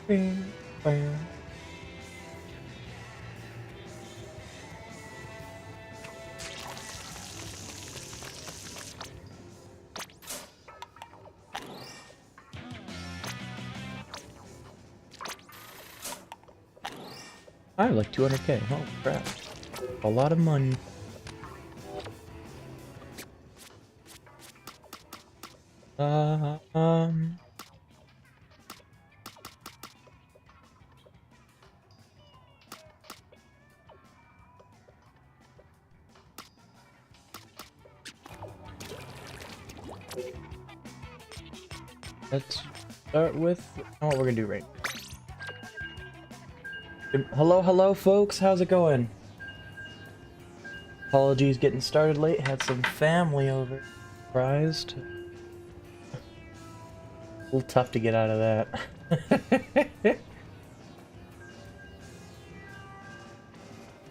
Bam, bam. I have like 200k. Oh crap. A lot of money. Um. Let's start with what we're gonna do right. Hello, hello, folks. How's it going? Apologies, getting started late. Had some family over. Surprised. A little tough to get out of that.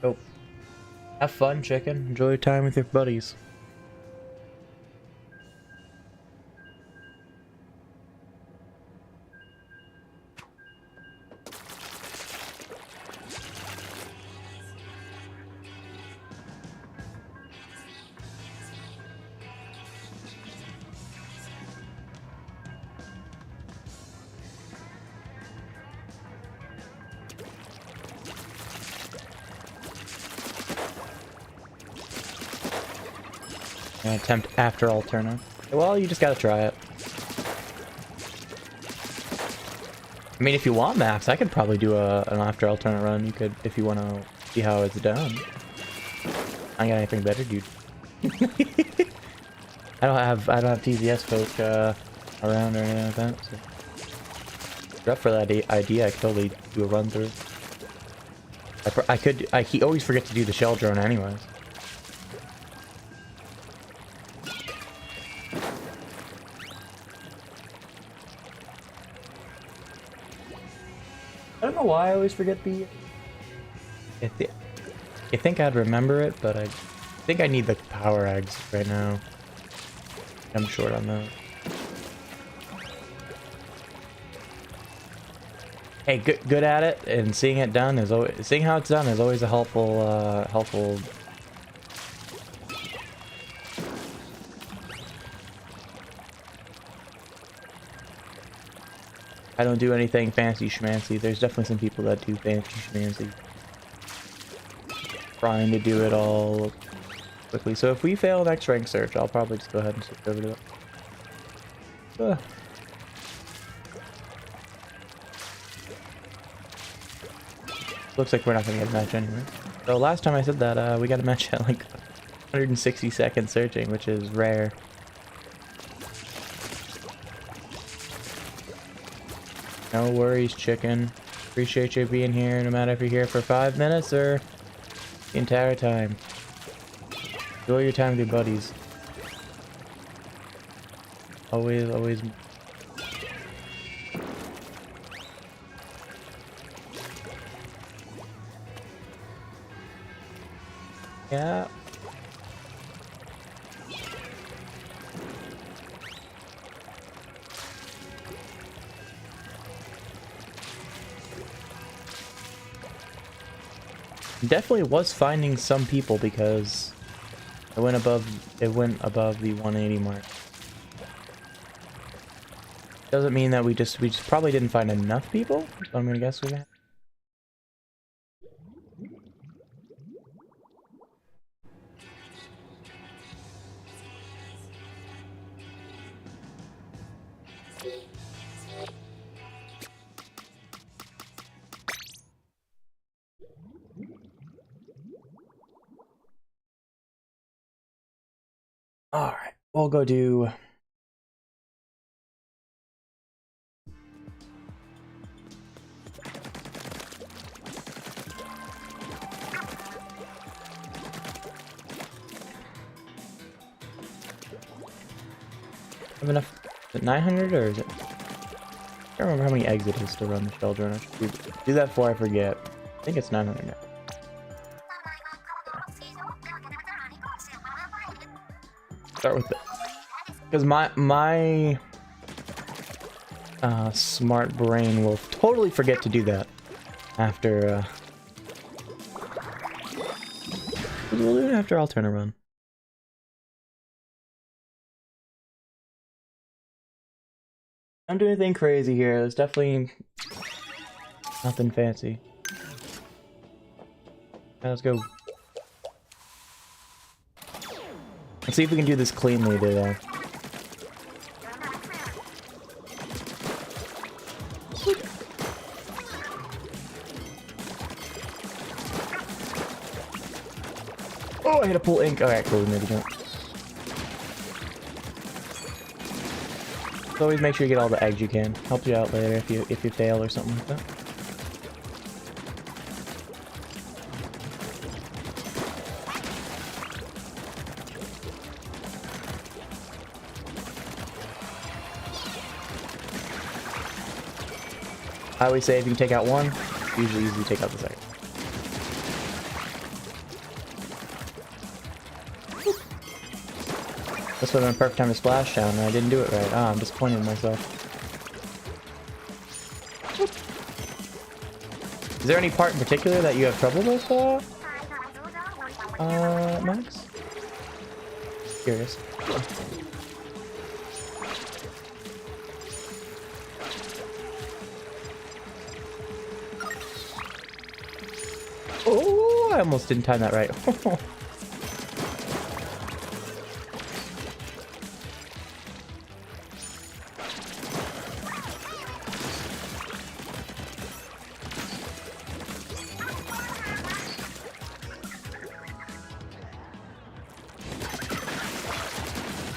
Oh, have fun, chicken. Enjoy your time with your buddies. Attempt after Alterna. Well, you just gotta try it. I mean, if you want maps, I could probably do an after Alterna run. You could, if you want to see how it's done. I ain't got anything better, dude. I don't have TZS folk around or anything like that. So. If you're up for that idea, I could totally do a run through. I always forget to do the shell drone anyways. I don't know why I always forget the... I think I'd remember it, but I think I need the power eggs right now. I'm short on those. Hey, good at it, and seeing it done is always... Seeing how it's done is always a helpful... I don't do anything fancy schmancy. There's definitely some people that do fancy schmancy. Trying to do it all quickly. So if we fail next rank search, I'll probably just go ahead and switch over to it. Looks like we're not gonna get a match anyway. So last time I said that, we got a match at like 160 seconds searching, which is rare. No worries, chicken. Appreciate you being here, no matter if you're here for 5 minutes or the entire time. Enjoy your time with your buddies. Always. Yeah. Definitely was finding some people because it went above the 180 mark. Doesn't mean that we just probably didn't find enough people, so I'm gonna guess we got. Alright, we'll go do... Have enough? Is it 900 or is it... I can't remember how many eggs it is to run the shell drone. I should do that before I forget. I think it's 900 now. Start with it. Because my smart brain will totally forget to do that after, we'll do it after I'll turn around. Don't do anything crazy here. There's definitely nothing fancy. Right, let's go. Let's see if we can do this cleanly today. Oh, I had to pull ink. Alright, cool, maybe don't. So always make sure you get all the eggs you can. Helps you out later if you fail or something like that. I always say if you can take out one, it's usually easy to take out the second. This would have been a perfect time to splash down, and I didn't do it right. Ah, I'm disappointed in myself. Is there any part in particular that you have trouble with, Max? Curious. Oh, I almost didn't time that right.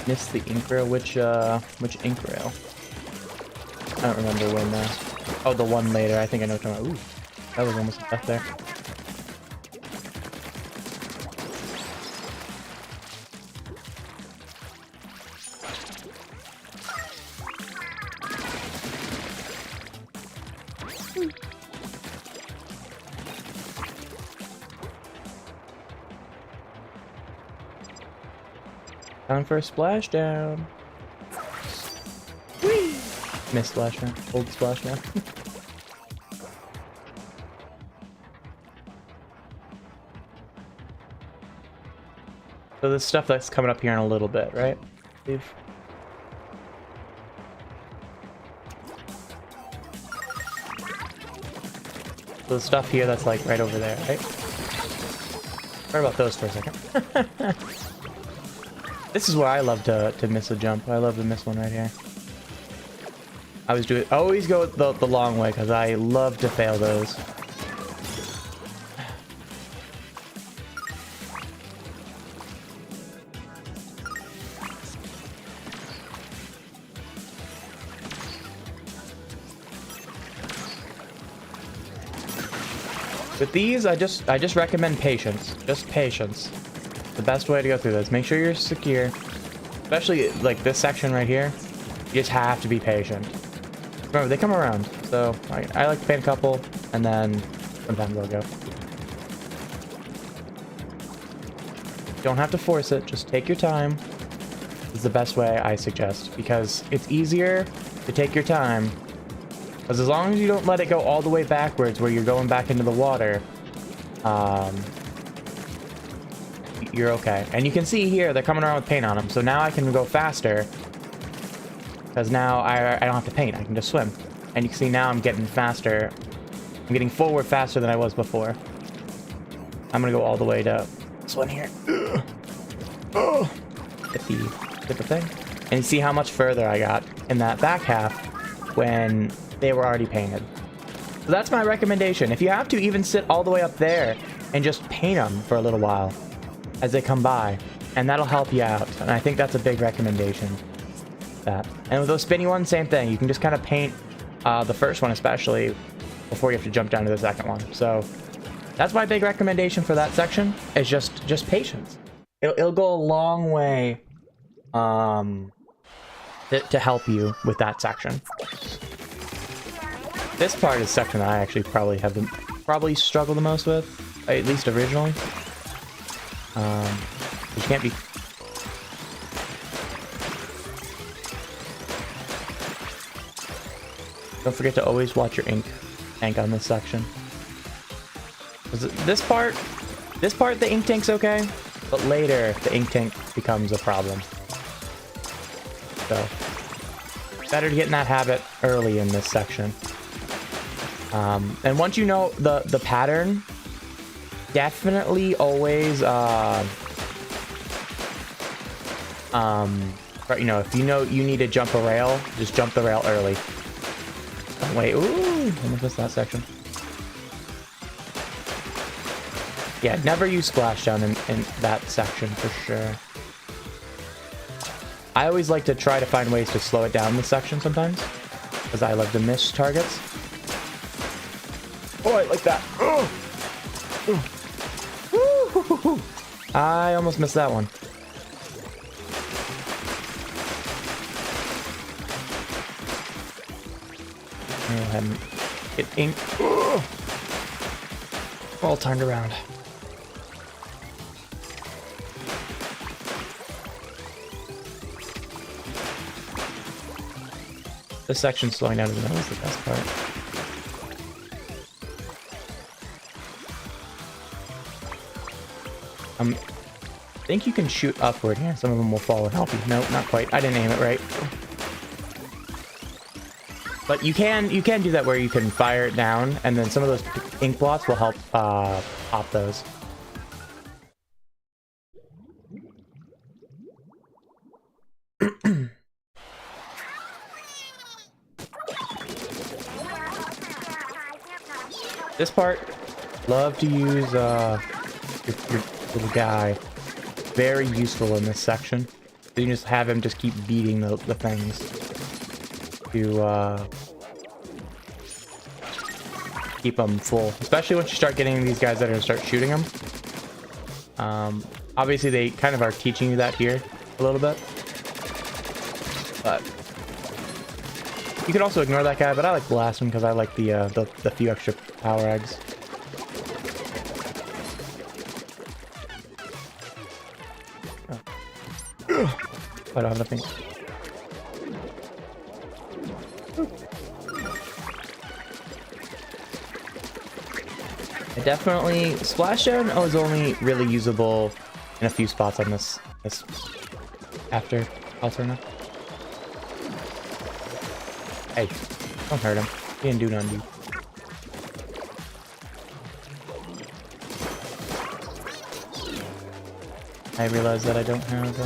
Missed the ink rail. Which ink rail? I don't remember when. Oh, the one later. I think I know what you're talking about. Ooh, that was almost a death there. Time for a splashdown. Whee! Missed splashdown. Old splashdown. So this stuff that's coming up here in a little bit, right? Steve? So the stuff here that's like right over there, right? Sorry about those for a second. This is where I love to miss a jump. I love to miss one right here. I always go the long way because I love to fail those. With these, I just recommend patience. Just patience. The best way to go through this. Make sure you're secure. Especially like this section right here. You just have to be patient. Remember, they come around. So I like to paint a couple and then sometimes they'll go. Don't have to force it. Just take your time. Is the best way I suggest. Because it's easier to take your time. Because as long as you don't let it go all the way backwards where you're going back into the water, you're okay. And you can see here, they're coming around with paint on them. So now I can go faster. Because now I don't have to paint. I can just swim. And you can see now I'm getting faster. I'm getting forward faster than I was before. I'm going to go all the way to this one here. Hit the thing. And you see how much further I got in that back half when they were already painted. So that's my recommendation. If you have to, even sit all the way up there and just paint them for a little while as they come by, and that'll help you out. And I think that's a big recommendation. And with those spinny ones, same thing. You can just kind of paint the first one especially before you have to jump down to the second one. So that's my big recommendation for that section, is just patience. It'll go a long way to help you with that section. This part is the section that I actually probably struggle the most with, at least originally. You can't be. Don't forget to always watch your ink tank on this section. This part, the ink tank's okay, but later the ink tank becomes a problem. So, better to get in that habit early in this section. And once you know the pattern, definitely always, you know, if you know you need to jump a rail, just jump the rail early. Don't wait. Ooh, I missed that section. Yeah, never use splashdown in that section for sure. I always like to try to find ways to slow it down this section sometimes, because I love to miss targets. Oh, I like that. Oh. I almost missed that one. Go ahead and get ink. All turned around. This section slowing down to the middle is the best part. I think you can shoot upward here. Some of them will fall and help you. Nope, not quite. I didn't aim it right. But you can do that where you can fire it down, and then some of those ink blots will help pop those. This part, love to use your little guy. Very useful in this section. So you can just have him just keep beating the things to keep them full. Especially once you start getting these guys that are going to start shooting them. Obviously, they kind of are teaching you that here a little bit. But you could also ignore that guy, but I like the last one because I like the few extra power eggs. Oh. I don't have nothing. Definitely, splashdown is only really usable in a few spots on this after Alterna. Hey, don't hurt him. He didn't do nothing to you. I realize that I don't have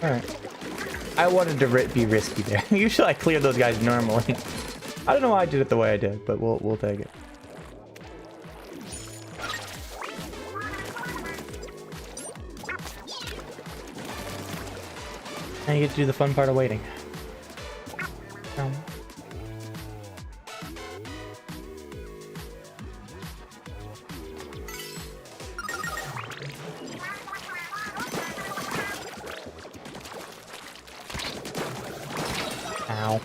Alright. I wanted to be risky there. Usually I clear those guys normally. I don't know why I did it the way I did, but we'll take it. And you get to do the fun part of waiting. Ow.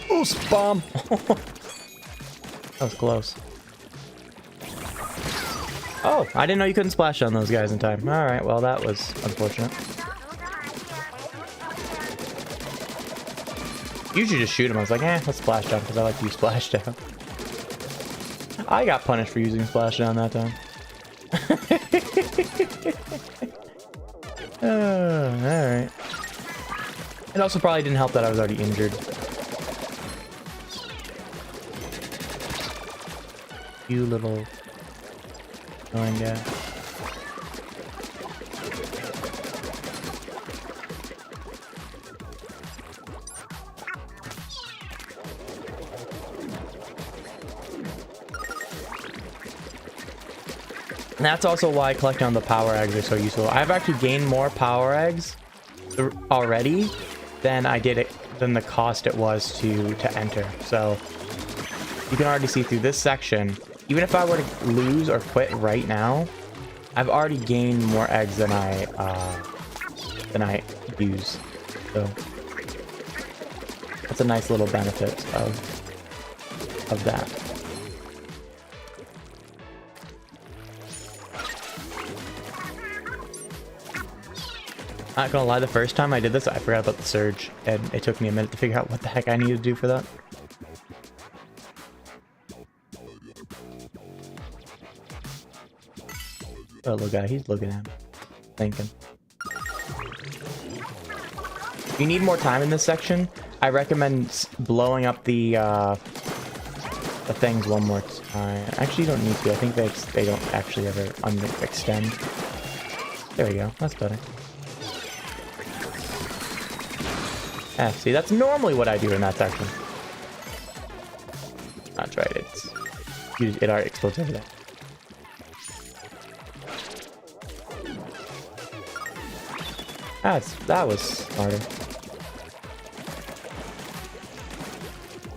Boost bomb. That was close. Oh, I didn't know you couldn't splash on those guys in time. Alright, well that was unfortunate. Usually just shoot him. I was like, let's splash down because I like to use splash down. I got punished for using splash down that time. Alright. It also probably didn't help that I was already injured. You little annoying guy. And that's also why collecting on the power eggs are so useful. I've actually gained more power eggs already than the cost it was to enter. So you can already see through this section. Even if I were to lose or quit right now, I've already gained more eggs than I use. So that's a nice little benefit of that. Not gonna lie, the first time I did this, I forgot about the surge, and it took me a minute to figure out what the heck I needed to do for that. Oh, look at, he's looking at him, thinking. If you need more time in this section, I recommend blowing up the things one more time. Actually, you don't need to. I think they don't actually ever extend. There we go. That's better. Ah, see, that's normally what I do in that section. That's right. It already explodes over there. That was smarter.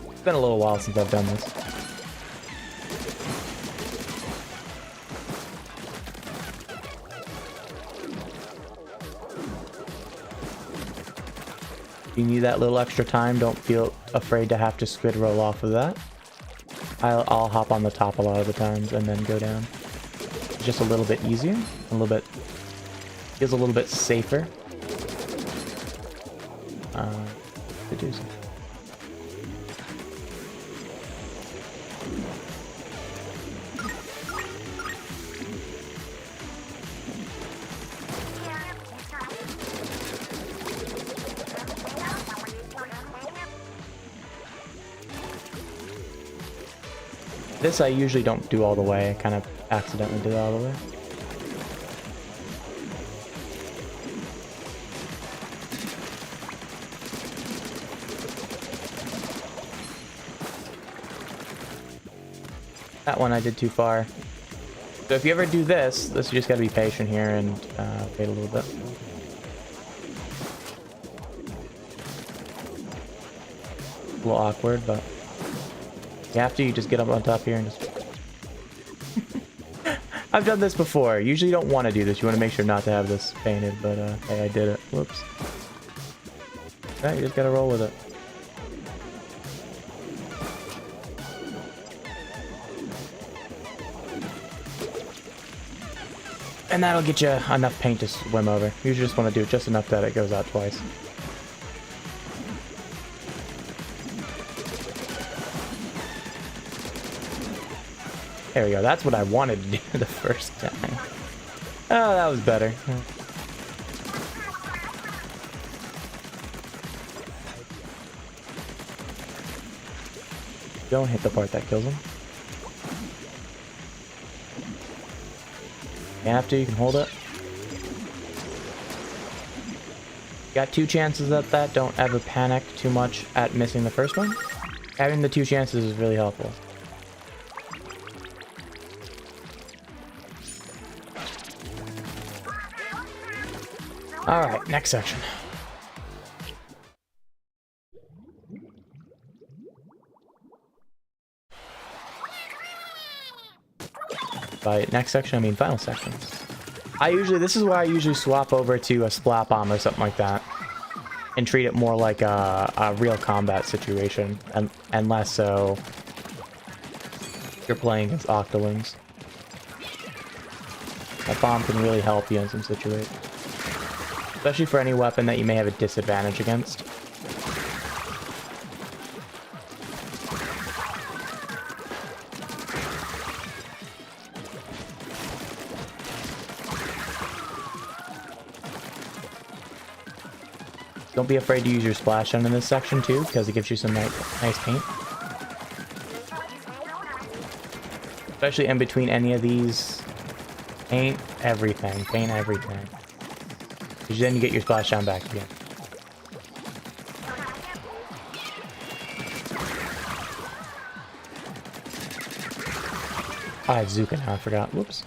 It's been a little while since I've done this. If you need that little extra time, don't feel afraid to have to squid roll off of that. I'll hop on the top a lot of the times and then go down. It's just a little bit easier, a little bit, feels a little bit safer. To do so. This I usually don't do all the way. I kind of accidentally did it all the way. That one I did too far. So if you ever do this, you just gotta be patient here and wait a little bit. A little awkward, but you just get up on top here and just... I've done this before. Usually you don't want to do this. You want to make sure not to have this painted, but hey, I did it. Whoops. Alright, you just gotta roll with it. And that'll get you enough paint to swim over. You just want to do it just enough that it goes out twice. There we go. That's what I wanted to do the first time. Oh, that was better. Don't hit the part that kills him. You have to, you can hold it. Got 2 chances at that. Don't ever panic too much at missing the first one. Having the 2 chances is really helpful. Alright, next section. By next section, I mean final section. This is where I usually swap over to a Splat Bomb or something like that. And treat it more like a real combat situation. And less so you're playing against Octolings. That bomb can really help you in some situations. Especially for any weapon that you may have a disadvantage against. Don't be afraid to use your splash gun in this section too, because it gives you some nice paint. Especially in between any of these. Paint everything. Paint everything. Because then you get your splash down back again. I have Zuka now, I forgot. Whoops.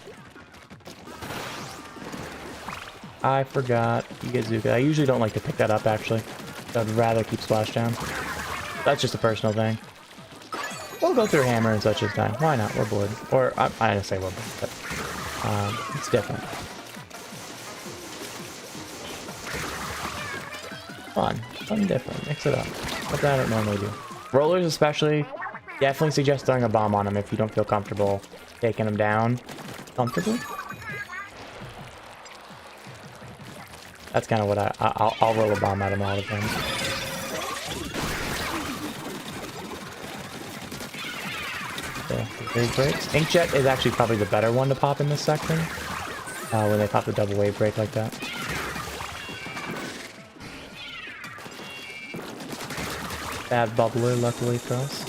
I forgot. You get Zuka. I usually don't like to pick that up, actually. I'd rather keep splash down. That's just a personal thing. We'll go through hammer and such as time. Why not? We're bored. Or, I didn't say we're bored, but it's different. Fun. Fun different. Mix it up. What I don't normally do. Rollers especially, definitely suggest throwing a bomb on them if you don't feel comfortable taking them down comfortably. That's kind of what I'll roll a bomb at him all the time. Okay, wave breaks. Inkjet is actually probably the better one to pop in this section. When they pop the double wave break like that. Bad bubbler, luckily for us.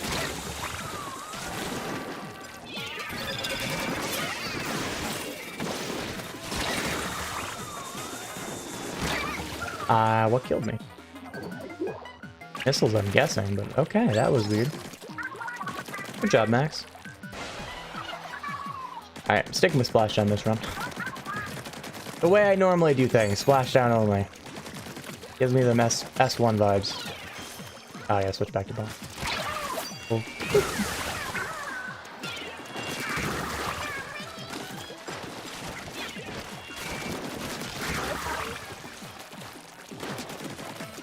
What killed me? Missiles, I'm guessing, but okay, that was weird. Good job, Max. Alright, I'm sticking with splashdown this run. The way I normally do things, splashdown only. Gives me the S1 vibes. Oh yeah, switch back to bomb. Cool.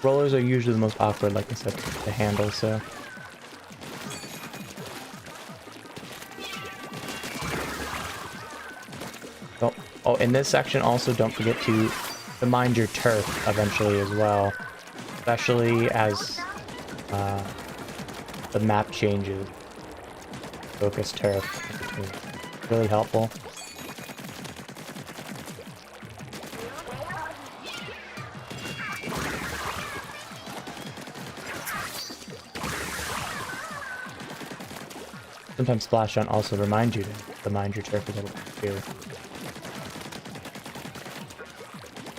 Rollers are usually the most awkward, like I said, to handle, so... Oh, in this section also don't forget to mind your turf eventually as well. Especially as the map changes. Focus turf. It's really helpful. Sometimes splashdown also reminds you to mind your turf a little bit too.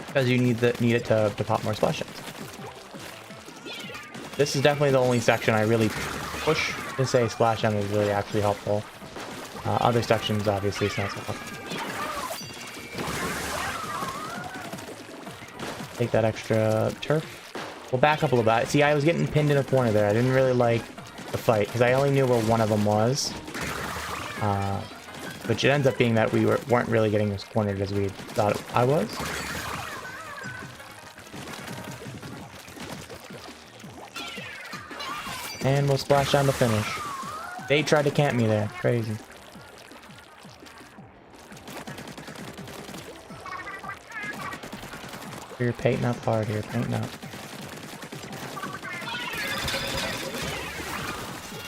Because you need it to pop more splashdowns. This is definitely the only section I really push to say splashdown is really actually helpful. Other sections, obviously, it's not so helpful. Take that extra turf. We'll back up a little bit. See, I was getting pinned in a corner there. I didn't really like the fight because I only knew where one of them was. Which it ends up being that we weren't really getting as cornered as we thought I was. And we'll splash down the finish. They tried to camp me there. Crazy. You're painting up hard here. Painting up.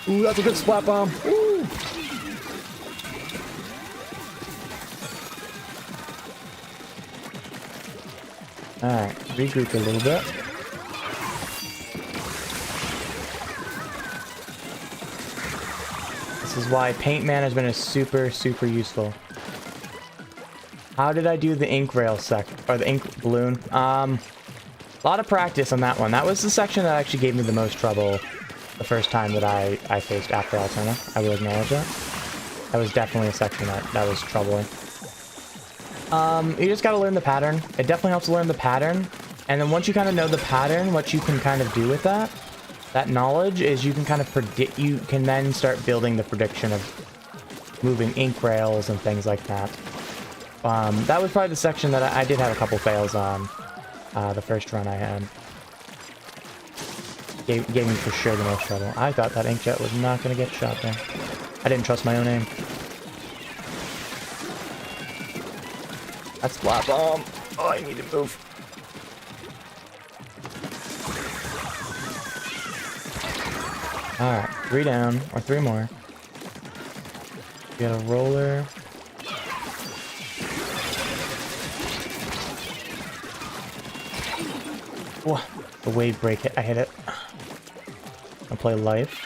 Ooh, that's a good splat bomb. Ooh. Alright, regroup a little bit. This is why paint management is super, super useful. How did I do the ink rail or the ink balloon? A lot of practice on that one. That was the section that actually gave me the most trouble the first time that I faced After Alterna. I will acknowledge that. That was definitely a section that was troubling. You just gotta learn the pattern. It definitely helps to learn the pattern. And then once you kind of know the pattern, what you can kind of do with that knowledge is you can kind of predict, you can then start building the prediction of moving ink rails and things like that. That was probably the section that I did have a couple fails on, the first run I had. Gave me for sure the most trouble. I thought that inkjet was not going to get shot there. I didn't trust my own aim. That's splat bomb. Oh, I need to move. Alright, 3 down, or 3 more. Get a roller. Whoa, the wave break hit. I hit it. I'll play life.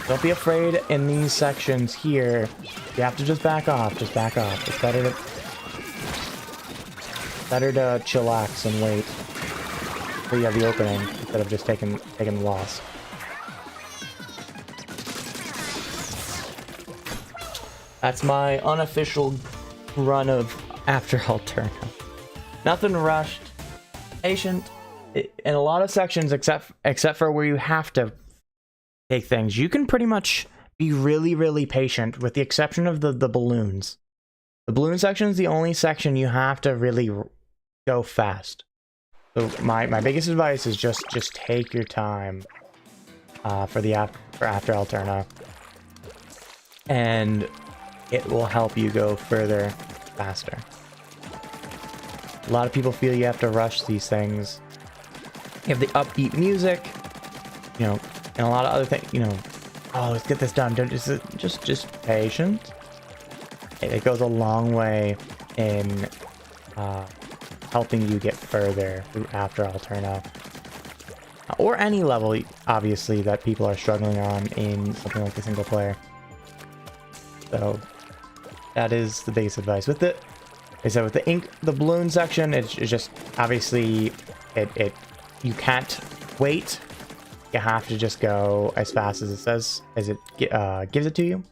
Don't be afraid in these sections here. You have to just back off. Just back off. It's better to chillax and wait until you have the opening instead of just taking the loss. That's my unofficial run of After Alterna. Nothing rushed. Patient. In a lot of sections, except for where you have to take things, you can pretty much be really, really patient, with the exception of the balloons. The balloon section is the only section you have to really go fast. So my biggest advice is just take your time for After Alterna, and it will help you go further faster. A lot of people feel you have to rush these things. You have the upbeat music, you know, and a lot of other things, you know. Oh, let's get this done. Don't just patient. It goes a long way in helping you get further after Alterna. Or any level, obviously, that people are struggling on in something like the single player. So that is the biggest advice with it. Like I said, with the balloon section, it's just obviously you can't wait. You have to just go as fast as it says, as it gives it to you.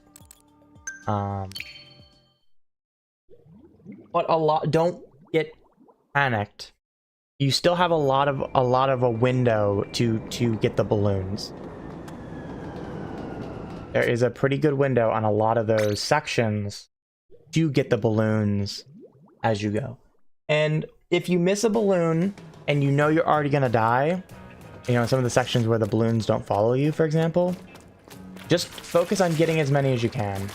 But don't get panicked. You still have a lot of a window to get the balloons. There is a pretty good window on a lot of those sections to get the balloons as you go. And if you miss a balloon and you know you're already gonna die, you know, some of the sections where the balloons don't follow you, for example, just focus on getting as many as you can,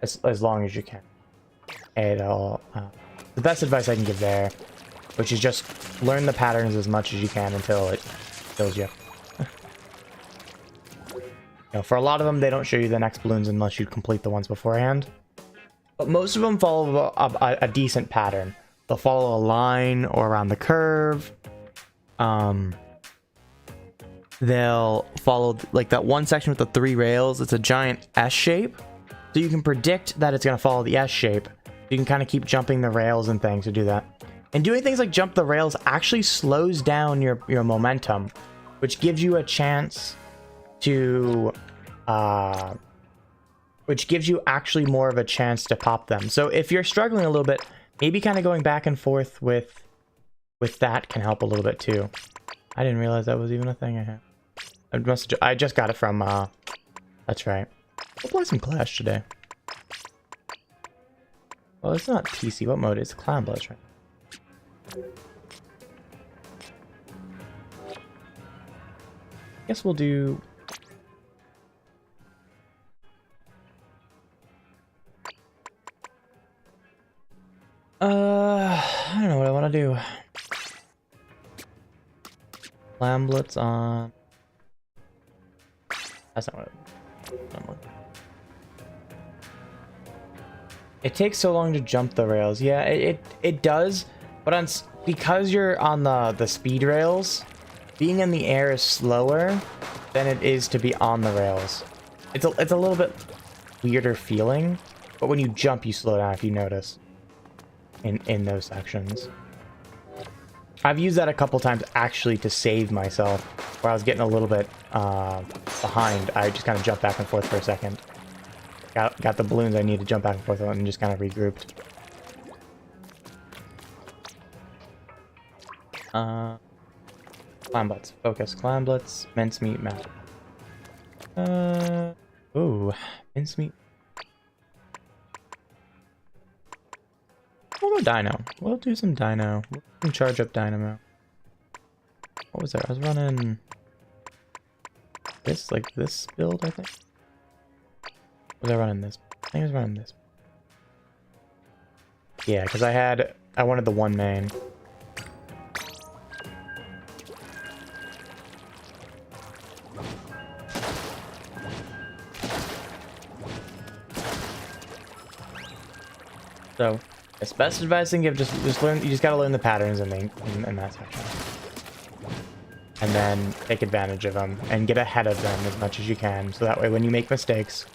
as long as you can. It'll the best advice I can give there, which is just learn the patterns as much as you can until it kills you. You know, for a lot of them, they don't show you the next balloons unless you complete the ones beforehand. But most of them follow a decent pattern. They'll follow a line or around the curve. They'll follow like that one section with the 3 rails. It's a giant S shape. So you can predict that it's going to follow the S shape. You can kind of keep jumping the rails and things to do that. And doing things like jump the rails actually slows down your momentum, which gives you a chance to which gives you actually more of a chance to pop them. So if you're struggling a little bit, maybe kind of going back and forth with that can help a little bit too. I didn't realize that was even a thing I had. I just got it from that's right. We'll play some Clash today. Well, it's not PC. What mode is it? Clown Bloods, right? Guess we'll do. I don't know what I want to do. Lamblets on. That's not what it takes so long to jump the rails. Yeah, it does, but because you're on the speed rails, being in the air is slower than it is to be on the rails. It's a little bit weirder feeling, but when you jump, you slow down if you notice. In those sections. I've used that a couple times actually to save myself, where I was getting a little bit behind. I just kind of jumped back and forth for a second. Got the balloons I need to jump back and forth on and just kind of regrouped. Clam Blitz. Focus. Clam Blitz. Mincemeat map. Ooh. Mincemeat. We'll go Dino. We'll do some Dino. We'll charge up Dynamo. What was that? I was running this, like this build, I think. Was I running this? I think I was running this. Yeah, because I wanted the 1 main. So, the best advice I can give, just learn. You just gotta learn the patterns in that section, and then take advantage of them and get ahead of them as much as you can. So that way, when you make mistakes,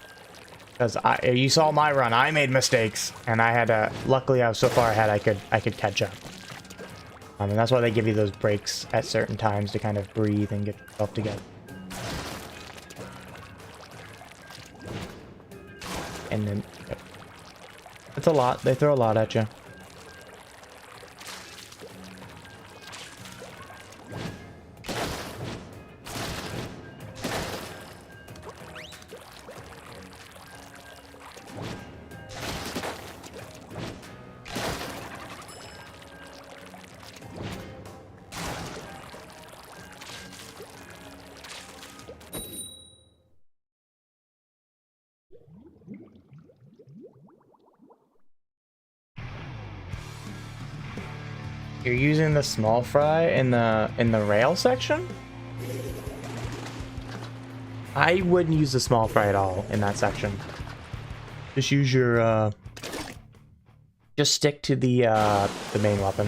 because you saw my run, I made mistakes, and I had to. Luckily, I was so far ahead, I could catch up. And that's why they give you those breaks at certain times to kind of breathe and get yourself together. And then. Yep. It's a lot. They throw a lot at you. You're using the small fry in the rail section? I wouldn't use the small fry at all in that section. Just use your just stick to the main weapon.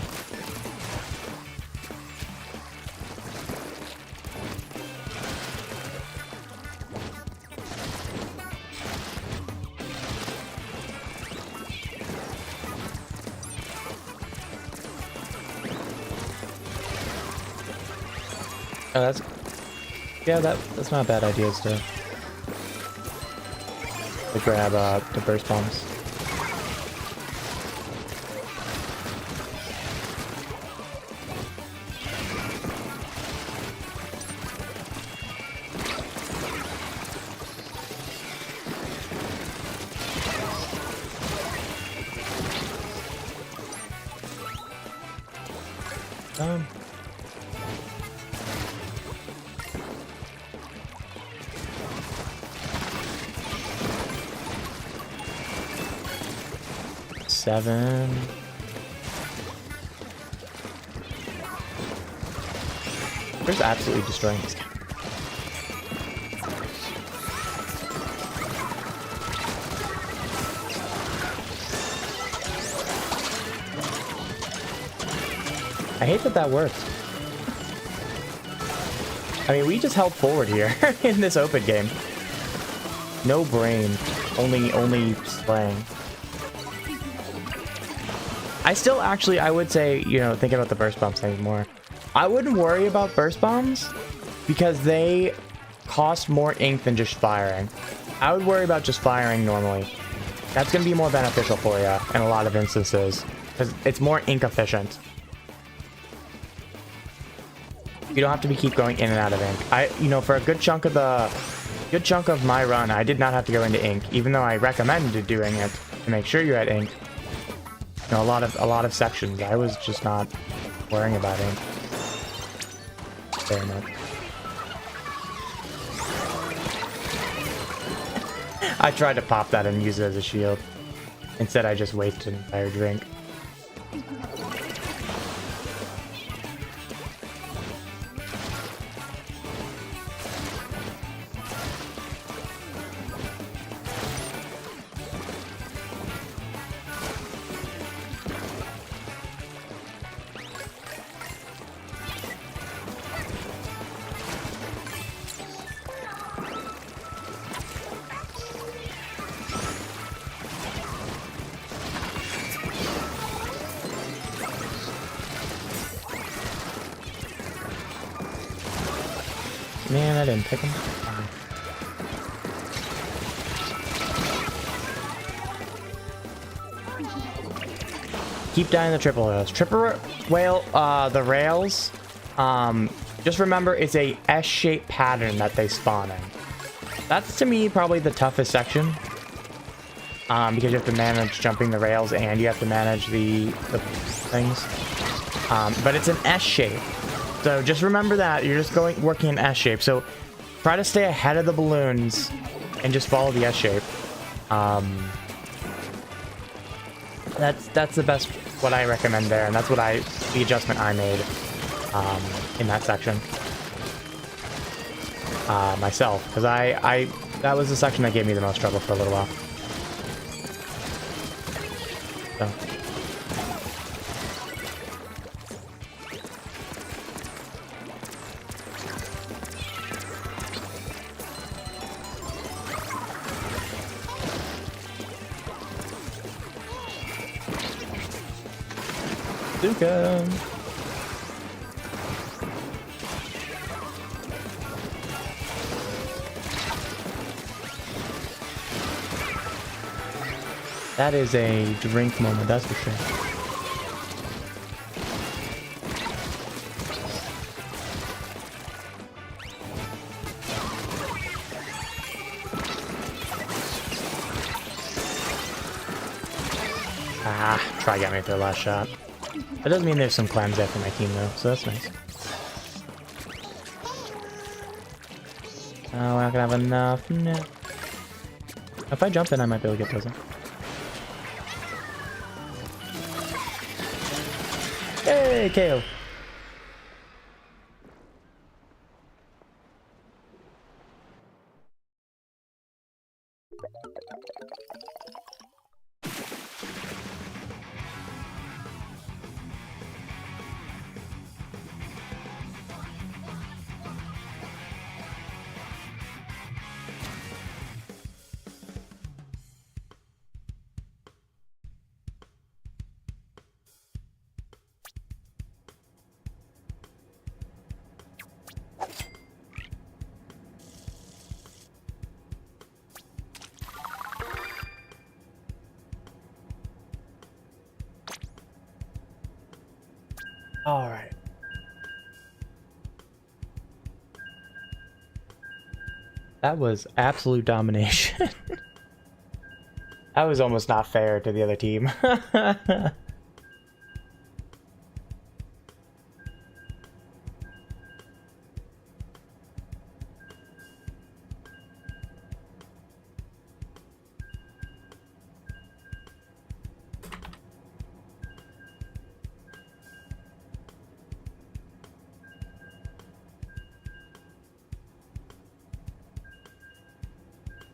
Oh, that's not a bad idea to grab the burst bombs. Seven. We're just absolutely destroying this guy. I hate that that worked. I mean, we just held forward here in this open game. No brain, only slaying. I still actually, I would say, you know, think about the burst bombs thing more. I wouldn't worry about burst bombs because they cost more ink than just firing. I would worry about just firing normally. That's going to be more beneficial for you in a lot of instances because it's more ink efficient. You don't have to keep going in and out of ink. You know, for a good chunk of my run, I did not have to go into ink, even though I recommended doing it to make sure you had ink. You know, a lot of sections, I was just not worrying about ink very much. I tried to pop that and use it as a shield. Instead, I just wasted an entire drink. Man, I didn't pick him. Keep dying the triple whales. Triple whale, the rails, just remember it's a S-shaped pattern that they spawn in. That's, to me, probably the toughest section. Because you have to manage jumping the rails and you have to manage the things. But it's an S shape. So just remember that. You're just working in S shape. So try to stay ahead of the balloons and just follow the S shape. That's the best, what I recommend there. And that's what the adjustment I made in that section. Myself. Because that was the section that gave me the most trouble for a little while. So. Zuka. That is a drink moment, that's for sure. Ah, try got me with their last shot. That doesn't mean there's some clams after my team though, so that's nice. Oh, we're not gonna have enough. No. If I jump in, I might be able to get those in. Hey! Yay, KO. All right. That was absolute domination. That was almost not fair to the other team.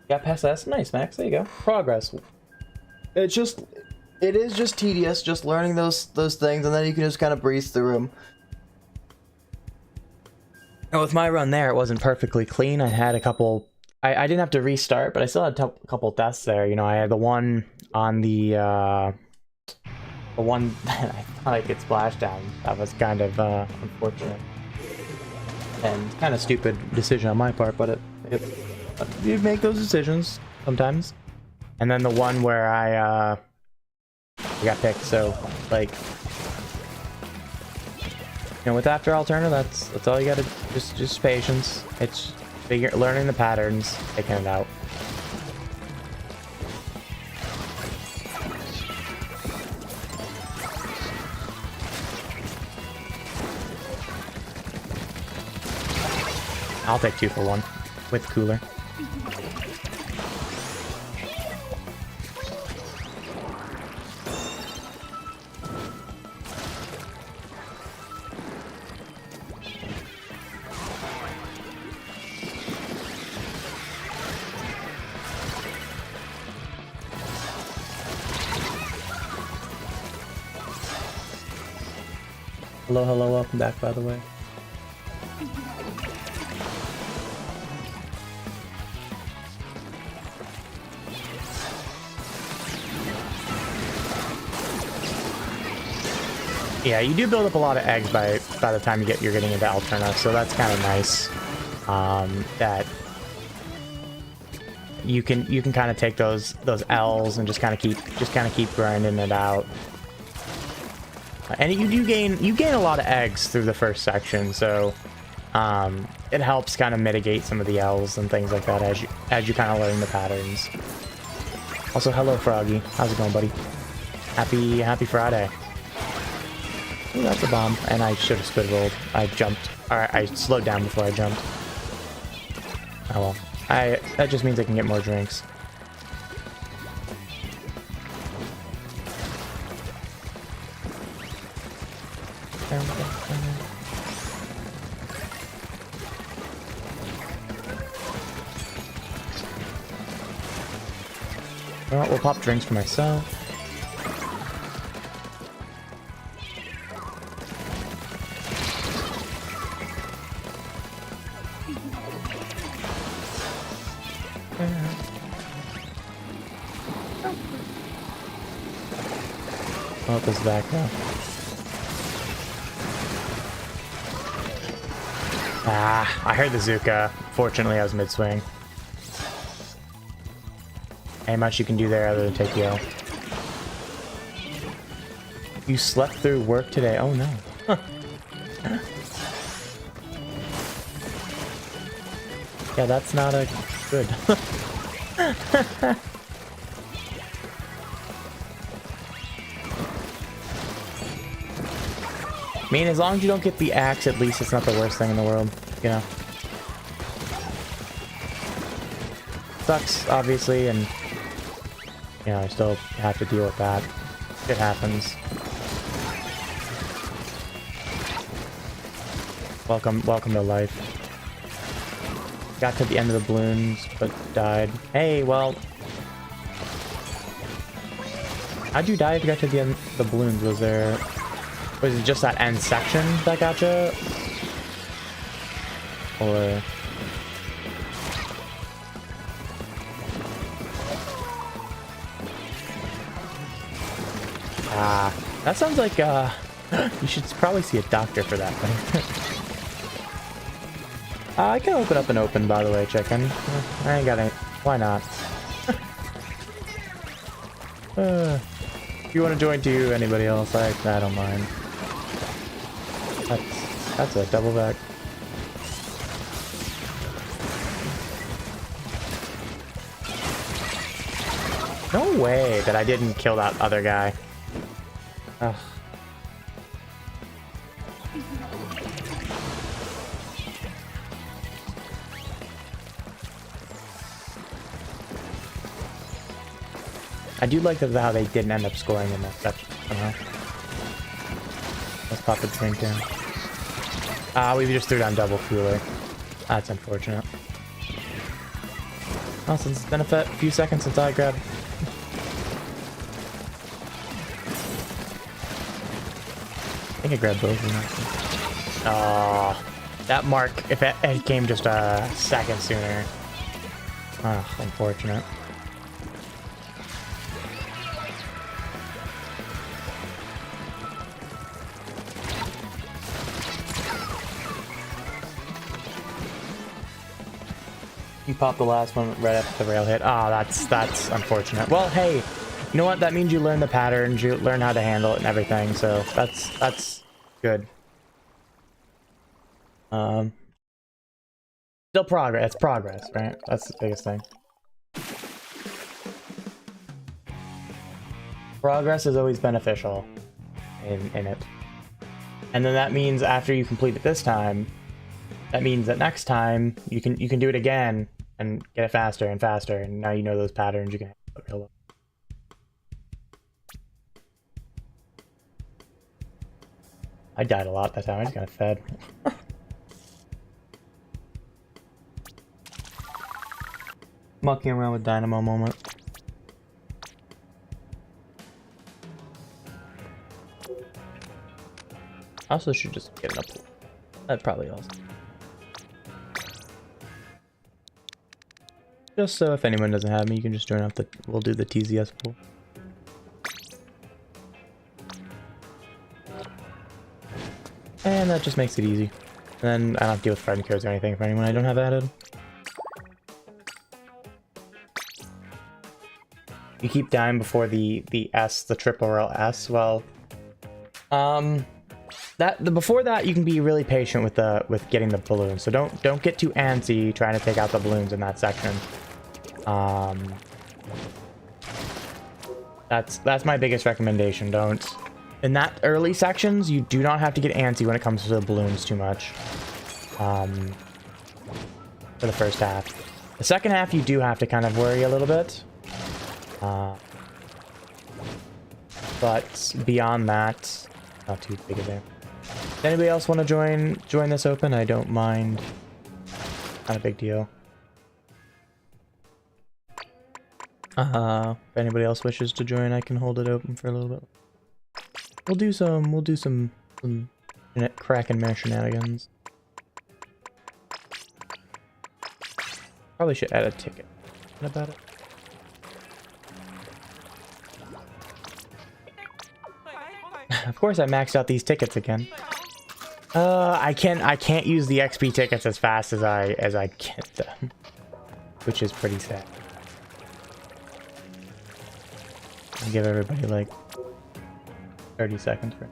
Got past that. Nice, Max. There you go. Progress. It is just tedious, just learning those things, and then you can just kind of breeze through them. And with my run there, it wasn't perfectly clean. I had a couple. I didn't have to restart, but I still had a couple deaths there. You know, I had the one on the one that I thought I could splash down. That was kind of unfortunate and kind of stupid decision on my part, but you make those decisions sometimes. And then the one where I got picked, so like, you know, with after alternative, that's all you gotta, just patience. It's learning the patterns, taking it out. I'll take 2 for 1 with cooler. Hello, welcome back, by the way. Yeah, you do build up a lot of eggs by the time you're getting into Alterna, so that's kind of nice. That you can kind of take those L's and just kind of keep grinding it out. And you gain a lot of eggs through the first section, so it helps kind of mitigate some of the L's and things like that as you kind of learn the patterns. Also, hello Froggy, how's it going, buddy? Happy Friday. Ooh, that's a bomb, and I should have squid rolled. I jumped. Alright, I slowed down before I jumped. Oh well. That just means I can get more drinks. Well, we'll pop drinks for myself. Oh, it goes back now. Ah, I heard the Zuka. Fortunately, I was mid-swing. Ain't much you can do there other than take the L. You slept through work today? Oh no. Huh. Yeah, that's not a good. I mean, as long as you don't get the axe, at least it's not the worst thing in the world, you know. Sucks, obviously, and you know, I still have to deal with that. It happens. Welcome to life. Got to the end of the balloons, but died. Hey, well... How'd you die if you got to the end of the balloons? Was it just that end section that got you? Or... that sounds like, you should probably see a doctor for that thing. I can open up and open, by the way, chicken. I ain't got any... Why not? If you want to join too, anybody else, I don't mind. That's a double back. No way that I didn't kill that other guy. Ugh. I do like how they didn't end up scoring in that section somehow. Let's pop a drink in. We just threw down double cooler. That's unfortunate. Oh, since it's been a few seconds since I grabbed... I think I grabbed both of them. Oh, that mark, if it came just a second sooner. Oh, unfortunate. You popped the last one right after the rail hit. Oh, that's unfortunate. Well, hey, you know what? That means you learn the patterns, you learn how to handle it and everything. So that's good. Still progress. It's progress, right? That's the biggest thing. Progress is always beneficial in it. And then that means after you complete it this time, that means that next time you can do it again and get it faster and faster, and now you know those patterns. You can handle it real well. I died a lot that time. I just got fed. Mucking around with Dynamo moment. I also should just get an up. That probably also. Just so if anyone doesn't have me, you can just join up the. We'll do the TZS pool. And that just makes it easy. And then I don't have to deal with friend codes or anything for anyone I don't have added. You keep dying before the S, the triple roll S. Well, before that you can be really patient with getting the balloons. So don't get too antsy trying to take out the balloons in that section. That's my biggest recommendation. Don't. In that early sections, you do not have to get antsy when it comes to the balloons too much. For the first half. The second half, you do have to kind of worry a little bit. But beyond that, not too big of a deal. Does anybody else want to join this open? I don't mind. Not a big deal. If anybody else wishes to join, I can hold it open for a little bit. We'll do some crack and mare shenanigans. Probably should add a ticket about it. Of course I maxed out these tickets again. I can't use the XP tickets as fast as I get them, which is pretty sad. I'll give everybody like 30 seconds for it.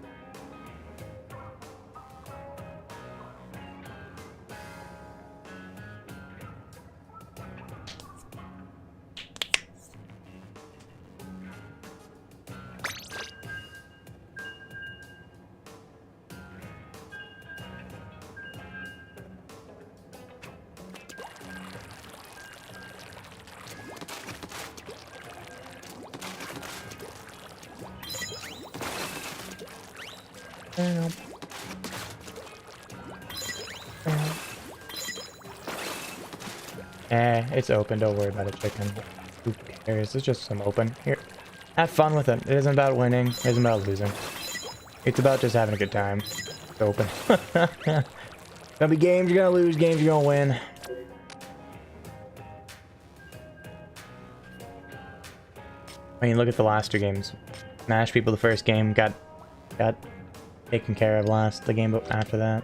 It's open. Don't worry about it, chicken. Who cares? It's just some open. Here, have fun with it. It isn't about winning. It isn't about losing. It's about just having a good time. It's open. Gonna be games you're gonna lose, games you're gonna win. I mean, look at the last two games. Smash people the first game, got taken care of last. The game after that.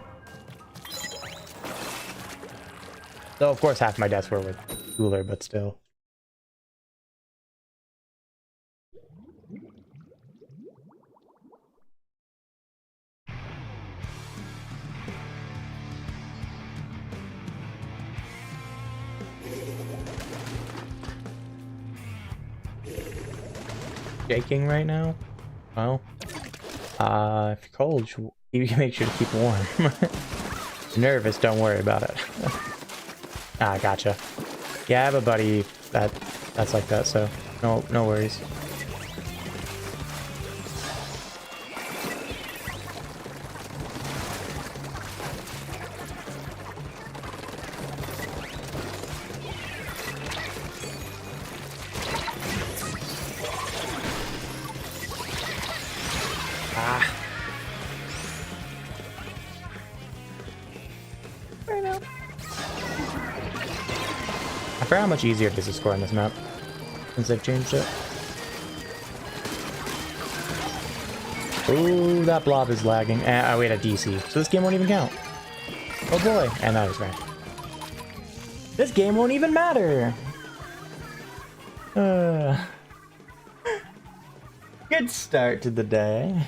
Though, of course, half my deaths were with Cooler, but still. Shaking right now? Well, if you're cold, you can make sure to keep warm. Nervous, don't worry about it. Ah, gotcha. Yeah, I have a buddy that's like that, so no worries. Ah. Right now. I forgot how much easier it is to score on this map since they've changed it. Ooh, that blob is lagging. Oh, wait, a DC. So this game won't even count. Oh boy. And that was right. This game won't even matter. Good start to the day.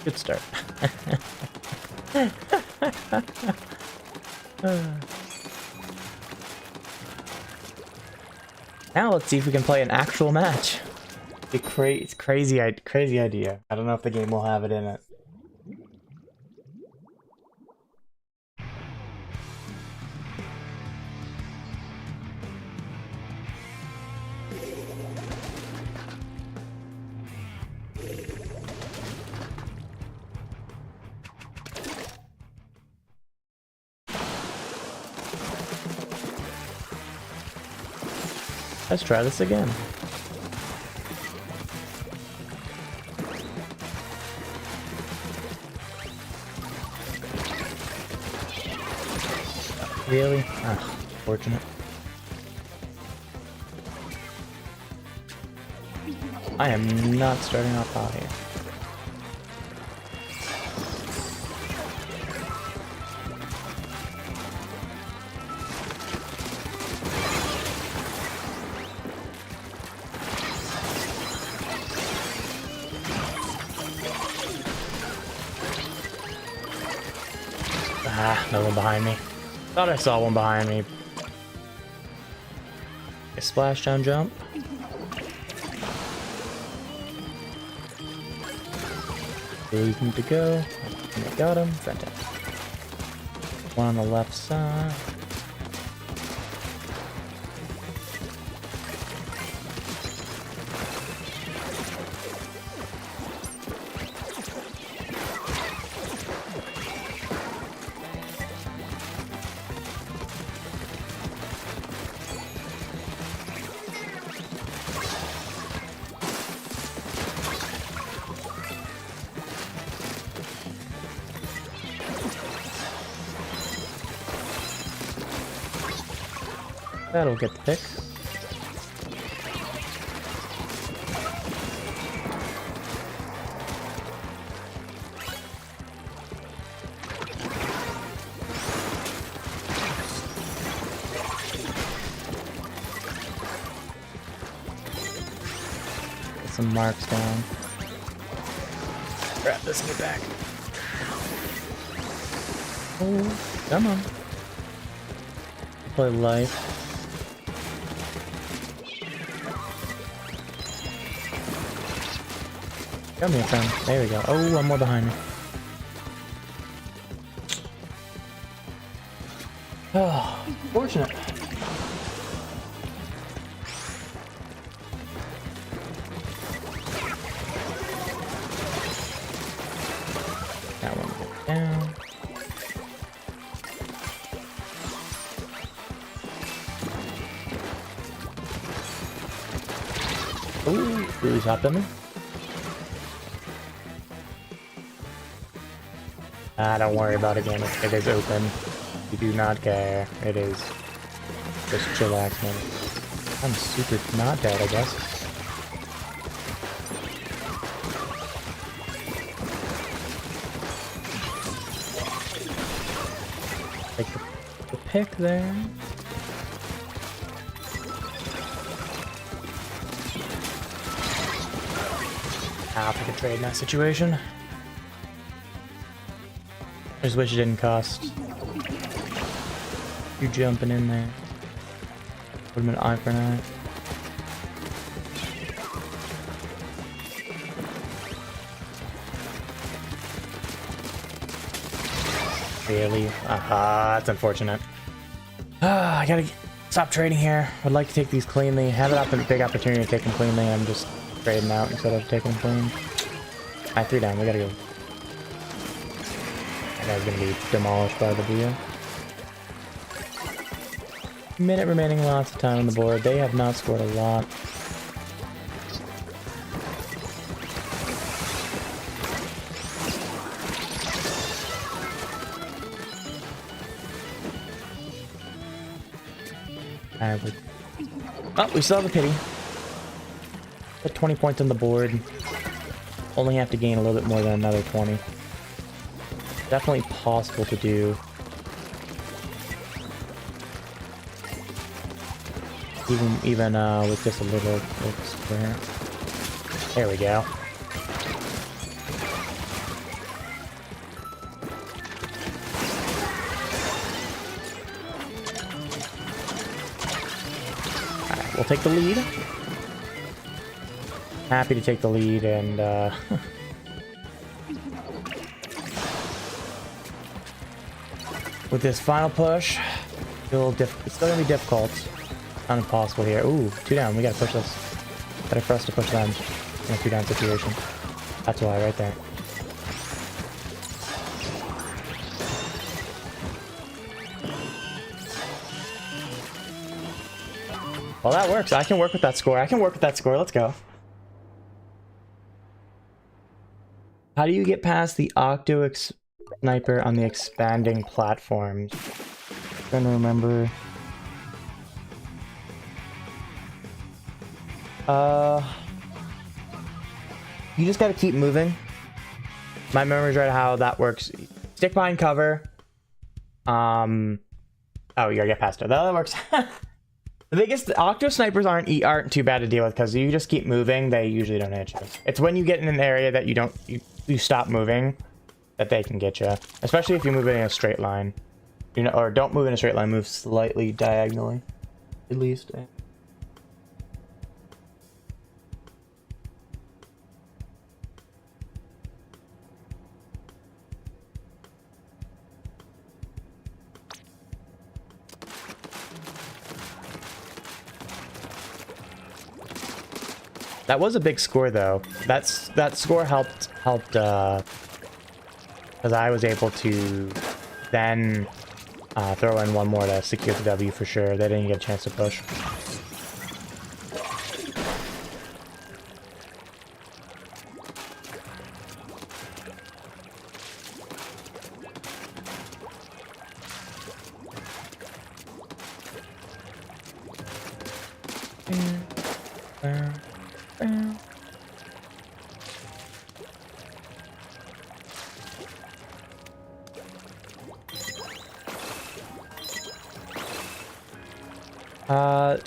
Good start. Now let's see if we can play an actual match. It's crazy idea. I don't know if the game will have it in it. Let's try this again. Really? Ah, fortunate. I am not starting off hot here. Ah, no one behind me. Thought I saw one behind me. A splashdown jump. Where you need to go. I got him. Fantastic. One on the left side. That'll get the pick. some marks down. Grab this and get back. Oh, come on. Play life. Come here, friend. There we go. Oh, one more behind me. Oh, fortunate. That one goes down. Ooh, really hopped on me. Don't worry about it, game. It is open. You do not care. It is. Just chillax, man. I'm super not dead, I guess. Take the pick there. I'll take a trade in that situation. I just wish it didn't cost. You jumping in there. Would have been eye for an eye. Really? Aha, that's unfortunate. I gotta stop trading here. I'd like to take these cleanly. Have it up a big opportunity to take them cleanly. I'm just trading out instead of taking them clean. Alright, 3 down. We gotta go. That guy's gonna be demolished by the Booyah. Minute remaining, lots of time on the board. They have not scored a lot. Oh, we still have a pity. Put 20 points on the board. Only have to gain a little bit more than another 20. Definitely possible to do. Even with just a little square. There we go. Alright, we'll take the lead. Happy to take the lead and with this final push, it's still gonna be difficult. Not impossible here. Ooh, 2 down. We gotta push this. Better for us to push them in a 2 down situation. That's why, right there. Well, that works. I can work with that score. Let's go. How do you get past the Octo Sniper on the expanding platforms? I'm trying to remember. You just gotta keep moving. My memory's right how that works. Stick behind cover. Oh, you gotta get past it. That works. The biggest Octo Snipers aren't too bad to deal with because you just keep moving. They usually don't hit you. It's when you get in an area that you stop moving that they can get you. Especially if you move in a straight line. You know, or don't move in a straight line. Move slightly diagonally, at least. That was a big score, though. That score helped because I was able to then throw in one more to secure the W for sure. They didn't get a chance to push.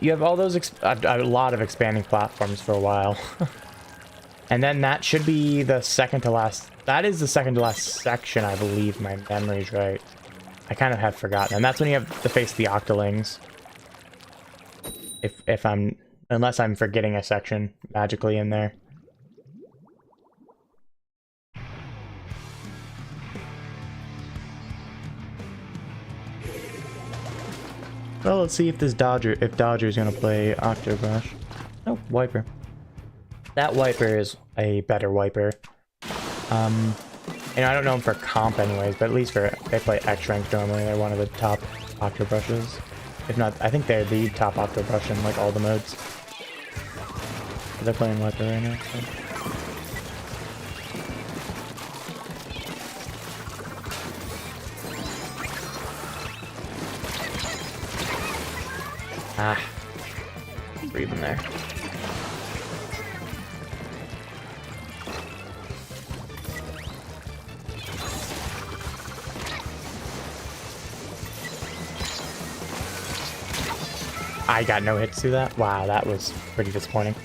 You have all those a lot of expanding platforms for a while. And then that should be the second to last. That is the second to last section, I believe. My memory's right. I kind of have forgotten. And that's when you have to face the Octolings. Unless I'm forgetting a section magically in there. Well, let's see if Dodger's gonna play Octobrush. Oh, Wiper. That Wiper is a better Wiper. And I don't know him for comp anyways, but at least they play X rank normally. They're one of the top Octobrushes. If not, I think they're the top Octobrush in like all the modes. They're playing Wiper right now. So. Ah, breathe in there. I got no hits through that. Wow, that was pretty disappointing.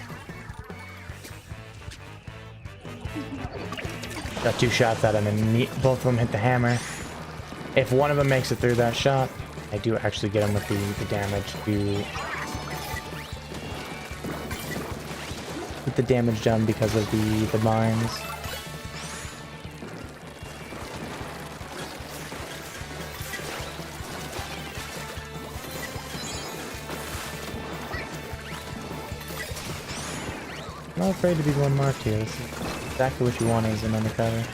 Got 2 shots at him and both of them hit the hammer. If one of them makes it through that shot, I do actually get him with the damage to... With the damage done because of the mines. I'm not afraid to be one marked here. This is exactly what you want as an undercover.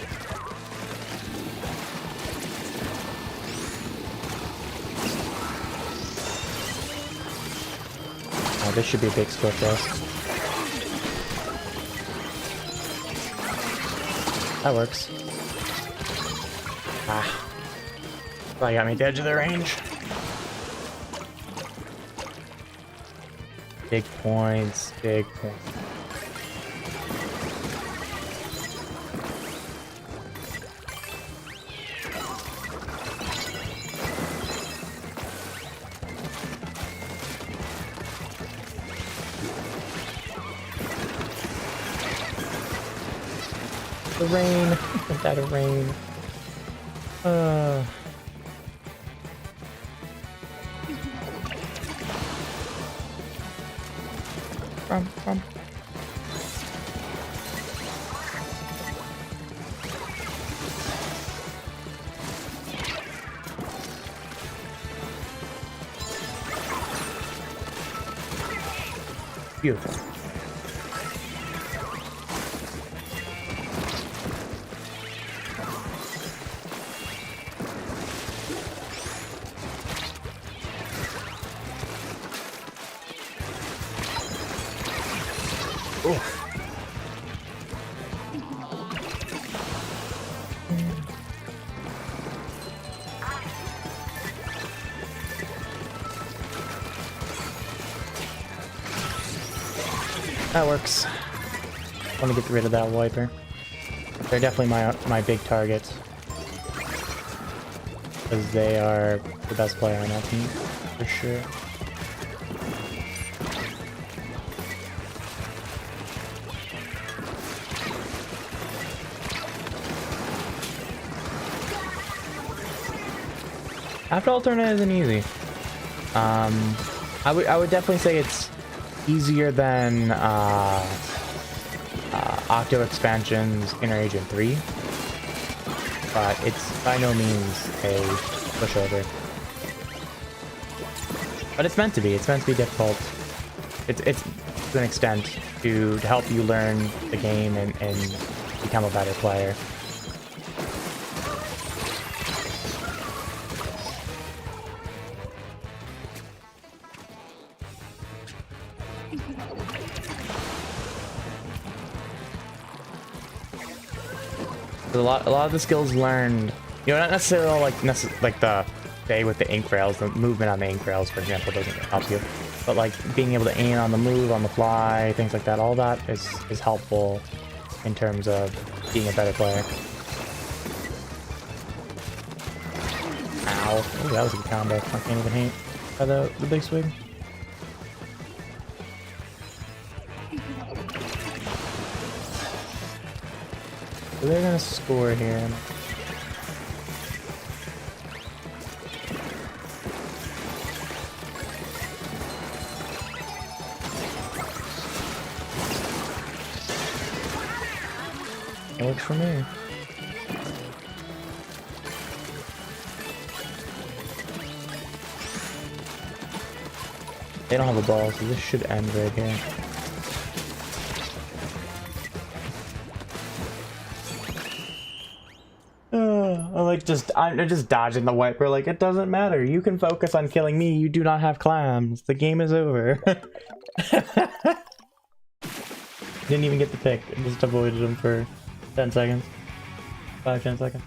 Oh, this should be a big skill test. That works. Ah. Probably got me at the edge of the range. Big points, big points. The rain. Isn't that a rain? From. Beautiful. That works. I want to get rid of that Wiper. They're definitely my big targets. Because they are the best player on that team, for sure. After alternate isn't easy. I would definitely say it's easier than Octo Expansion's Inner Agent 3, but it's by no means a pushover. But it's meant to be. It's meant to be difficult. It's to an extent to help you learn the game and become a better player. A lot of the skills learned, you know, not necessarily like the say with the ink rails, the movement on the ink rails, for example, doesn't help you, but like being able to aim on the move, on the fly, things like that, all that is helpful in terms of being a better player. Ow! Ooh, that was a good combo. I can't even hate by the big swing. So they're gonna score here. It works for me. They don't have a ball, so this should end right here. I'm just dodging the wiper. Like, it doesn't matter. You can focus on killing me. You do not have clams. The game is over. Didn't even get the pick. I just avoided him for 10 seconds. 5-10 seconds.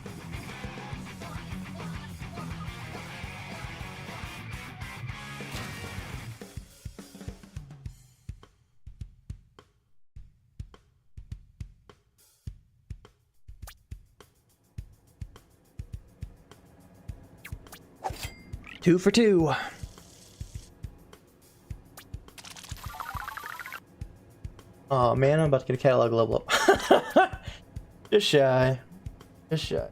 Two for two. Oh man, I'm about to get a catalog level up. Just shy. Just shy.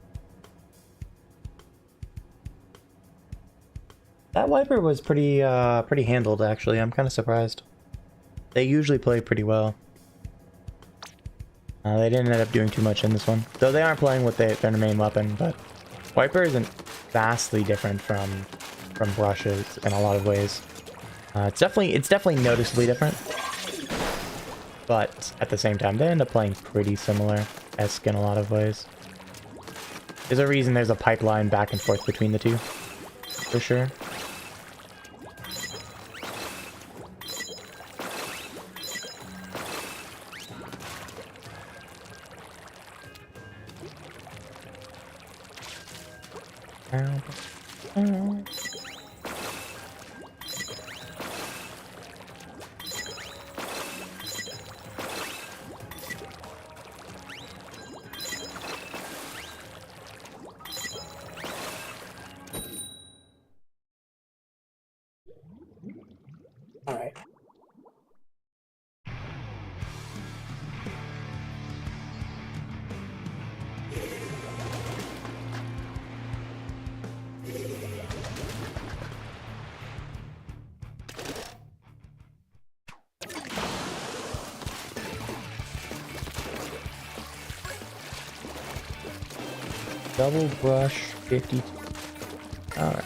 That wiper was pretty handled actually. I'm kind of surprised. They usually play pretty well. They didn't end up doing too much in this one. Though they aren't playing with their main weapon, but wiper isn't vastly different from brushes in a lot of ways. It's definitely noticeably different. But at the same time, they end up playing pretty similar-esque in a lot of ways. There's a reason there's a pipeline back and forth between the two, for sure. Alright. Double brush 50. Alright.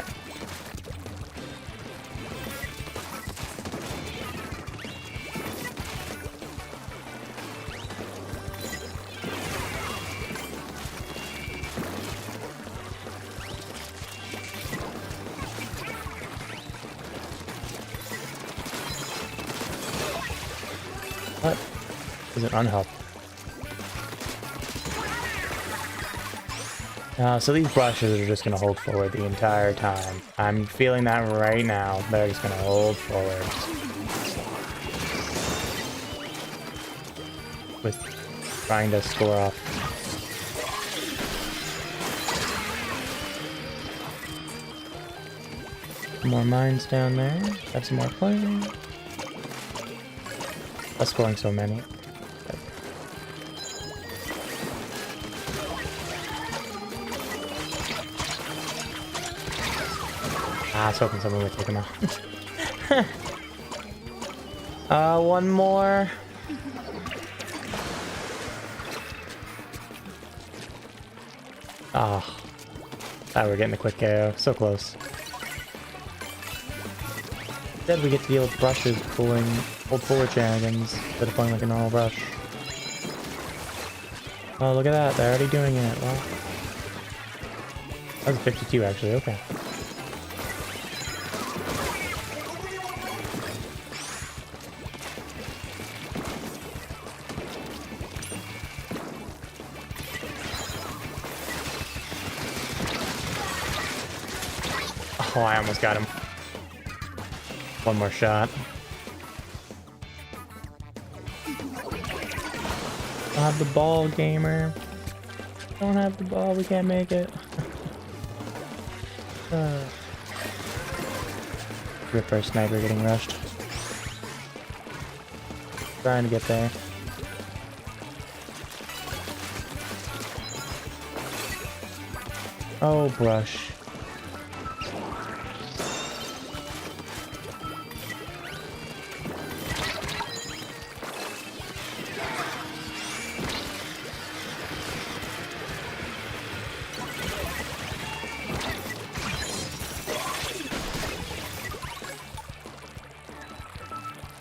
What is it unhelpful? So these brushes are just going to hold forward the entire time. I'm feeling that right now. They're just going to hold forward. With trying to score off. More mines down there. Got some more players. That's scoring so many. I was hoping someone would take him out. One more. Oh. Thought we were getting a quick KO. So close. Instead we get to deal with brushes pulling hold forward shenanigans instead of pulling like a normal brush. Oh, look at that. They're already doing it. Well, that was a 52 actually. Okay. Oh, I almost got him. One more shot. Don't have the ball, gamer. Don't have the ball, we can't make it. Ripper sniper getting rushed. Trying to get there. Oh, brush.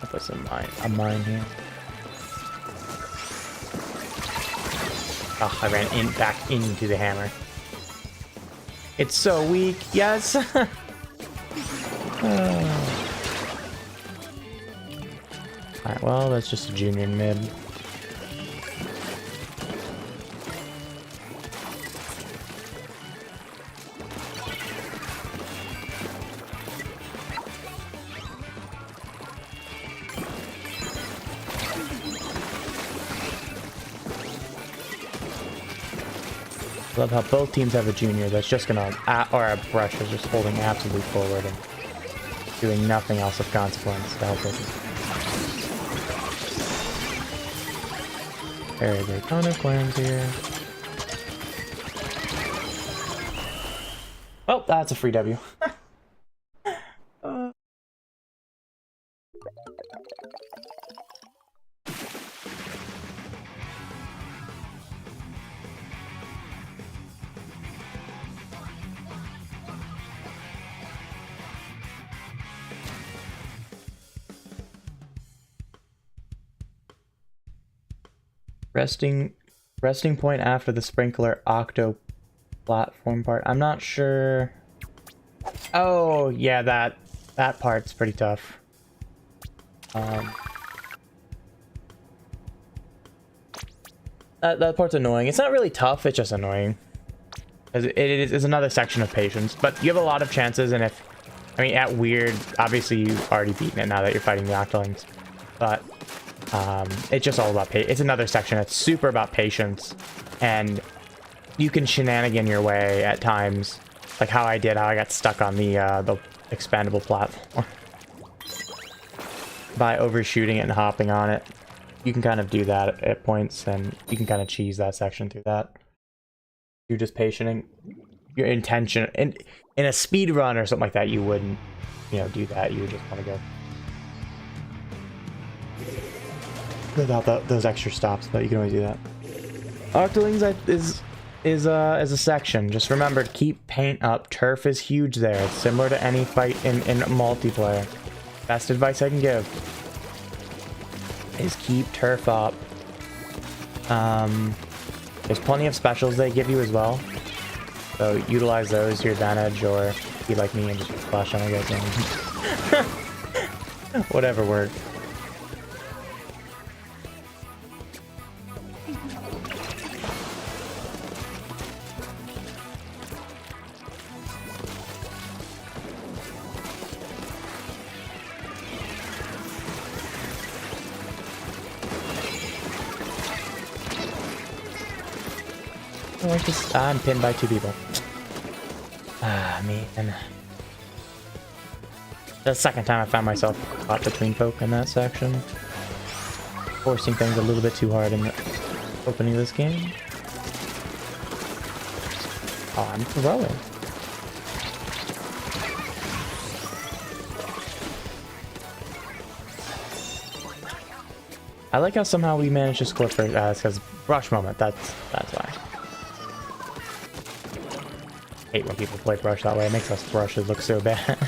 I'll put a mine here. Oh, I ran back into the hammer. It's so weak. Yes. Alright, well, that's just a junior in mid. Love how both teams have a junior that's just gonna, or a brush is just holding absolutely forward and doing nothing else of consequence to help it. There is a ton of clans here. Oh, that's a free W. Resting point after the sprinkler octo platform part. I'm not sure. Oh yeah, that part's pretty tough. That part's annoying. It's not really tough. It's just annoying. It is another section of patience, but you have a lot of chances. And if I mean at weird, obviously you've already beaten it now that you're fighting the octolings, but. It's just all about it's another section that's super about patience, and you can shenanigan your way at times, like how I got stuck on the expandable platform by overshooting it and hopping on it. You can kind of do that at points, and you can kind of cheese that section through that. You're just patienting your intention, and in a speed run or something like that, you wouldn't, do that. You would just want to go without those extra stops, but you can always do that. Octolings is a section. Just remember to keep paint up. Turf is huge there. It's similar to any fight in multiplayer. Best advice I can give is keep turf up. There's plenty of specials they give you as well, so utilize those to your advantage, or be like me and just flash on, I guess. Whatever works. I'm pinned by 2 people. Ah, man. The second time I found myself caught between folk in that section. Forcing things a little bit too hard in the opening of this game. Oh, I'm throwing. I like how somehow we managed to score first. It's because brush moment. That's why. I hate when people play brush that way. It makes us brushes look so bad.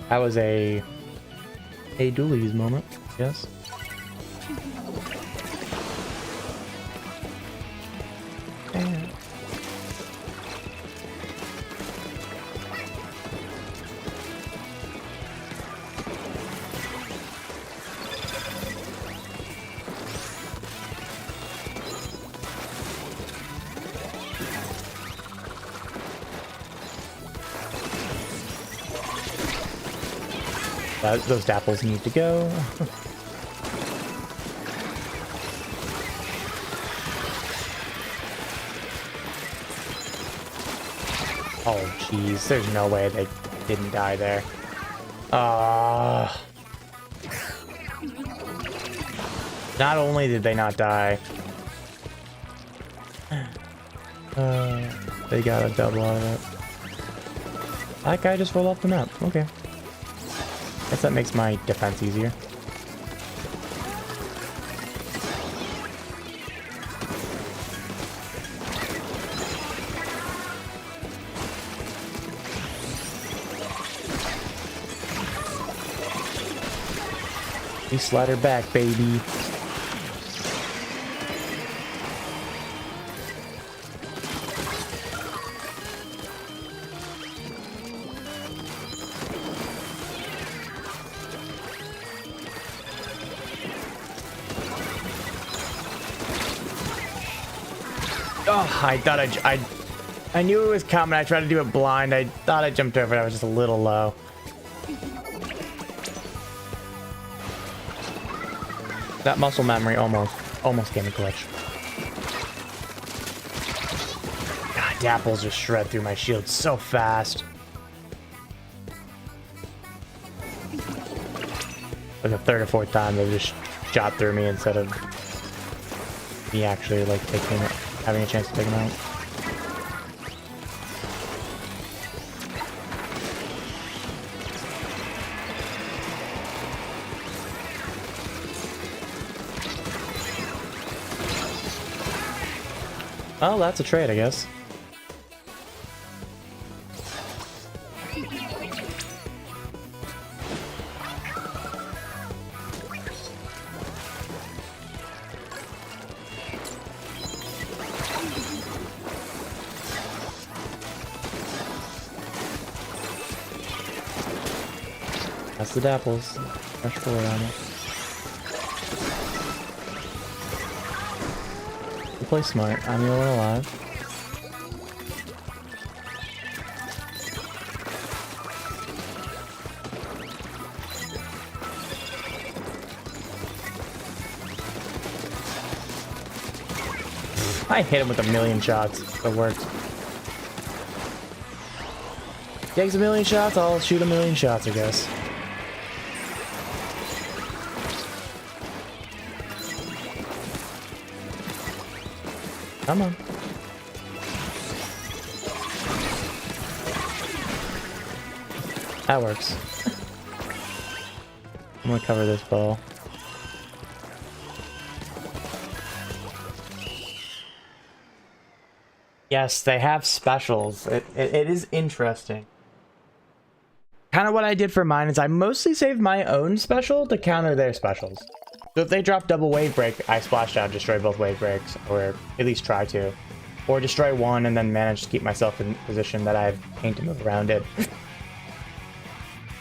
That was a dualies moment, yes. Those dapples need to go. Oh, jeez. There's no way they didn't die there. Not only did they not die, they got a double out of it. That guy just rolled off the map. Okay. Guess that makes my defense easier. You slide her back, baby. Oh, I thought I knew it was coming. I tried to do it blind. I thought I jumped over it. I was just a little low. That muscle memory almost gave me glitch. God, Dapples just shred through my shield so fast. Like the third or fourth time they just shot through me instead of me actually like having a chance to take him out. Oh, that's a trade, I guess. That's the Dapples. Rush forward on it. You play smart. I'm the only one alive. I hit him with a million shots. It worked. Takes a million shots, I'll shoot a million shots, I guess. Come on. That works. I'm gonna cover this ball. Yes, they have specials. It is interesting. Kind of what I did for mine is I mostly saved my own special to counter their specials. So if they drop double wave break, I splash down, destroy both wave breaks, or at least try to. Or destroy one and then manage to keep myself in position that I have paint to move around it.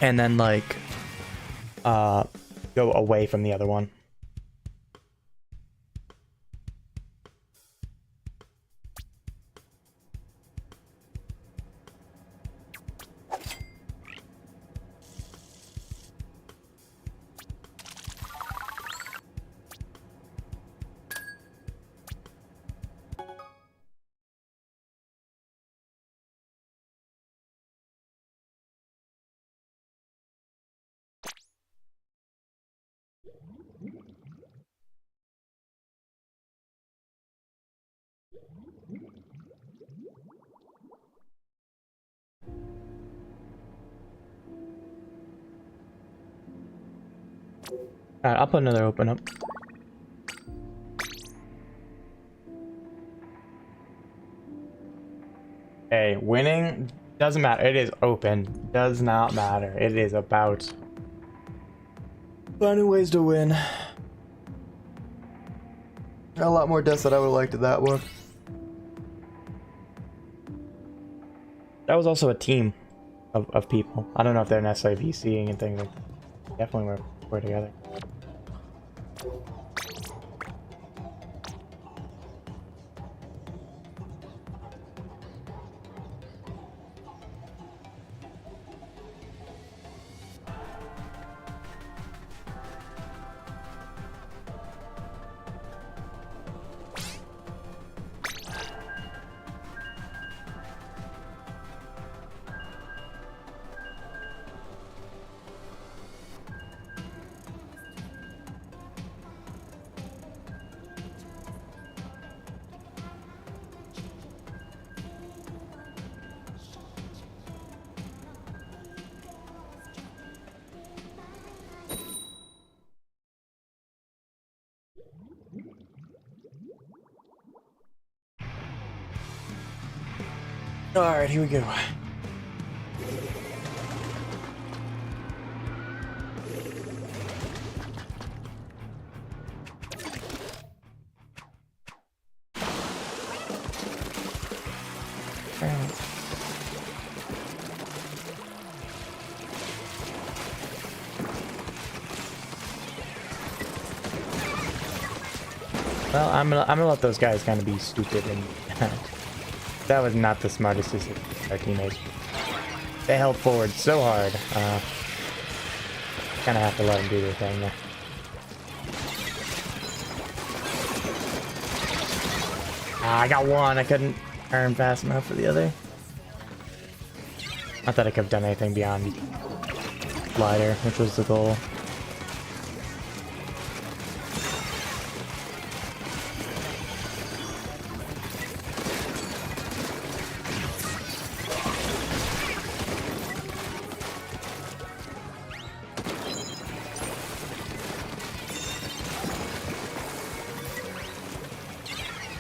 And then like, go away from the other one. Alright, I'll put another open up. Hey, winning doesn't matter. It is open. Does not matter. It is about finding ways to win. A lot more deaths than I would have liked at that one. That was also a team of people. I don't know if they're necessarily VCing and things. Definitely we're together. Alright, here we go. Well, I'm gonna let those guys kind of be stupid, and that was not the smartest decision. Our teammates, they held forward so hard. Kind of have to let them do their thing there. I got one. I couldn't turn fast enough for the other. Not that I could have done anything beyond glider, which was the goal.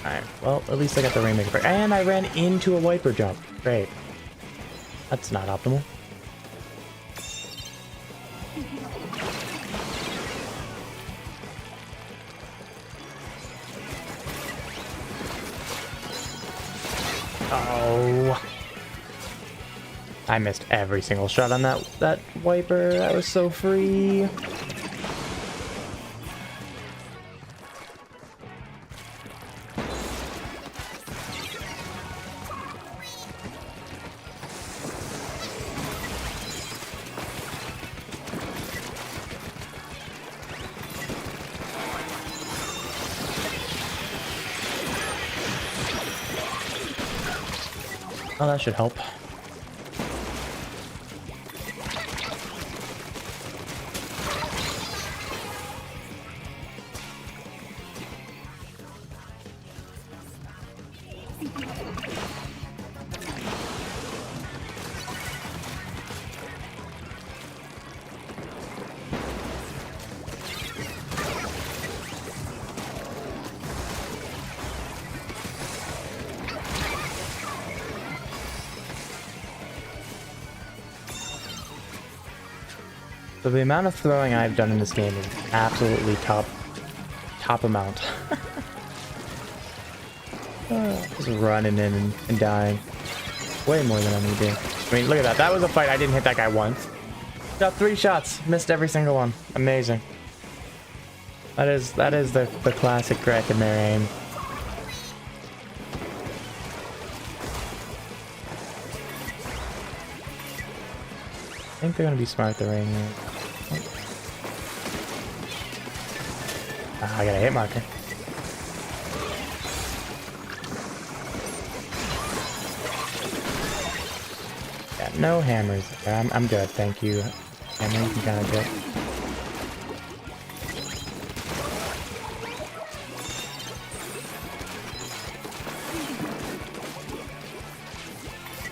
Alright, well, at least I got the Rainmaker. And I ran into a wiper jump. Great. That's not optimal. Oh. I missed every single shot on that wiper. That was so free. Oh, that should help. So the amount of throwing I've done in this game is absolutely top amount. Just running in and dying. Way more than I need to. I mean, look at that. That was a fight. I didn't hit that guy once. Got 3 shots. Missed every single one. Amazing. That is the classic Greg and their aim. I think they're gonna be smart at the ring here. I got a hit marker. Got no hammers there. I'm good, thank you. Hammer, you can kind of get.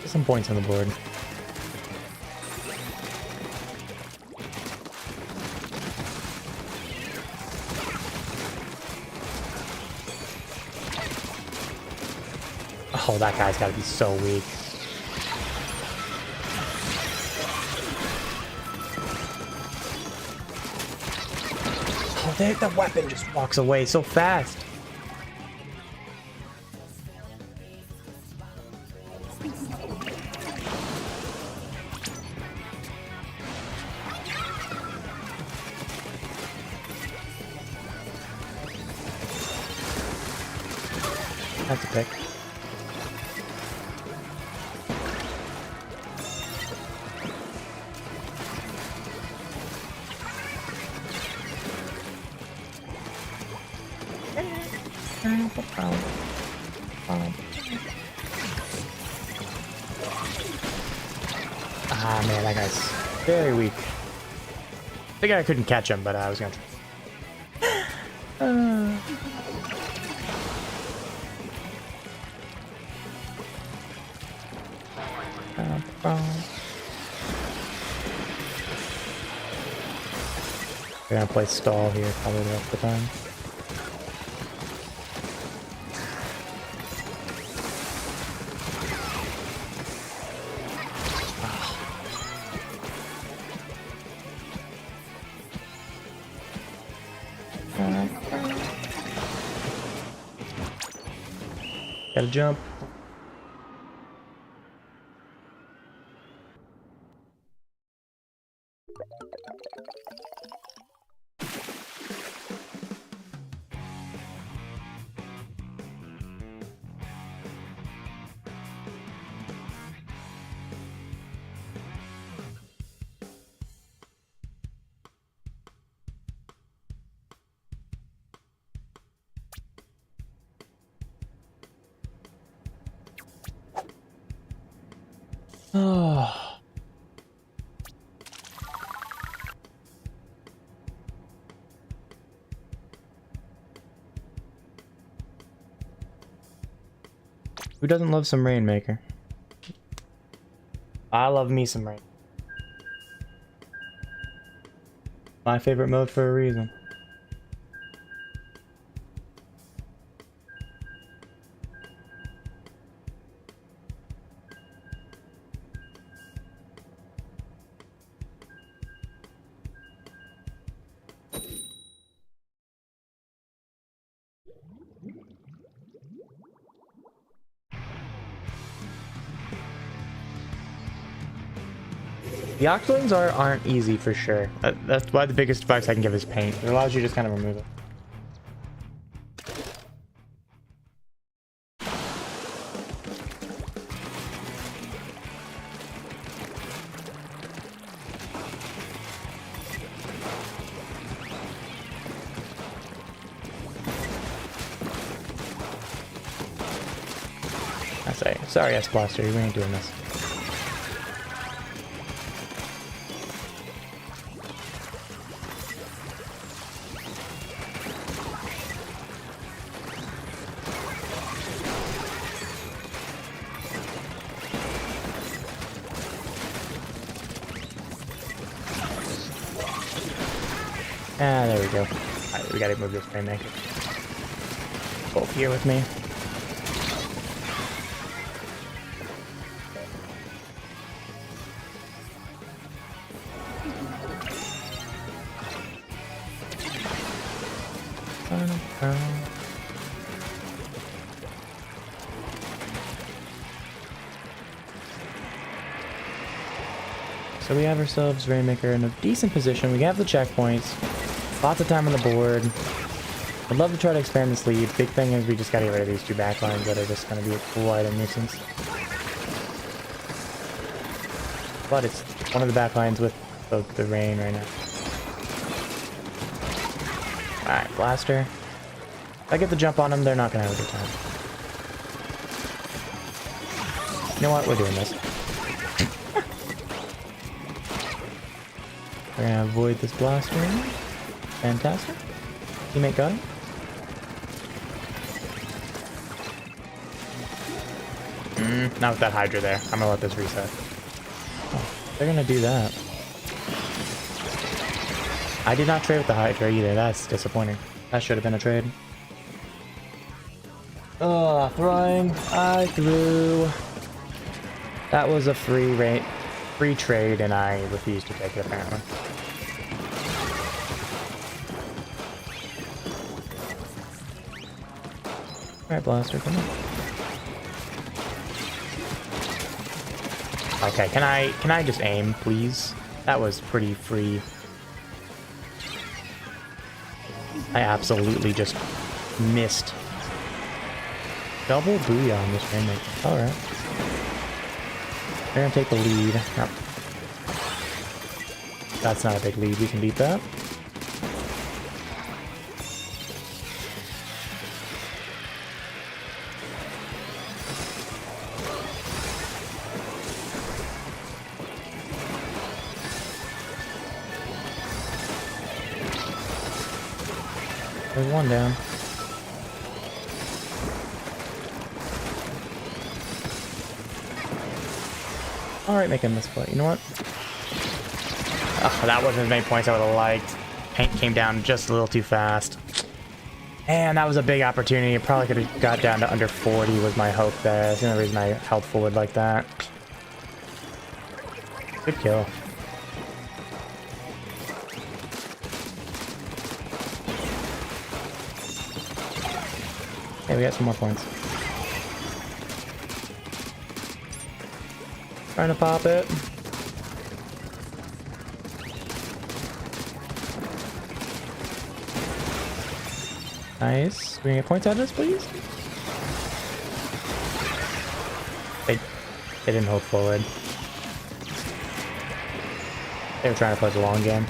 Get some points on the board. Oh, that guy's gotta be so weak. Oh, the weapon just walks away so fast. That's a pick. Ah, man, that guy's very weak. I think I couldn't catch him, but I was gonna try. We're gonna play stall here probably the rest of the time. Gotta jump. Oh. Who doesn't love some Rainmaker? I love me some Rain. My favorite mode for a reason. The Octolings aren't easy for sure. That's why the biggest advice I can give is paint. It allows you to just kind of remove it. I say, sorry, S-Blaster, we ain't doing this. Ah, there we go. Alright, we gotta move this Rainmaker. Both here with me. So we have ourselves Rainmaker in a decent position. We have the checkpoints. Lots of time on the board. I'd love to try to expand this lead. Big thing is we just gotta get rid of these two backlines that are just gonna be quite a nuisance. But it's one of the backlines with the rain right now. Alright, Blaster. If I get the jump on them, they're not gonna have a good time. You know what? We're doing this. We're gonna avoid this Blaster. Fantastic. Teammate got him. Not with that Hydra there. I'm gonna let this reset. Oh, they're gonna do that. I did not trade with the Hydra either. That's disappointing. That should have been a trade. Oh, throwing. I threw. That was a free trade, and I refused to take it apparently. Alright, Blaster, come on. Okay, can I just aim, please? That was pretty free. I absolutely just missed. Double booyah on this Rainmaker. Alright. They're gonna take the lead. No. That's not a big lead. We can beat that. There's one down. Alright, making this play. You know what? Oh, that wasn't as many points I would have liked. Paint came down just a little too fast. And that was a big opportunity. It probably could have got down to under 40 was my hope there. That's the only reason I held forward like that. Good kill. Hey, we got some more points. Trying to pop it. Nice. Can we get points out of this, please? They didn't hold forward. They were trying to play the long game.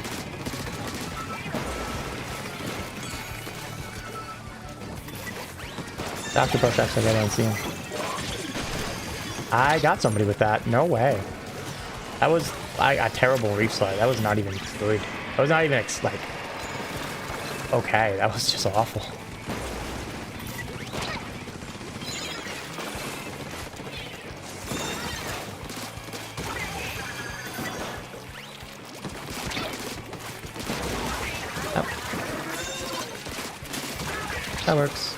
After push X, I didn't see him. I got somebody with that. No way. That was a terrible reef slide. That was not even good. That was not even like. Okay, that was just awful. That works.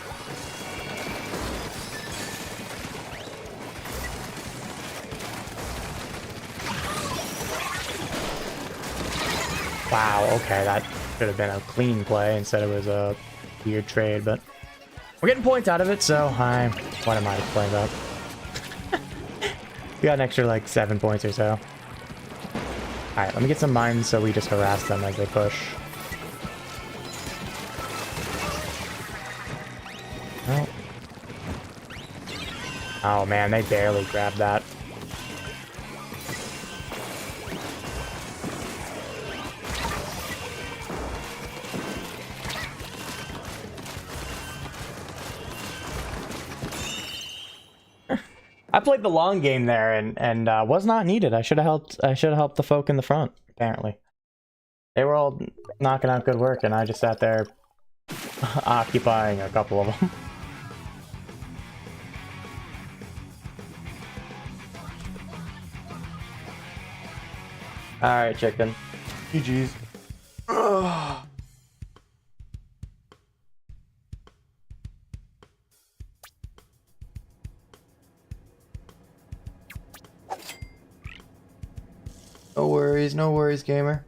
Wow, okay, that should have been a clean play instead it was a weird trade, but we're getting points out of it, so what am I playing about? We got an extra like 7 points or so. Alright, let me get some mines so we just harass them as they push. Oh. Oh man, they barely grabbed that. I played the long game there and was not needed. I should have helped the folk in the front, apparently. They were all knocking out good work and I just sat there occupying a couple of them. Alright, chicken. GG's. No worries, gamer.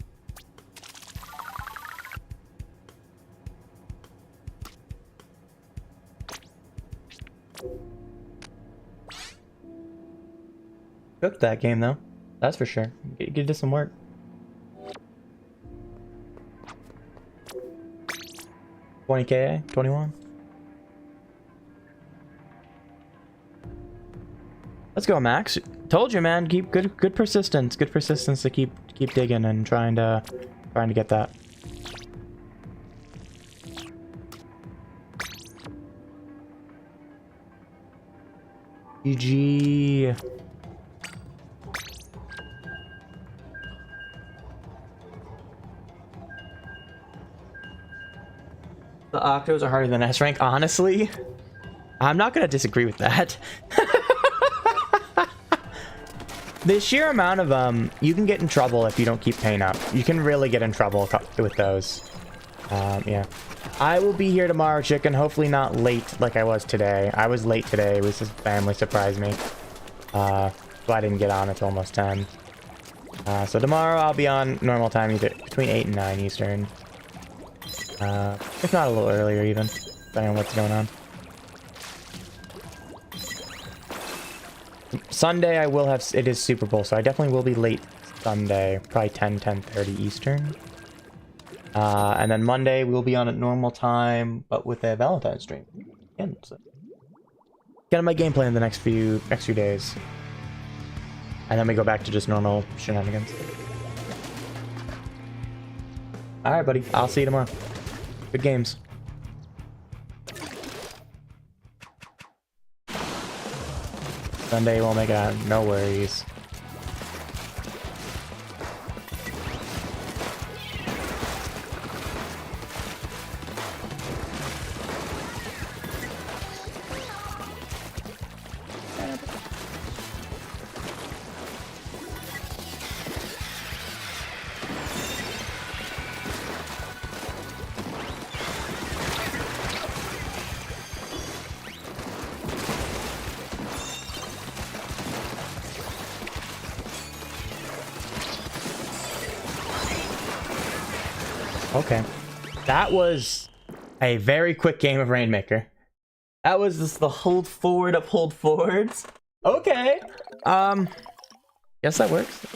Cooked that game though, that's for sure. You did some work. $20K, 21. Let's go, Max. Told you, man. Keep good persistence. Good persistence to keep digging and trying to get that. GG. The Octos are harder than S rank. Honestly, I'm not gonna disagree with that. The sheer amount of you can get in trouble if you don't keep paying up. You can really get in trouble with those. Yeah. I will be here tomorrow, chicken. Hopefully not late like I was today. I was late today. It was his family surprised me. So I didn't get on until almost 10. So tomorrow I'll be on normal time, either between 8 and 9 Eastern. If not a little earlier even, depending on what's going on. Sunday I will have, it is Super Bowl, so I definitely will be late Sunday, probably 10:30 Eastern. And then Monday we'll be on at normal time, but with a Valentine's stream. Again, so. Get my game plan the next few days. And then we go back to just normal shenanigans. Alright, buddy. I'll see you tomorrow. Good games. Sunday won't make it out. No worries. Okay. That was a very quick game of Rainmaker. That was just the hold forward of hold forwards. Okay. Guess that works.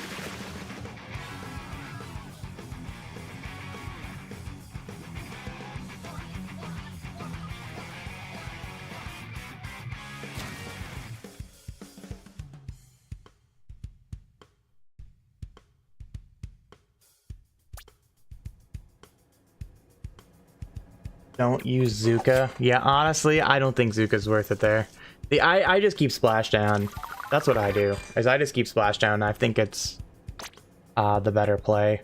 Don't use Zuka. Yeah, honestly, I don't think Zuka's worth it there. I just keep Splashdown. That's what I do. Is I just keep Splashdown. I think it's the better play.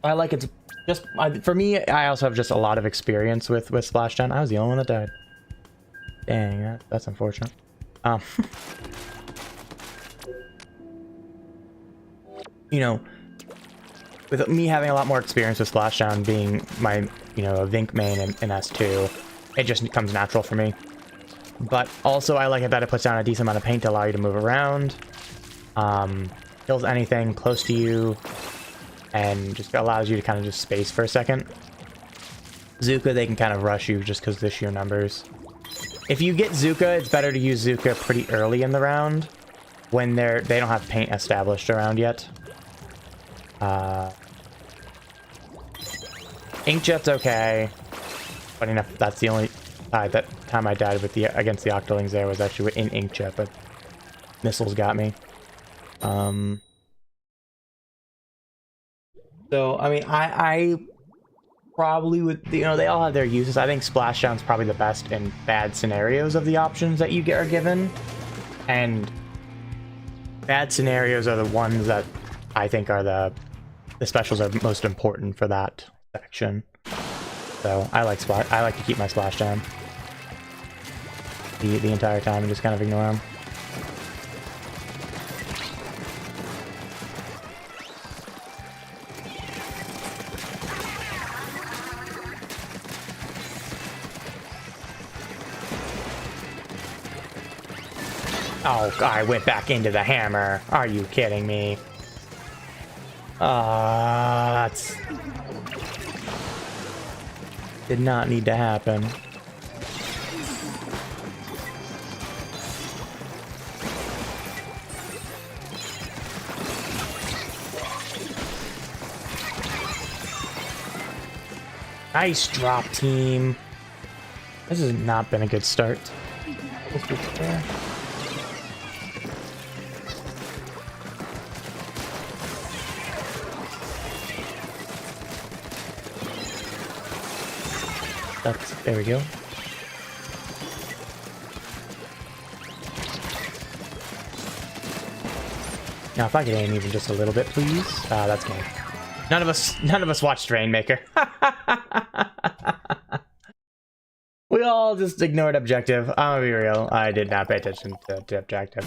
I like it's just for me. I also have just a lot of experience with Splashdown. I was the only one that died. Dang, that's unfortunate. You know, with me having a lot more experience with Splashdown being my, a Vink main in S2, it just comes natural for me. But also I like it that it puts down a decent amount of paint to allow you to move around, kills anything close to you, and just allows you to kind of just space for a second. Zuka, they can kind of rush you just because of the sheer numbers. If you get Zuka, it's better to use Zuka pretty early in the round when they don't have paint established around yet. Inkjet's okay. Funny enough, that's the only time I died with against the Octolings there was actually in Inkjet, but missiles got me. So I mean, I probably would, they all have their uses. I think Splashdown's probably the best in bad scenarios of the options that you are given, and bad scenarios are the ones that I think are the specials are most important for that section. So I like to keep my Splashdown the entire time and just kind of ignore them. Oh, I went back into the hammer. Are you kidding me? That's... did not need to happen. Nice drop, team. This has not been a good start. There we go. Now, if I could aim even just a little bit, please. That's me. None of us watched Rainmaker. We all just ignored objective. I'm gonna be real. I did not pay attention to objective.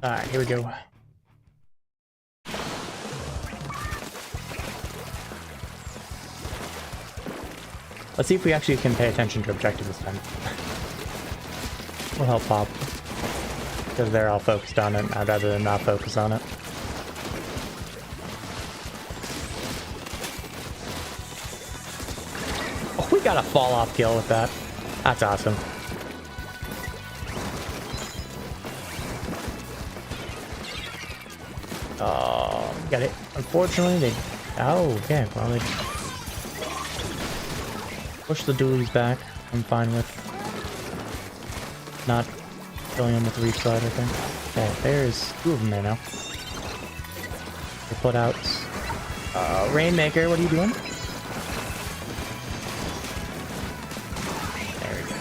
Alright, here we go. Let's see if we actually can pay attention to objective this time. We'll help Pop. Because they're all focused on it. I'd rather than not focus on it. Oh, we got a fall-off kill with that. That's awesome. Oh, got it. Unfortunately, they... Oh, okay. Well, they... Push the dualies back. I'm fine with not killing them with the reach slide, I think. Okay, there's 2 of them there now. They put out... Rainmaker, what are you doing? There we go.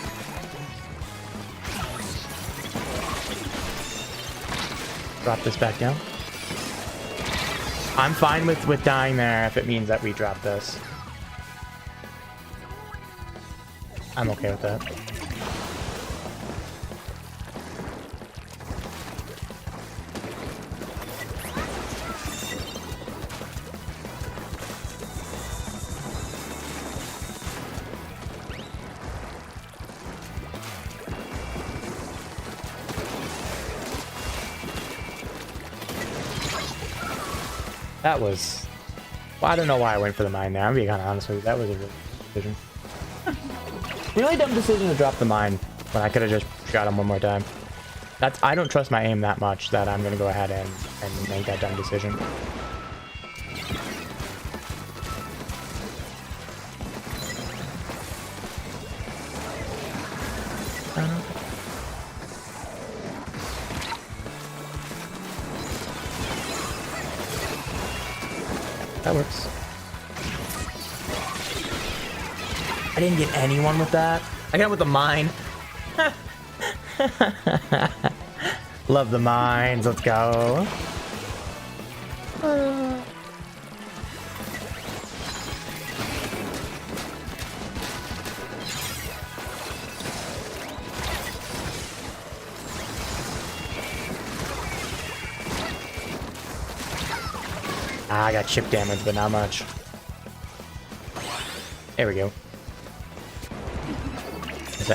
Drop this back down. I'm fine with dying there if it means that we drop this. I'm okay with that. That was... Well, I don't know why I went for the mine there. I'm being kind of honest with you. That was a really good decision. Really dumb decision to drop the mine when I could have just shot him one more time. That's... I don't trust my aim that much that I'm going to go ahead and make that dumb decision. That works. I didn't get anyone with that. I got with the mine. Love the mines. Let's go. I got chip damage, but not much. There we go. So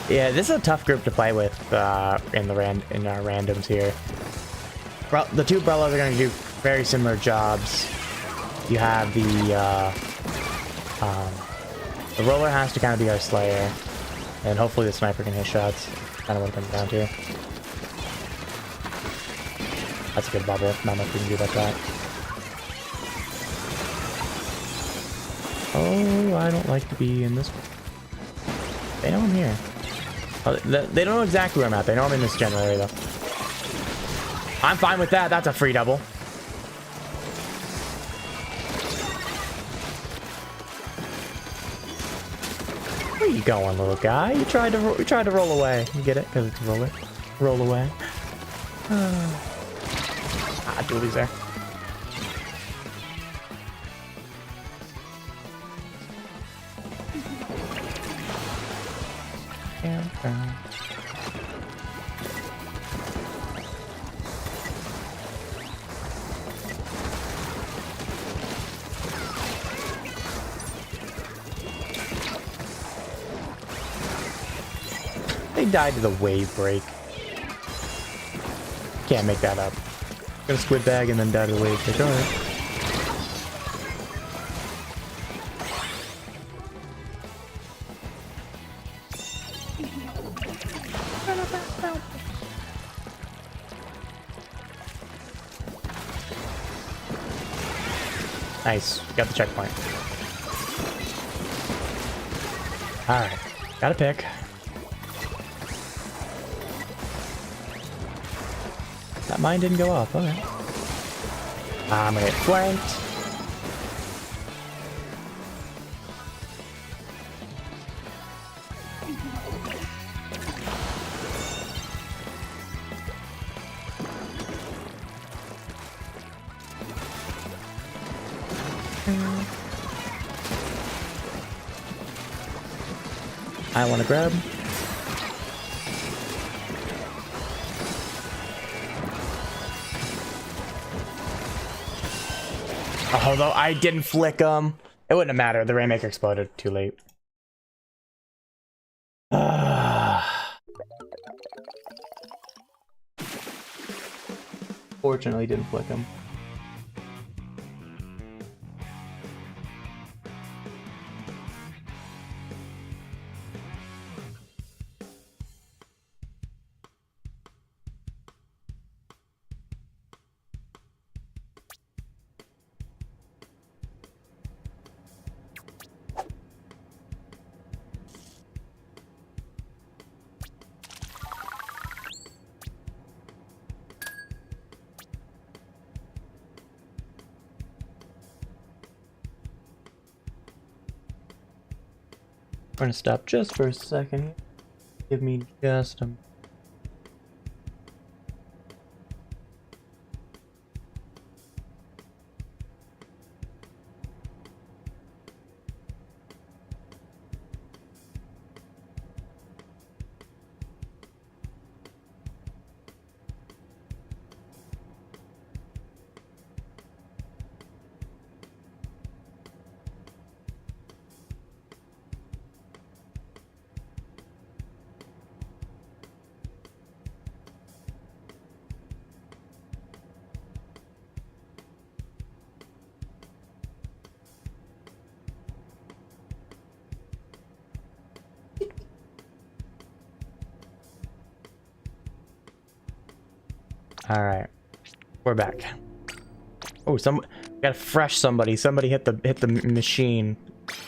yeah, this is a tough group to play with in our randoms here. The 2 Brellas are going to do very similar jobs. You have the roller has to kind of be our slayer, and hopefully the sniper can hit shots. Kind of what it comes down to. That's a good bubble. Not much we can do about that. Oh, I don't like to be in this one. They know I'm here. Oh, they don't know exactly where I'm at. They know I'm in this general area, though. I'm fine with that. That's a free double. Where you going, little guy? You tried to roll away. You get it? Because it's roller. Roll away. Dooley's there. They died to the wave break. Can't make that up. Gonna squid bag and then die to the wave break. Alright. Nice. Got the checkpoint. Alright. Got a pick. That mine didn't go off. Okay. I'm gonna get flanked. I want to grab. Although I didn't flick them, it wouldn't have mattered. The Rainmaker exploded too late. Fortunately, didn't flick him. We're gonna stop just for a second. Give me just a... All right, we're back. Oh, got a fresh somebody. Somebody hit the machine.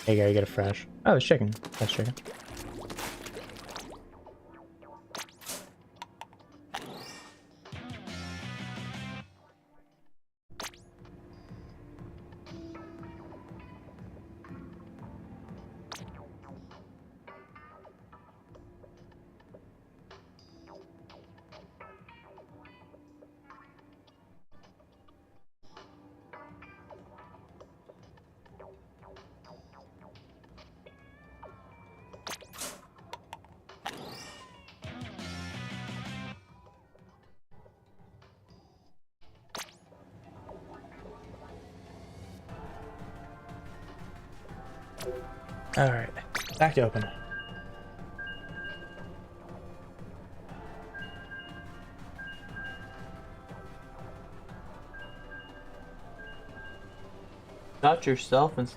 There you go. You get a fresh. Oh, it's chicken. That's chicken. All right, back to open. Got yourself and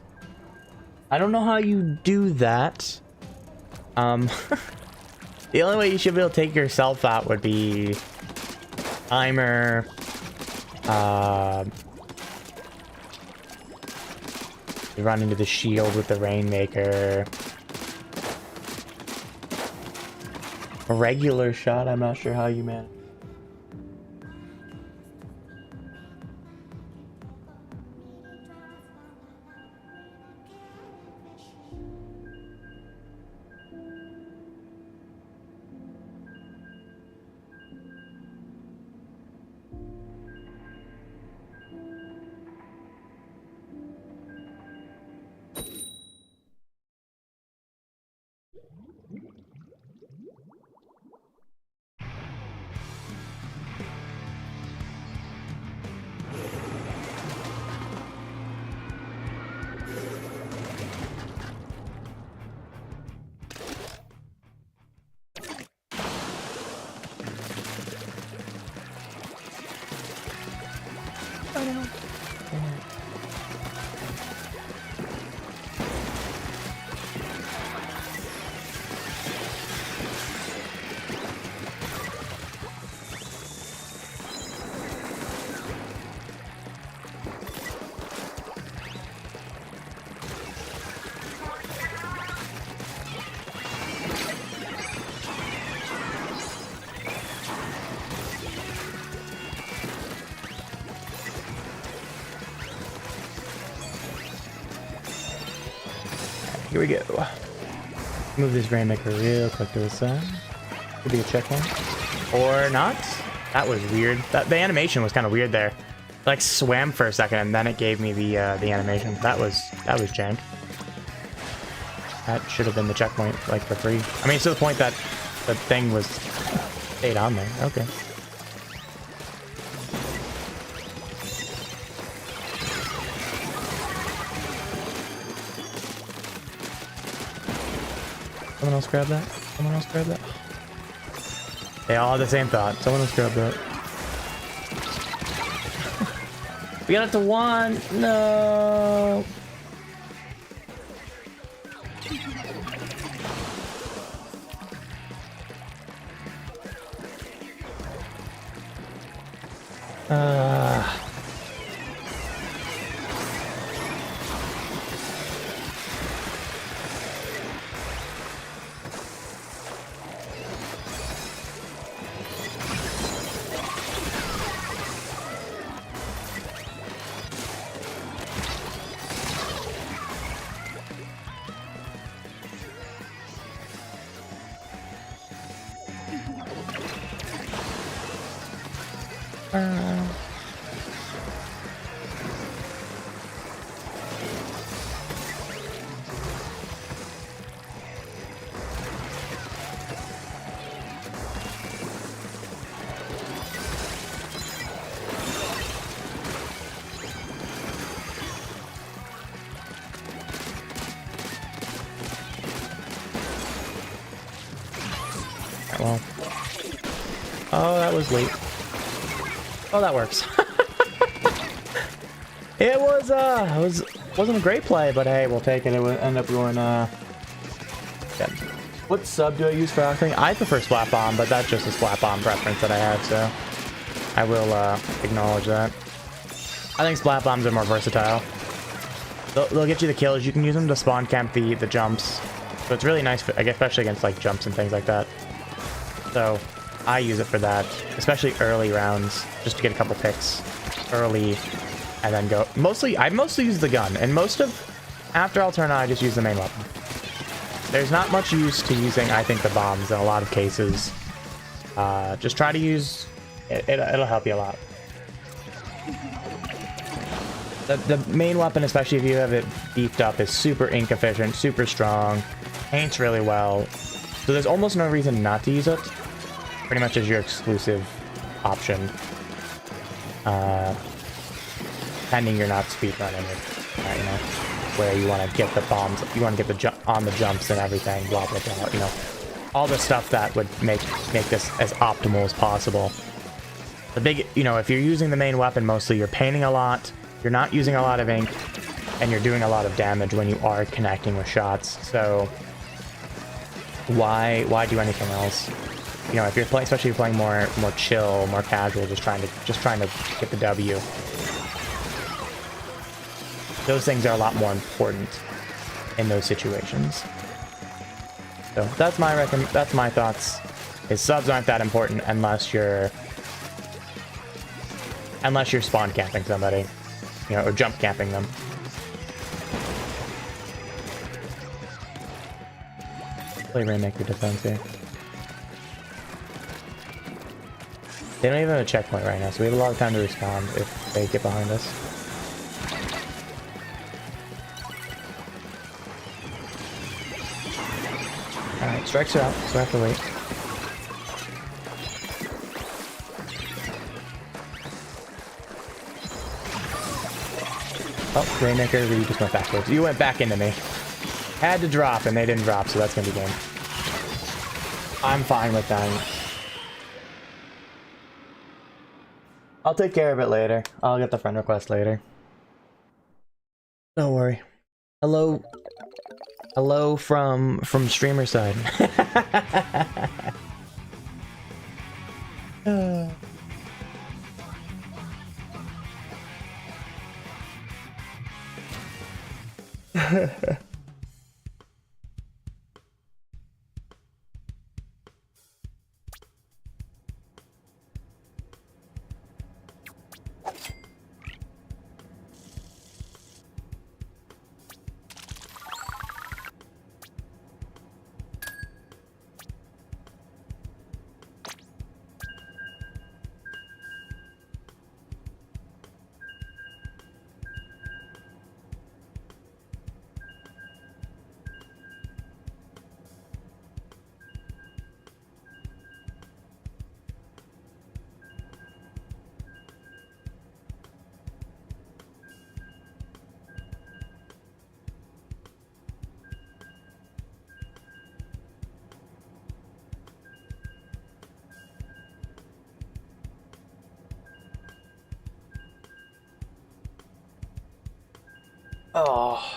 I don't know how you do that. The only way you should be able to take yourself out would be timer. You run into the shield with the Rainmaker. A regular shot, I'm not sure how you manage. Here we go. Move this Rainmaker real quick to the side. Could be a checkpoint. Or not. That was weird. The animation was kind of weird there. It, like, swam for a second and then it gave me the animation. That was jank. That should have been the checkpoint, like, for free. I mean, to the point that the thing was stayed on there. Okay. Someone else grab that? Someone else grab that? They all had the same thought. Someone else grabbed that. We got it to 1. No. Well. Oh, that was late. Oh, that works. It wasn't a great play, but hey, we'll take it. It would end up going, yeah. What sub do I use for Octane? I prefer Splat Bomb, but that's just a Splat Bomb preference that I have, so I will acknowledge that. I think Splat Bombs are more versatile. They'll get you the kills. You can use them to spawn camp the jumps. So it's really nice, especially against like jumps and things like that. So I use it for that, especially early rounds, just to get a couple picks early and then go. I mostly use the gun, and after Alterna, I just use the main weapon. There's not much use to using, I think, the bombs in a lot of cases. Just try to use it. It'll help you a lot. The main weapon, especially if you have it beefed up, is super ink efficient, super strong, paints really well. So there's almost no reason not to use it. Pretty much as your exclusive option. Pending you're not speedrunning it, you know, where you want to get the bombs, you want to get the on the jumps and everything, blah blah blah, you know, all the stuff that would make this as optimal as possible. The big, you know, if you're using the main weapon mostly, you're painting a lot, you're not using a lot of ink, and you're doing a lot of damage when you are connecting with shots. So why do anything else? You know, if you're playing, especially if you're playing more chill, more casual, just trying to get the W. Those things are a lot more important in those situations. So that's my thoughts. Is subs aren't that important unless you're spawn camping somebody, you know, or jump camping them. Play Rainmaker defense here. They don't even have a checkpoint right now, so we have a lot of time to respond if they get behind us. Alright, strikes are out, so I have to wait. Oh, Rainmaker, you just went backwards. You went back into me. Had to drop, and they didn't drop, so that's gonna be game. I'm fine with that. I'll take care of it later. I'll get the friend request later. Don't worry. Hello. Hello from streamer side. Oh.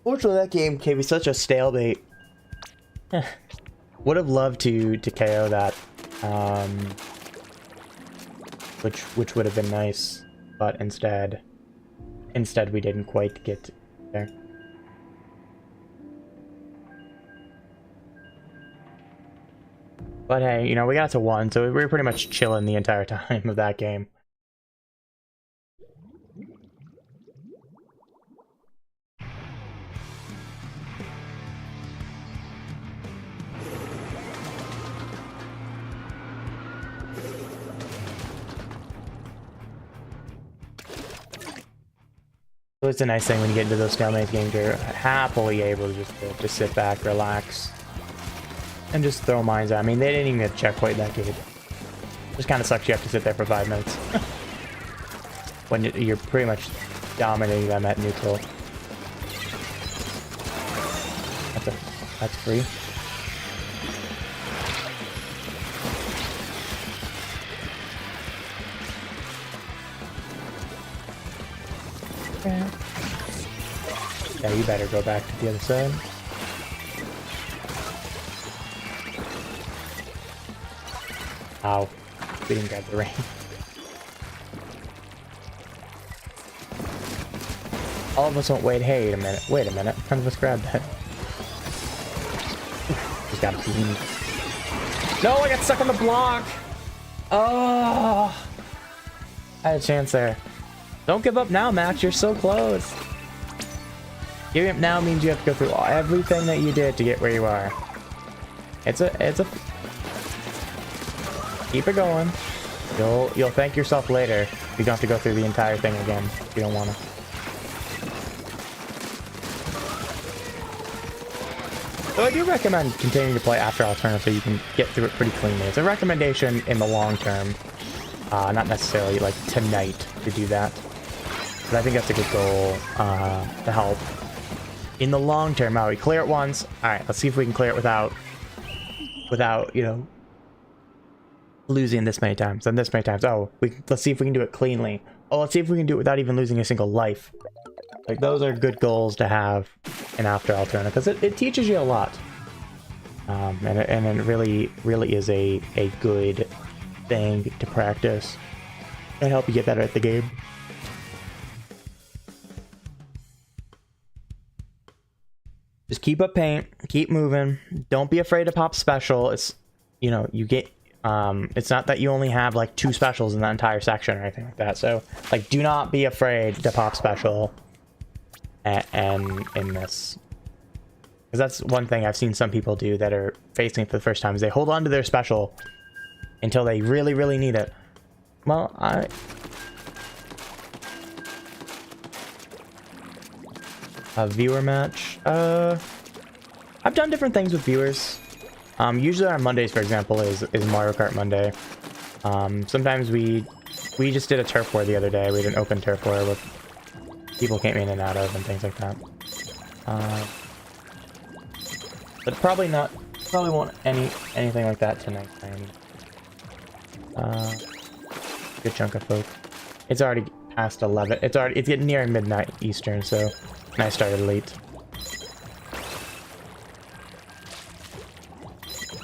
Fortunately, that game gave me such a stalemate. Would have loved to KO that, which would have been nice, but instead we didn't quite get there. But hey, you know, we got to 1, so we were pretty much chilling the entire time of that game. So it's a nice thing when you get into those stalemate games, you're happily able to just sit back, relax, and just throw mines out. I mean, they didn't even get a checkpoint in that game. Just kind of sucks you have to sit there for 5 minutes. When you're pretty much dominating them at neutral. That's free. Yeah, you better go back to the other side. Ow. We didn't grab the ring. All of us won't wait. Hey, wait a minute. None of us grabbed that. Just got beamed. No, I got stuck on the block! Oh! I had a chance there. Don't give up now, Max. You're so close. Giving up now means you have to go through everything that you did to get where you are. It's a keep it going. You'll thank yourself later. You don't have to go through the entire thing again if you don't want to. So I do recommend continuing to play After Alternative so you can get through it pretty cleanly. It's a recommendation in the long term, not necessarily like tonight to do that. But I think that's a good goal to help in the long term. Now we clear it once. All right, let's see if we can clear it without you know, losing this many times and this many times. Oh, let's see if we can do it cleanly. Oh, let's see if we can do it without even losing a single life. Like, those are good goals to have in After Alternative because it teaches you a lot, and it really is a good thing to practice and help you get better at the game. Just keep up paint, keep moving. Don't be afraid to pop special. It's, you know, you get, it's not that you only have like 2 specials in that entire section or anything like that. So, like, do not be afraid to pop special and in this. Because that's one thing I've seen some people do that are facing it for the first time, is they hold on to their special until they really need it. Well, a viewer match. I've done different things with viewers. Usually on Mondays, for example, is Mario Kart Monday. Sometimes we just did a turf war the other day. We did an open turf war with people came in and out of and things like that. But probably won't anything like that tonight. Good chunk of folk. It's already past 11. It's getting near midnight Eastern, so I started late.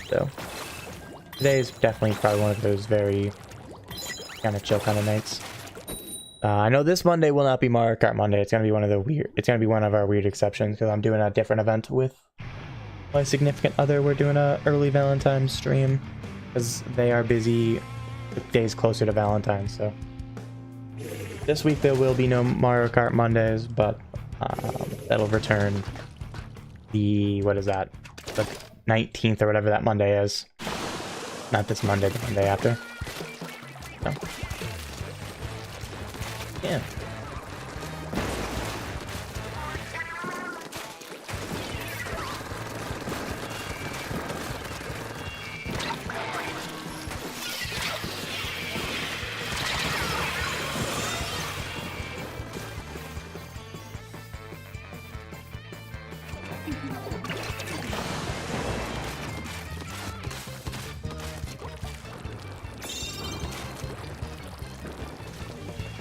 So today is definitely probably one of those very kind of chill kind of nights. I know this Monday will not be Mario Kart Monday. It's gonna be one of the weird. It's gonna be one of our weird exceptions because I'm doing a different event with my significant other. We're doing a early Valentine's stream because they are busy with days closer to Valentine's. So this week there will be no Mario Kart Mondays, but that'll return the, what is that, the 19th or whatever that Monday is. Not this Monday, the Monday after. So, yeah.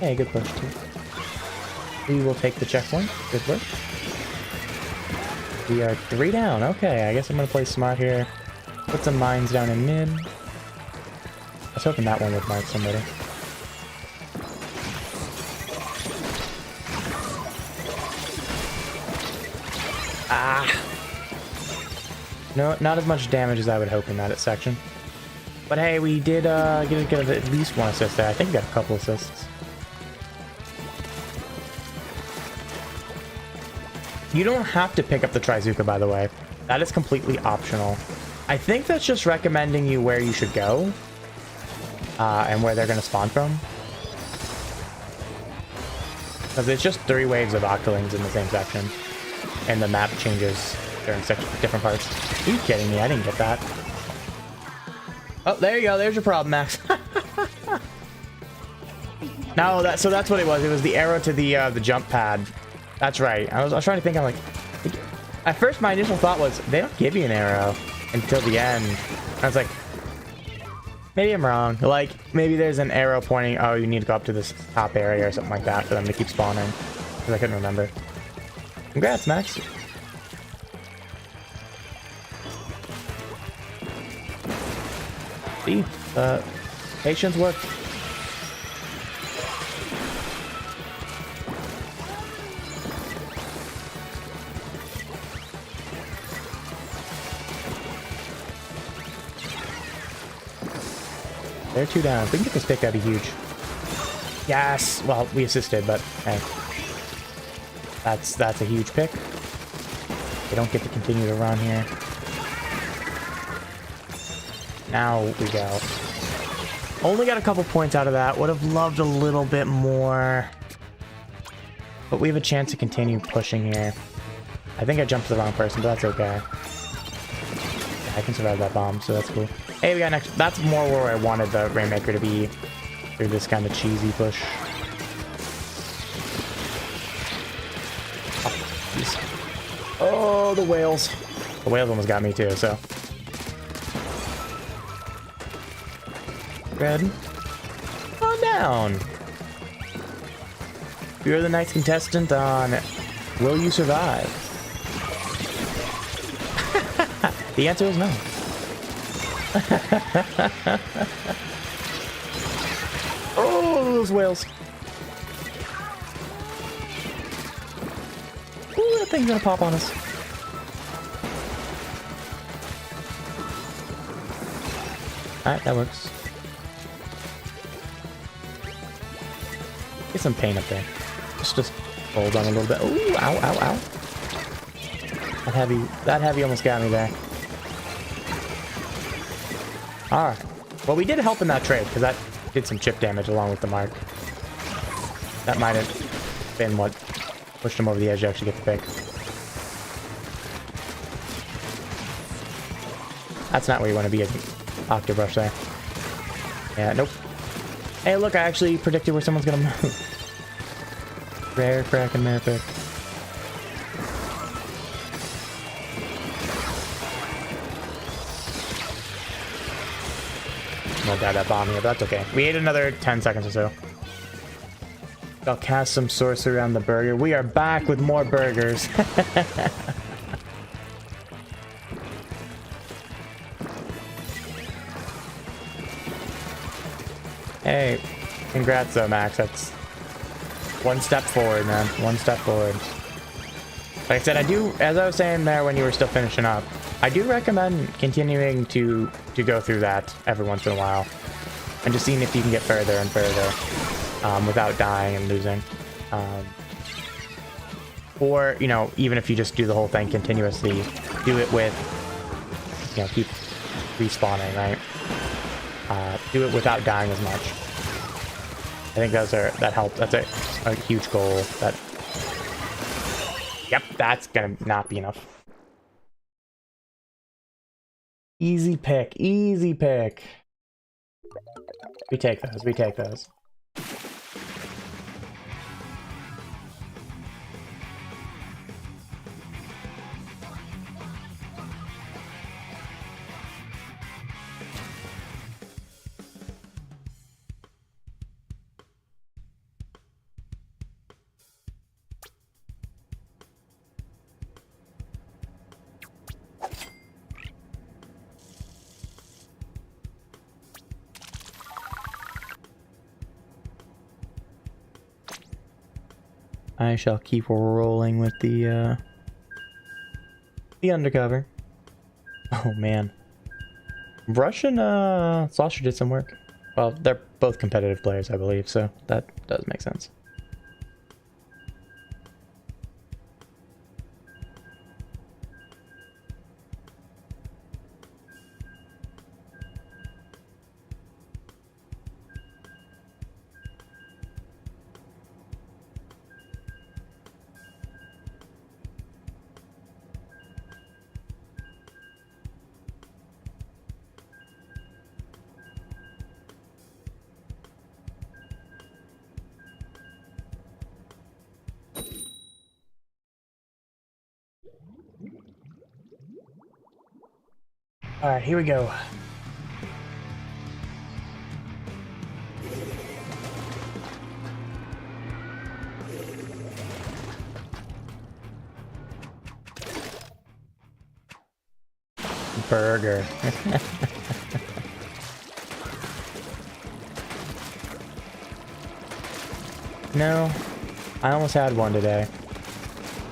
Hey, good push too. We will take the checkpoint. Good work. We are 3 down. Okay, I guess I'm gonna play smart here. Put some mines down in mid. I was hoping that one would mark somebody. Ah! No, not as much damage as I would hope in that section. But hey, we did get at least 1 assist there. I think we got a couple assists. You don't have to pick up the Trizuka, by the way. That is completely optional. I think that's just recommending you where you should go. And where they're going to spawn from. Because it's just 3 waves of Octolings in the same section. And the map changes during different parts. Are you kidding me? I didn't get that. Oh, there you go. There's your problem, Max. No, so that's what it was. It was the arrow to the jump pad. That's right. I was trying to think. I'm like, at first my initial thought was they don't give you an arrow until the end. I was like, maybe I'm wrong. Like maybe there's an arrow pointing. Oh, you need to go up to this top area or something like that for them to keep spawning. Because I couldn't remember. Congrats, Max. See, patience work. They're 2 down. If we can get this pick, that'd be huge. Yes! Well, we assisted, but hey. That's a huge pick. They don't get to continue to run here. Now we go. Only got a couple points out of that. Would have loved a little bit more. But we have a chance to continue pushing here. I think I jumped to the wrong person, but that's okay. Yeah, I can survive that bomb, so that's cool. Hey, we got next. That's more where I wanted the Rainmaker to be. Through this kind of cheesy push. Oh, the whales. The whales almost got me too, so. Red. On down. You're the next contestant on Will You Survive? The answer is no. Oh, those whales. Ooh, that thing's gonna pop on us. Alright, that works. Get some pain up there. Just hold on a little bit. Ooh, ow, ow, ow. That heavy almost got me there. Alright. Well, we did help in that trade, because that did some chip damage along with the mark. That might have been what pushed him over the edge to actually get the pick. That's not where you want to be, Octobrush there. Yeah, nope. Hey, look, I actually predicted where someone's gonna move. Rare, crack, and Merapic. I'll die that bomb here, but that's okay. We ate another 10 seconds or so. I'll cast some sorcery on the burger. We are back with more burgers. Hey, congrats though, Max. That's 1 step forward, man. 1 step forward. Like I said, I do, as I was saying there when you were still finishing up, I do recommend continuing to go through that every once in a while. And just seeing if you can get further and further without dying and losing. Or, you know, even if you just do the whole thing continuously, do it with, you know, keep respawning, right? Do it without dying as much. I think that helps. That's a huge goal. Yep, that's gonna not be enough. Easy pick, easy pick. We take those, we take those. I shall keep rolling with the undercover. Oh man. Rush and Saucer did some work. Well, they're both competitive players, I believe, so that does make sense. Alright, here we go. Burger. No, I almost had one today.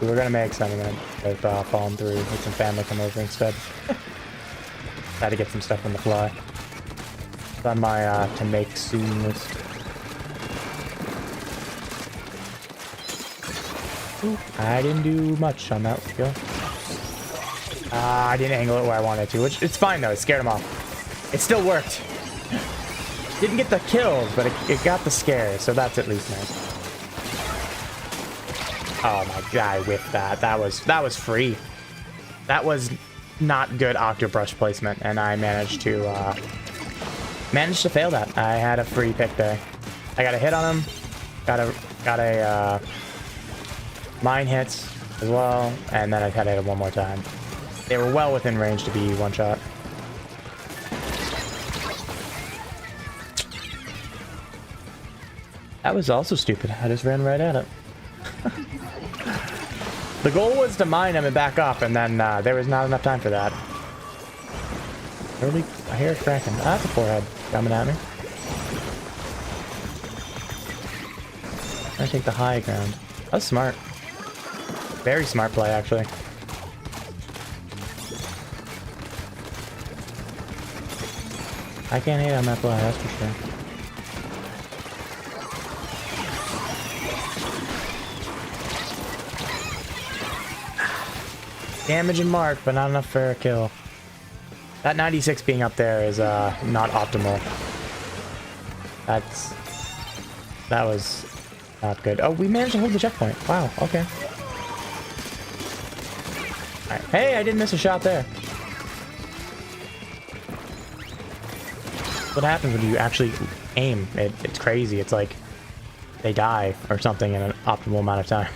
We were gonna make some and then they've fallen through. Had some family come over instead. Had to get some stuff on the fly. It's on my to make soon list. Ooh, I didn't do much on that skill. I didn't angle it where I wanted to, which it's fine though. It scared him off. It still worked. Didn't get the kills, but it got the scare, so that's at least nice. Oh my god, I whiffed that. That was free. That was not good Octobrush placement, and I managed to fail that. I had a free pick there. I got a hit on him. Got a mine hits as well, and then I had to hit him one more time. They were well within range to be one shot. That was also stupid. I just ran right at it. The goal was to mine him and back up, and then there was not enough time for that. Really, I hear it cracking. Ah, that's a forehead coming at me. I'm gonna take the high ground. That's smart. Very smart play, actually. I can't hate on that play, that's for sure. Damage and mark, but not enough for a kill. That 96 being up there is not optimal. That was not good. Oh, we managed to hold the checkpoint. Wow, okay. Alright. Hey, I didn't miss a shot there. What happens when you actually aim? It's crazy. It's like they die or something in an optimal amount of time.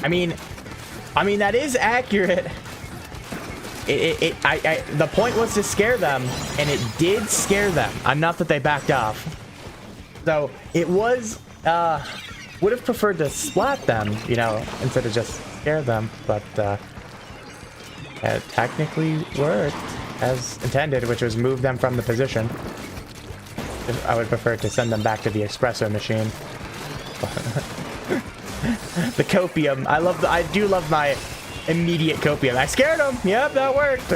I mean that is accurate. The point was to scare them, and it did scare them enough that they backed off. So it was would have preferred to splat them, you know, instead of just scare them, but it technically worked as intended, which was move them from the position. I would prefer to send them back to the espresso machine. The copium. I do love my immediate copium. I scared him. Yep, that worked.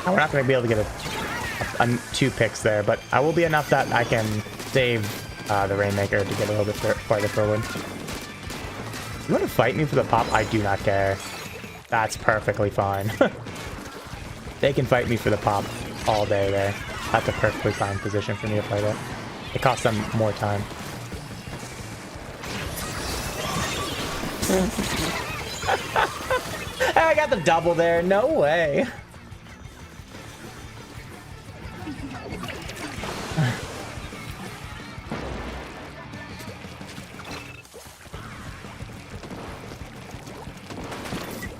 We're not going to be able to get a 2 picks there, but I will be enough that I can save the Rainmaker to get a little bit farther forward. You want to fight me for the pop? I do not care. That's perfectly fine. They can fight me for the pop all day there. That's a perfectly fine position for me to fight it. It costs them more time. I got the double there. No way.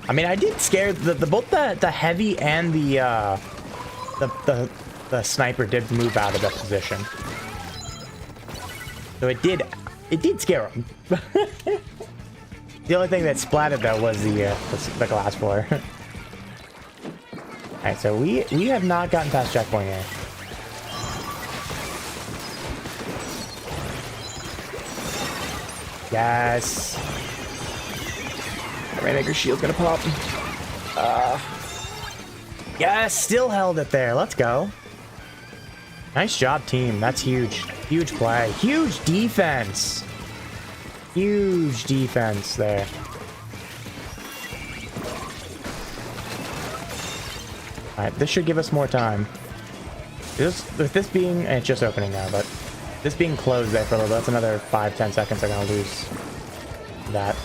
I mean, I did scare both the heavy and the sniper did move out of that position. So it It did scare him. The only thing that splatted though was the glass floor. Alright, so we have not gotten past checkpoint here. Yes. Rainmaker shield's gonna pop. Yes, still held it there. Let's go. Nice job, team. That's huge. Huge play. Huge defense. Huge defense there. Alright, this should give us more time. With this being... It's just opening now, but... This being closed there for a little bit, that's another 5-10 seconds I'm gonna lose that.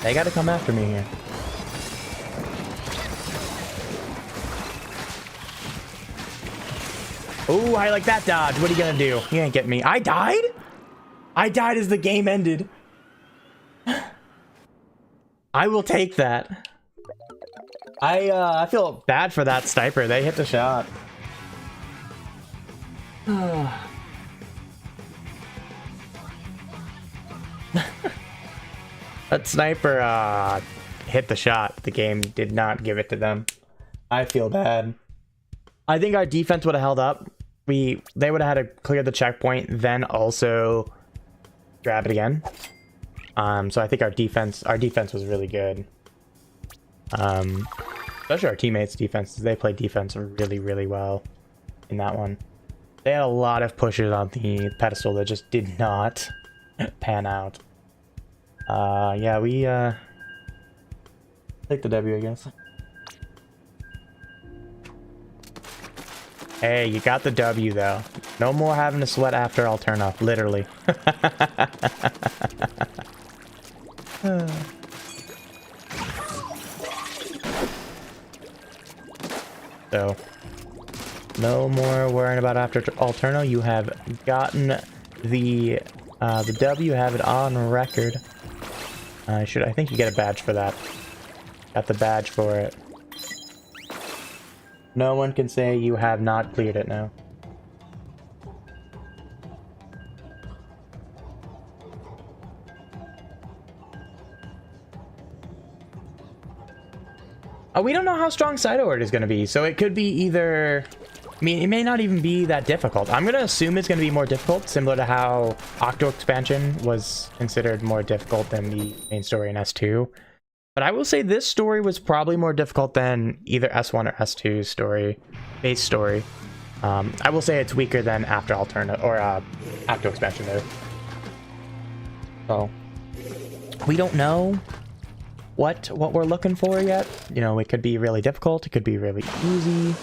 They gotta come after me here. Ooh, I like that dodge. What are you gonna do? You ain't get me. I died? I died as the game ended. I will take that. I feel bad for that sniper. They hit the shot. That sniper hit the shot. The game did not give it to them. I feel bad. I think our defense would have held up. They would have had to clear the checkpoint, then also grab it again. So I think our defense was really good. Especially our teammates' defense. They played defense really, really well in that one. They had a lot of pushes on the pedestal that just did not pan out. Yeah, we take the W, I guess. Hey, you got the W though. No more having to sweat after Alterna, literally. So, no more worrying about after Alterna. You have gotten the W, have it on record. I think you get a badge for that. Got the badge for it. No one can say you have not cleared it now. We don't know how strong side order is going to be, so it could be either... I mean, it may not even be that difficult. I'm going to assume it's going to be more difficult, similar to how Octo Expansion was considered more difficult than the main story in S2. But I will say this story was probably more difficult than either S1 or S2 story, base story. I will say it's weaker than After Alterna or Octo Expansion though. So we don't know what we're looking for yet. You know, it could be really difficult, it could be really easy,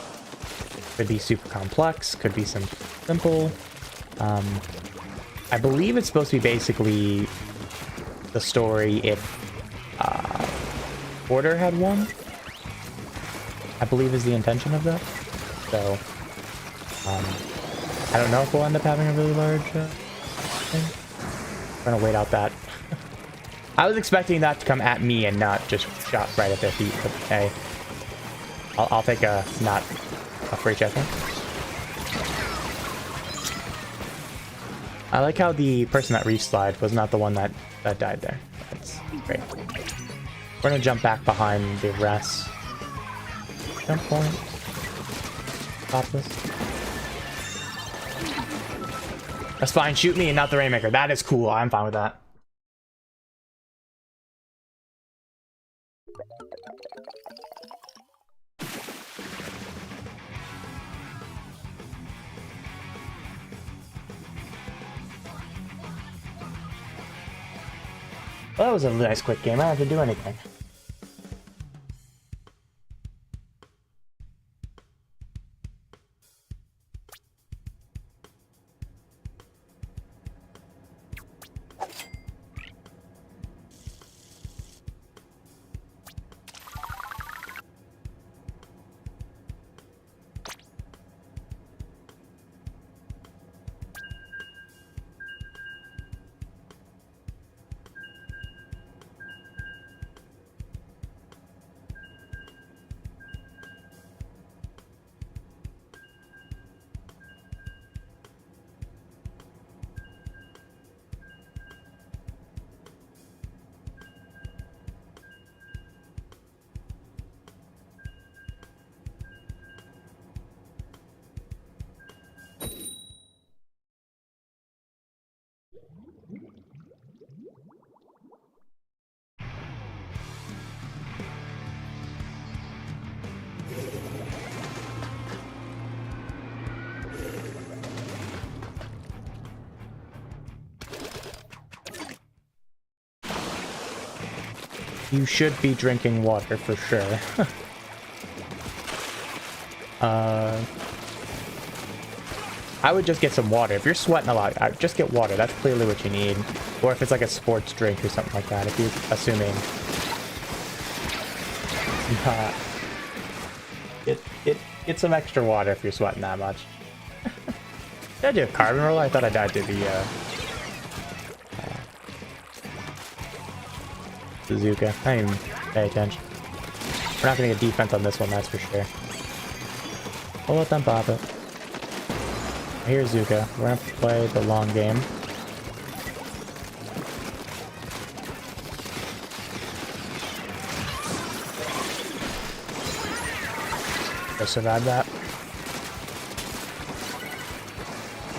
could be super complex, could be some simple. I believe it's supposed to be basically the story if Order had won, I believe is the intention of that. So I don't know if we'll end up having a really large thing. I'm gonna wait out that. I was expecting that to come at me and not just shot right at their feet, but hey, I'll take a not a free check-in. I like how the person that reslide was not the one that died there. That's great. We're gonna jump back behind the rest. Jump point. Stop this. That's fine. Shoot me and not the Rainmaker. That is cool. I'm fine with that. Well, that was a nice quick game. I didn't have to do anything. You should be drinking water for sure. I would just get some water. If you're sweating a lot, just get water. That's clearly what you need. Or if it's like a sports drink or something like that. If you're assuming. Get some extra water if you're sweating that much. Did I do a carbon roll? I thought I died to the Suzuka. I didn't even pay attention. We're not gonna get defense on this one, that's for sure. We'll let them pop it. Here's Zuka. We're gonna play the long game. Go survive that.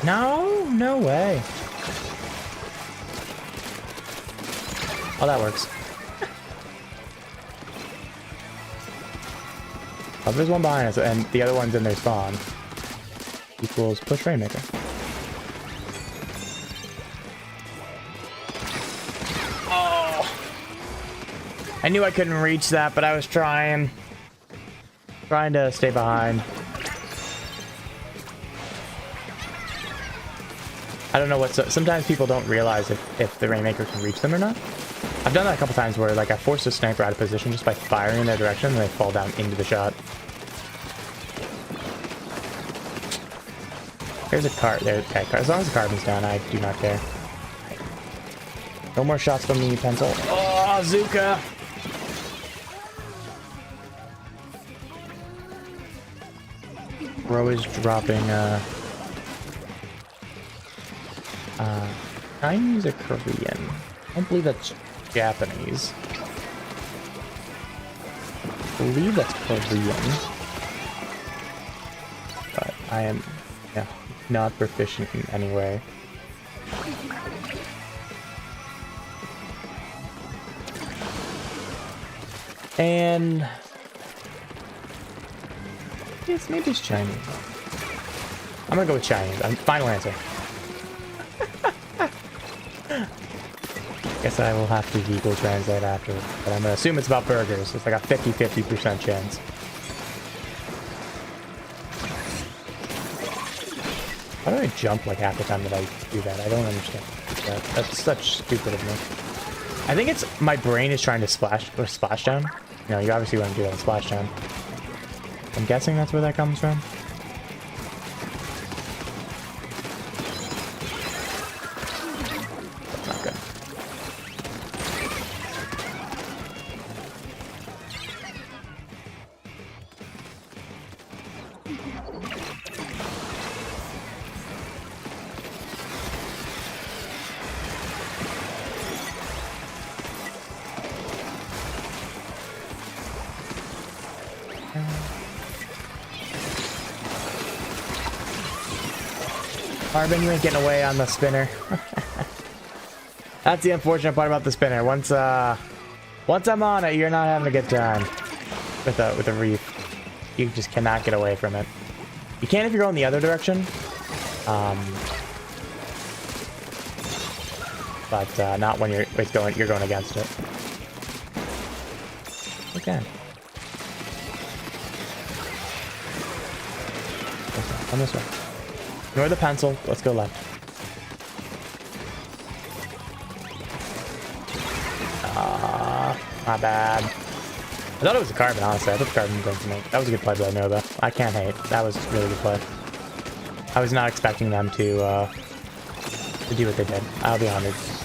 No, no way. Oh, that works. Oh, there's one behind us, and the other one's in their spawn. Equals push Rainmaker. Oh! I knew I couldn't reach that, but I was trying. Trying to stay behind. I don't know what's up. Sometimes people don't realize if the Rainmaker can reach them or not. I've done that a couple times where like I forced a sniper out of position just by firing in their direction and they fall down into the shot. There's a cart. There's okay, as long as the carbon's down, I do not care. No more shots from me, pencil. Oh, Zuka! We're always dropping Chinese or Korean? I don't believe that's Japanese. I believe that's Korean. But I am, yeah, not proficient in any way. And yes, maybe it's Chinese. I'm gonna go with Chinese. Final answer. Guess I will have to Google Translate after, but I'm gonna assume it's about burgers. It's like a 50-50% chance. How do I jump like half the time that I do that? I don't understand. That's such stupid of me. I think it's my brain is trying to splash down. You know, you obviously want to do that in splashdown. I'm guessing that's where that comes from. That's not good. Carbon, you ain't getting away on the spinner. That's the unfortunate part about the spinner. Once I'm on it, you're not having a good time with a reef. You just cannot get away from it. You can if you're going the other direction, but not when you're going against it. Okay. Come this way. Ignore the pencil. Let's go left. My bad. I thought it was a carbon, honestly. I thought the carbon was going to make. That was a good play by Nova. I can't hate. That was a really good play. I was not expecting them to do what they did. I'll be honest.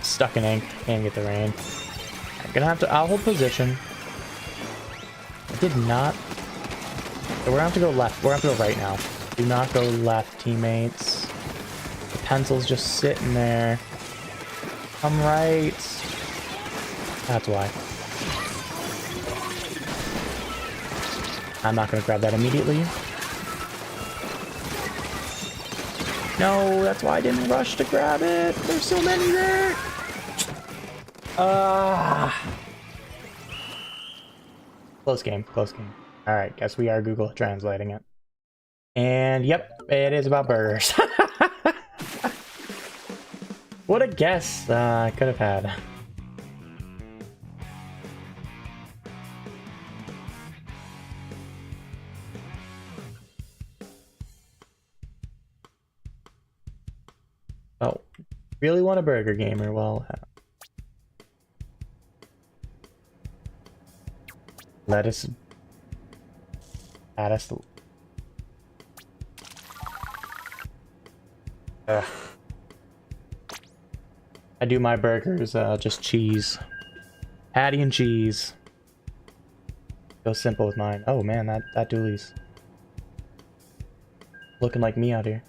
Stuck in ink. Can't get the rain. I'm gonna have to. I'll hold position. I did not. So we're gonna have to go left. We're gonna have to go right now. Do not go left, teammates. The pencil's just sitting there. Come right. That's why. I'm not gonna grab that immediately. No, that's why I didn't rush to grab it. There's so many there. Close game, close game. Alright, guess we are Google translating it. And yep, it is about burgers. What a guess I could have had. Oh, really want a burger, gamer? Well, lettuce. Add us. Ugh. I do my burgers, just cheese. Patty and cheese. Go simple with mine. Oh man, that dooley's looking like me out here.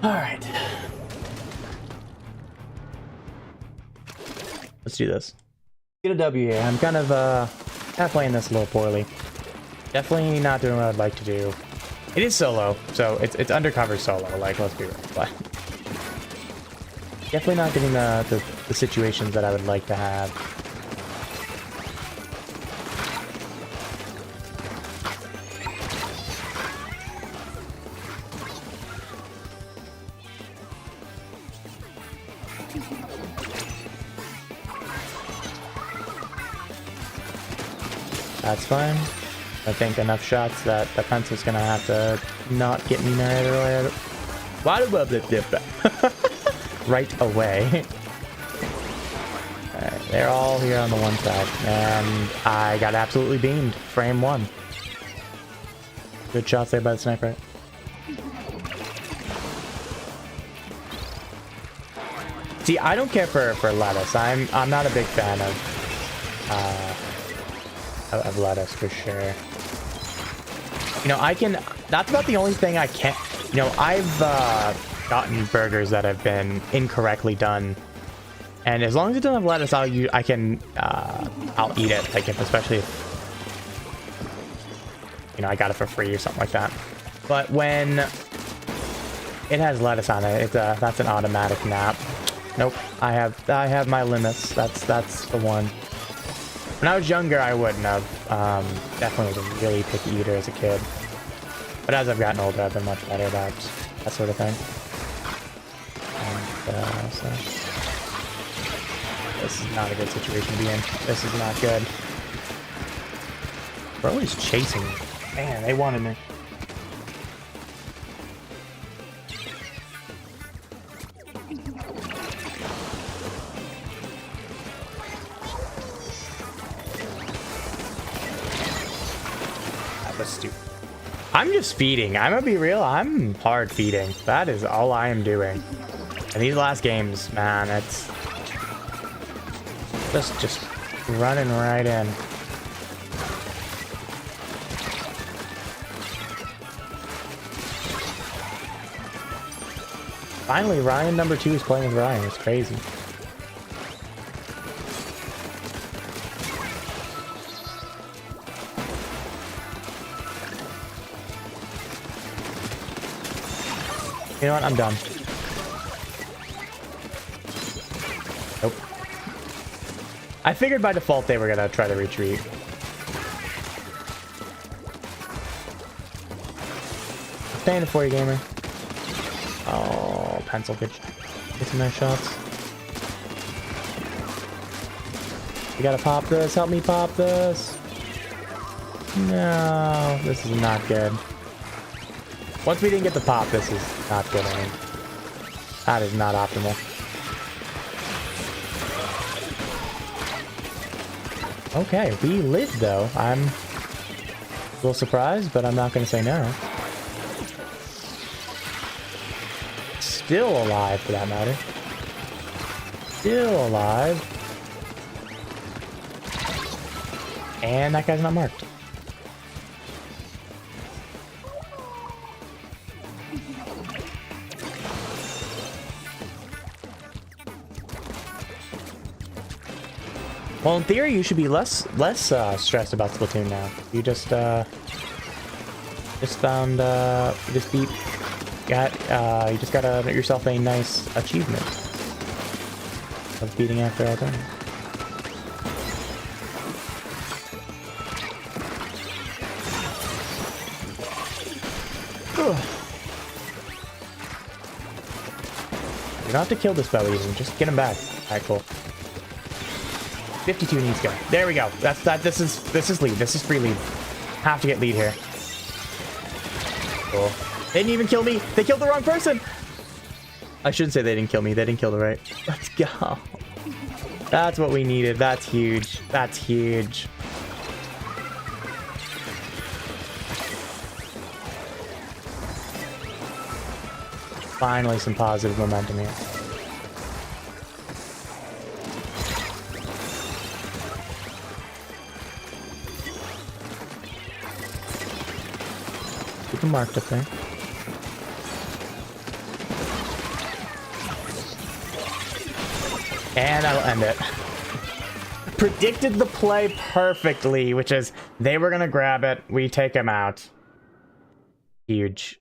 Alright. Let's do this. Get a W here. I'm kind of playing this a little poorly. Definitely not doing what I'd like to do. It is solo, so it's undercover solo, like, let's be real. But definitely not getting the situations that I would like to have. That's fine. I think enough shots that the pencil's gonna have to not get me right away. Right away. Alright, they're all here on the one side. And I got absolutely beamed. Frame one. Good shots there by the sniper. See, I don't care for lettuce. I'm not a big fan of lettuce for sure. You know, that's about the only thing I can't, you know, I've gotten burgers that have been incorrectly done, and as long as it doesn't have lettuce, I'll eat it, like, especially if, you know, I got it for free or something like that. But when it has lettuce on it, that's an automatic nap. Nope, I have my limits. That's the one. When I was younger, I wouldn't have. Definitely was a really picky eater as a kid. But as I've gotten older, I've been much better about that sort of thing. And, so this is not a good situation to be in. This is not good. Bro is chasing me. Man, they wanted me. Stupid. I'm just feeding. I'm gonna be real. I'm hard feeding. That is all I am doing. And these last games, man, it's just running right in. Finally, Ryan number 2 is playing with Ryan. It's crazy. You know what? I'm done. Nope. I figured by default they were gonna try to retreat. Staying it for you, gamer. Oh, pencil get some nice shots. You gotta pop this. Help me pop this. No, this is not good. Once we didn't get the pop, this is not good. I mean, that is not optimal. Okay, we lived though. I'm a little surprised, but I'm not going to say no. still alive, for that matter. Still alive. And that guy's not marked. Well, in theory, you should be less stressed about Splatoon now. You just found this beat. You just gotta make yourself a nice achievement of beating after all things. You don't have to kill this fella even. Just get him back. Alright, cool. 52 needs to go. There we go. That's that. This is lead. This is free lead. Have to get lead here. Cool. They didn't even kill me. They killed the wrong person. I shouldn't say they didn't kill me. They didn't kill the right. Let's go. That's what we needed. That's huge. That's huge. Finally, some positive momentum here. Keep them marked up there. And that'll end it. Predicted the play perfectly, which is they were gonna grab it, we take him out. Huge.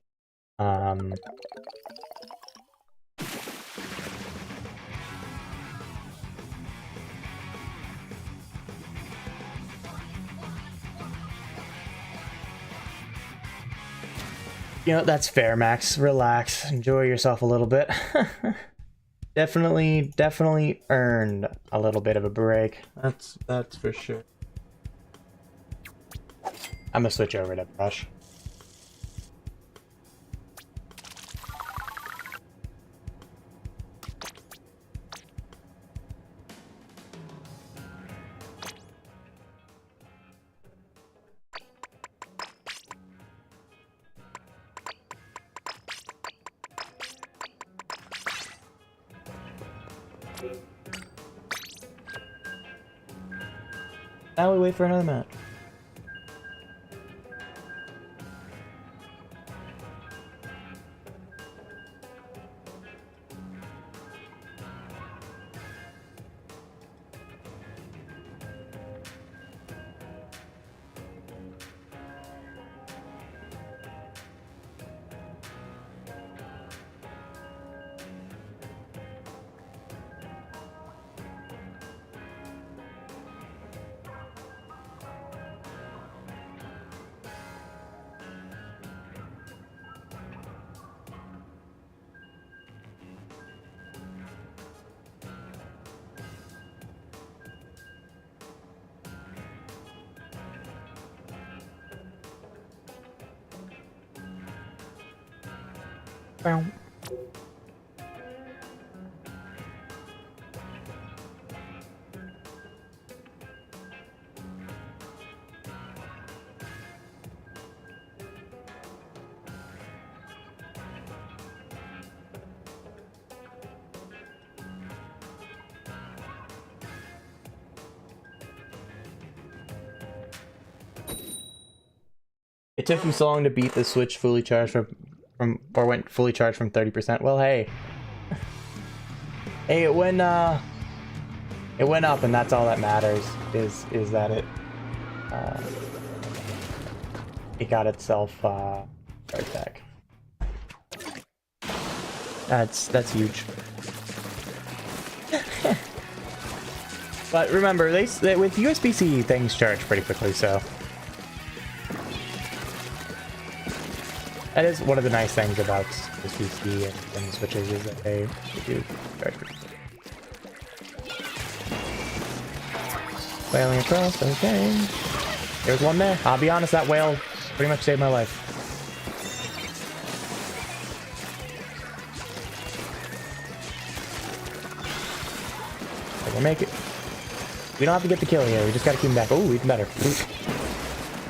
You know, that's fair, Max. Relax. Enjoy yourself a little bit. Definitely earned a little bit of a break. That's for sure. I'm gonna switch over to brush. Now we wait for another match. Bow. It took you so long to beat the Switch fully charged or went fully charged from 30%. Well, hey. Hey, it went up, and that's all that matters, is that it got itself right back. That's huge. But remember, they with USB-C things charge pretty quickly, so that is one of the nice things about USB-C and the Switches, is that they do charge pretty quickly. Whaling across, okay. There's one there. I'll be honest, that whale pretty much saved my life. I can make it. We don't have to get the kill here. We just gotta keep him back. Oh, even better.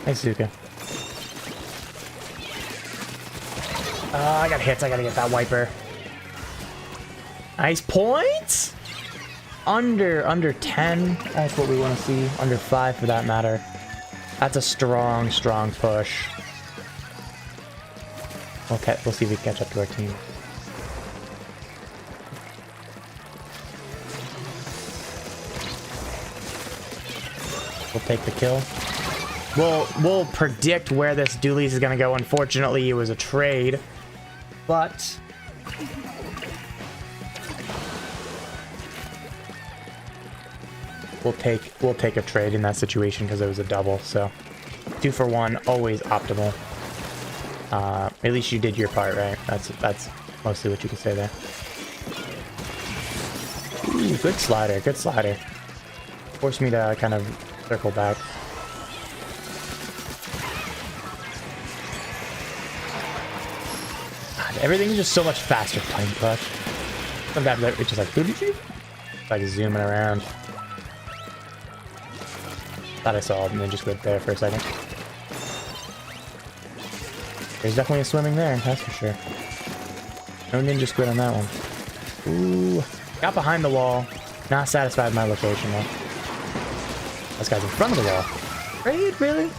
Nice, Zuka. I got hits. I gotta get that wiper. Nice points. Under 10. That's what we want to see. Under 5 for that matter. That's a strong push. Okay, we'll see if we can catch up to our team. We'll take the kill. We'll predict where this dualies is gonna go. Unfortunately, it was a trade, but we'll take a trade in that situation because it was a double. So 2 for 1, always optimal. At least you did your part, right? That's mostly what you can say there. Ooh, good slider, good slider. Forced me to kind of circle back. God, everything's just so much faster playing Crush. Sometimes it's just like zooming around. Thought I saw a ninja squid there for a second. There's definitely a swimming there, that's for sure. No ninja squid on that one. Ooh, got behind the wall. Not satisfied with my location though. This guy's in front of the wall. Raid, really?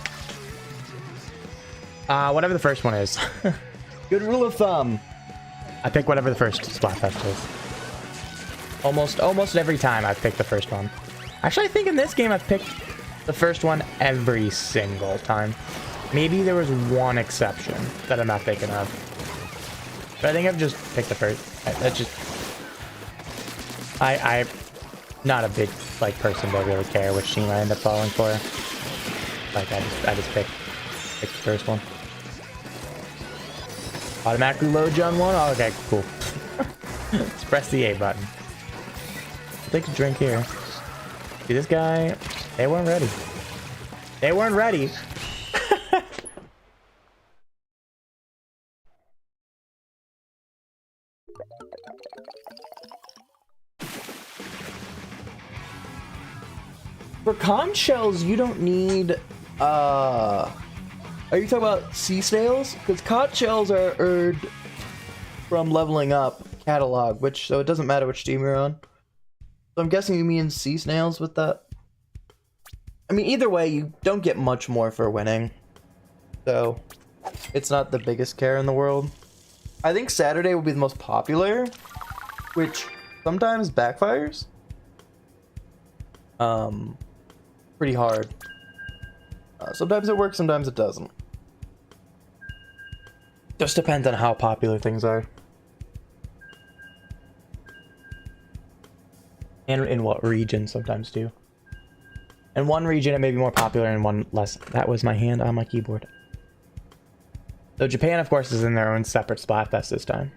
Whatever the first one is. Good rule of thumb. I pick whatever the first Splatfest is. Almost every time I've picked the first one. Actually, I think in this game I've picked the first one every single time. Maybe there was one exception that I'm not thinking of. But I think I've just picked the first. I'm not a big like person to really care which team I end up falling for. Like I just picked the first one. Automatically load you on one? Oh, okay, cool. Let's press the A button. I'll take a drink here. See this guy? They weren't ready. They weren't ready. For conch shells, you don't need, are you talking about sea snails? Because conch shells are earned from leveling up catalog, so it doesn't matter which team you're on. So I'm guessing you mean sea snails with that? I mean, either way, you don't get much more for winning. So, it's not the biggest care in the world. I think Saturday will be the most popular, which sometimes backfires. Pretty hard. Sometimes it works, sometimes it doesn't. Just depends on how popular things are. And in what region sometimes too. In one region it may be more popular and one less. That was my hand on my keyboard. So Japan, of course, is in their own separate Splatfest this time.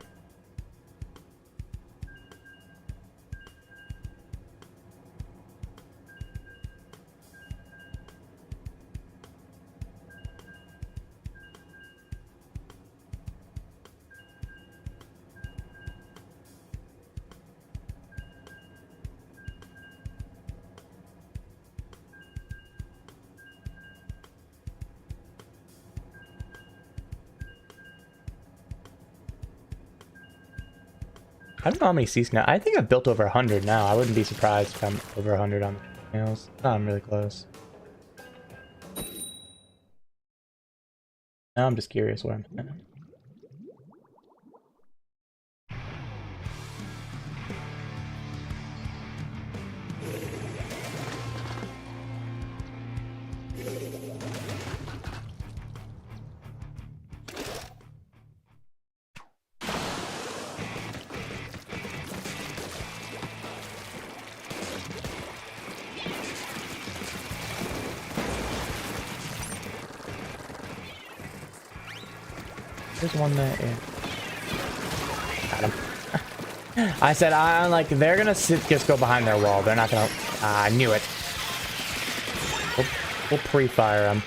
I don't know how many seats now. I think I've built over 100 now. I wouldn't be surprised if I'm over 100 on the channels. Oh, I'm really close. Now I'm just curious where I'm at. There's one there. Yeah. Got him. I said, I'm like, they're gonna just go behind their wall. They're not gonna. I knew it. We'll pre-fire them.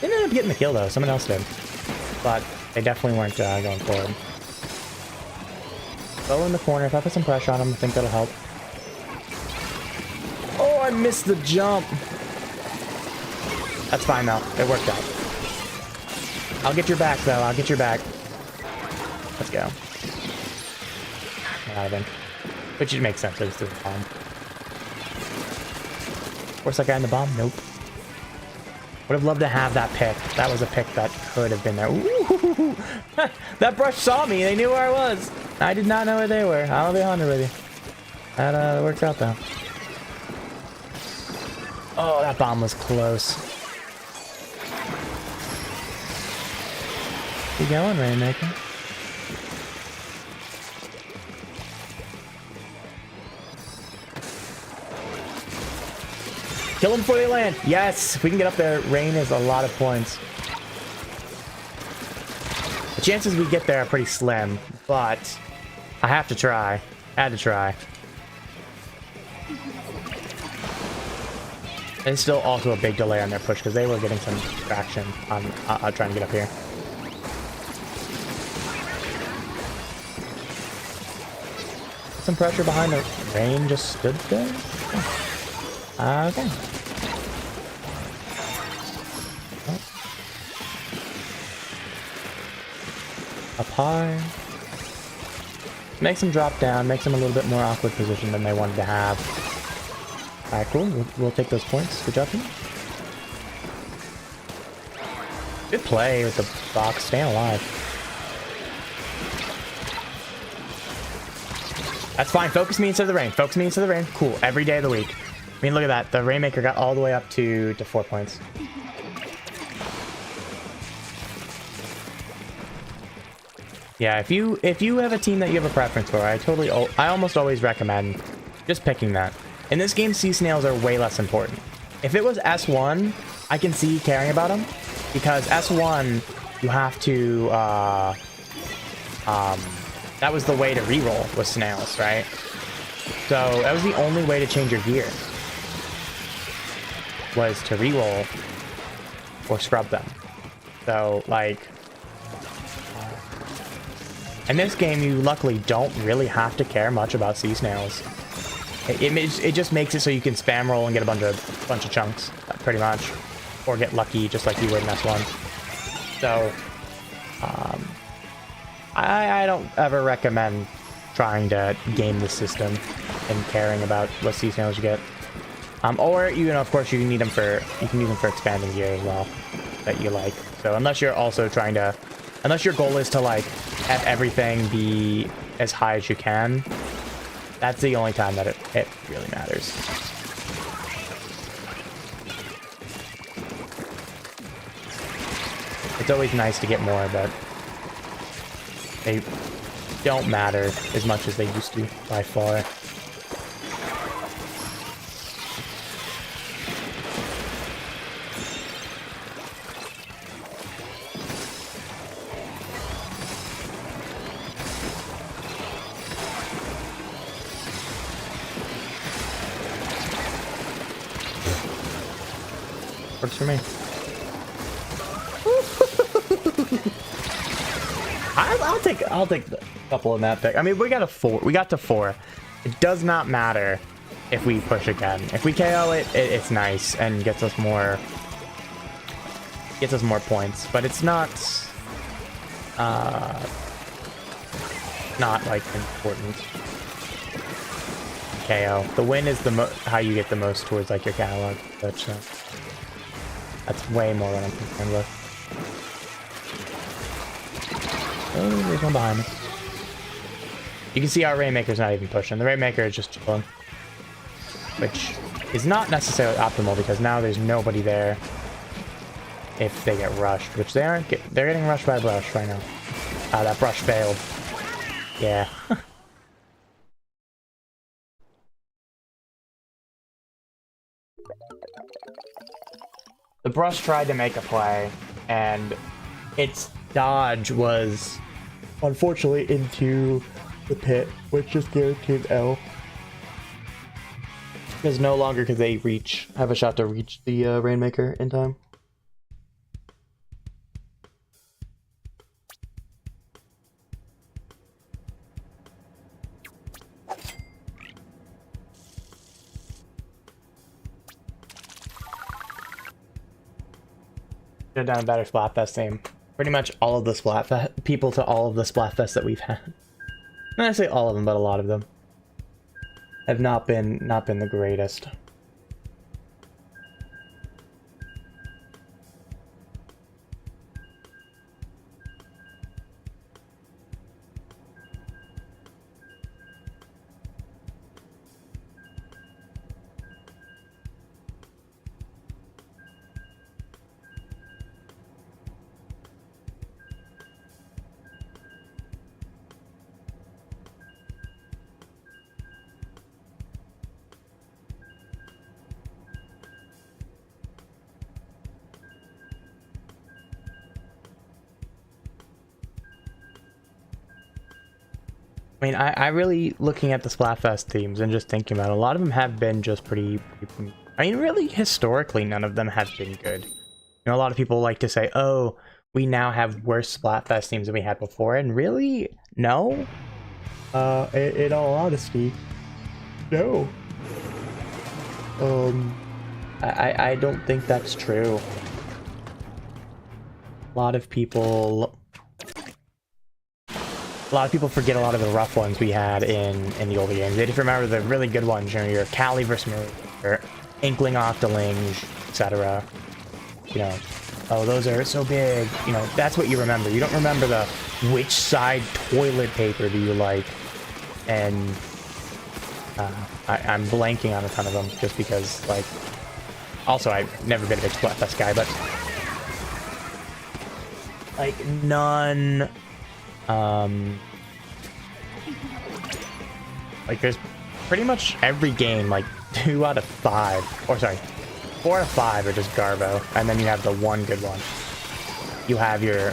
They ended up getting the kill though. Someone else did, but they definitely weren't going forward. Go in the corner. If I put some pressure on them, I think that'll help. Oh, I missed the jump. That's fine though. It worked out. I'll get your back, though. I'll get your back. Let's go. Get out of him. Which makes sense. I just threw the bomb. Force that guy in the bomb? Nope. Would have loved to have that pick. That was a pick that could have been there. Ooh! That brush saw me. They knew where I was. I did not know where they were. I'll be honest with you. That works out though. Oh, that bomb was close. Keep going, Rainmaker. Kill them before they land. Yes, if we can get up there, rain is a lot of points. The chances we get there are pretty slim, but I have to try. Had to try. And still also a big delay on their push because they were getting some traction on trying to get up here. Some pressure behind the rain just stood there. Okay. Oh. Up high. Makes them drop down, makes them a little bit more awkward position than they wanted to have. Alright, cool. We'll take those points. Good job, team. Good play with the box. Staying alive. That's fine. Focus me instead of the rain. Focus me instead of the rain. Cool. Every day of the week. I mean, look at that. The Rainmaker got all the way up to 4 points. Yeah, if you have a team that you have a preference for, I almost always recommend just picking that. In this game, sea snails are way less important. If it was S1, I can see caring about them, because S1 you have to that was the way to reroll with snails, right? So that was the only way to change your gear, was to reroll or scrub them. So like, in this game, you luckily don't really have to care much about sea snails. It just makes it so you can spam roll and get a bunch of chunks, pretty much, or get lucky just like you would in S1. So, I don't ever recommend trying to game the system and caring about what sea snails you get. Or of course, you can use them for expanding gear as well that you like. So unless you're also unless your goal is to like have everything be as high as you can, that's the only time that it really matters. It's always nice to get more, but they don't matter as much as they used to by far. Works for me. I'll take a couple in that pick. I mean, we got to 4. It does not matter if we push again. If we KO it, it's nice and gets us more points. But it's not like important. KO. The win is how you get the most towards like your catalog. But that's way more what I'm concerned with. Oh, there's one behind me. You can see our Rainmaker's not even pushing. The Rainmaker is just chilling. Which is not necessarily optimal because now there's nobody there if they get rushed. Which they aren't. They're getting rushed by a brush right now. That brush failed. Yeah. The brush tried to make a play, and its dodge was unfortunately into the pit, which is guaranteed L. Because no longer could they have a shot to reach the Rainmaker in time. Should have done a better Splatfest theme. Pretty much all of the Splatfest people to all of the Splatfests that we've had. Not necessarily all of them, but a lot of them. have not been the greatest. I mean, I really, looking at the Splatfest themes and just thinking about it, a lot of them have been just pretty, I mean, really, historically, none of them have been good. You know, a lot of people like to say, oh, we now have worse Splatfest themes than we had before, and really, no? In all honesty, no. I don't think that's true. A lot of people forget a lot of the rough ones we had in the older games. They just remember the really good ones, you know, your Cali vs. Marie, your Inkling Octolinge, etc. You know, oh, those are so big. You know, that's what you remember. You don't remember the which side toilet paper do you like, and I'm blanking on a ton of them just because, like, also I've never been a big Splatfest guy, but like none. Like there's pretty much every game, like 2 out of 5, or sorry, 4 out of 5 are just Garbo, and then you have the one good one. You have your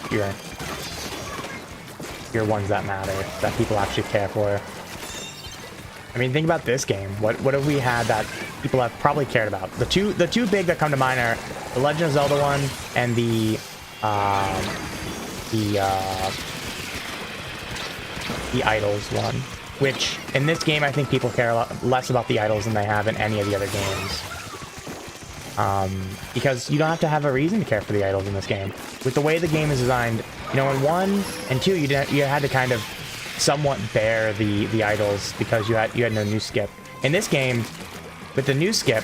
ones that matter, that people actually care for. I mean, think about this game. What have we had that people have probably cared about? The two big that come to mind are the Legend of Zelda one and the Idols one, which in this game I think people care a lot less about the Idols than they have in any of the other games. Because you don't have to have a reason to care for the Idols in this game. With the way the game is designed, you know, in 1 and 2 you had to kind of somewhat bear the Idols because you had no new skip. In this game, with the new skip,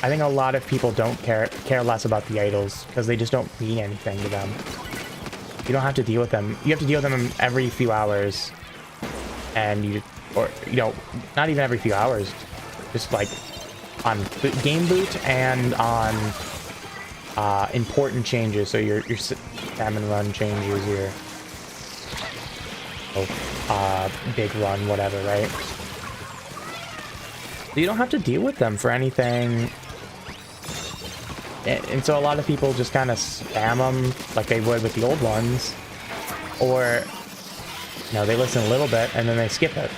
I think a lot of people don't care less about the Idols because they just don't mean anything to them. You don't have to deal with them. You have to deal with them every few hours, and you know, not even every few hours, just like on game boot and on important changes. So your salmon run changes, your big run, whatever, right? So you don't have to deal with them for anything. And so a lot of people just kind of spam them like they would with the old ones, or you know, they listen a little bit and then they skip it.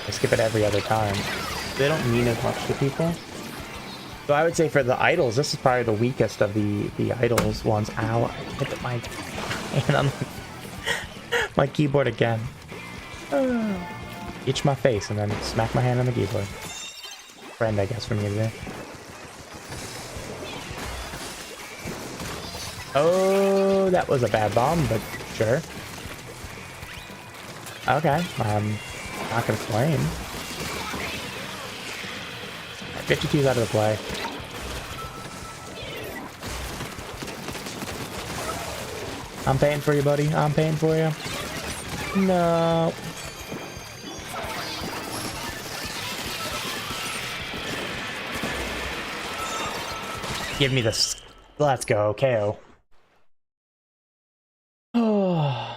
They skip it every other time. They don't mean as much to people. So I would say for the Idols, this is probably the weakest of the Idols ones. Ow! I hit my hand on my keyboard again. Itch my face and then smack my hand on the keyboard. Friend, I guess, for me today. Oh, that was a bad bomb, but sure. Okay, I'm not gonna complain. 52's out of the play. I'm paying for you, buddy. I'm paying for you. No. Give me this. Let's go, KO. Oh.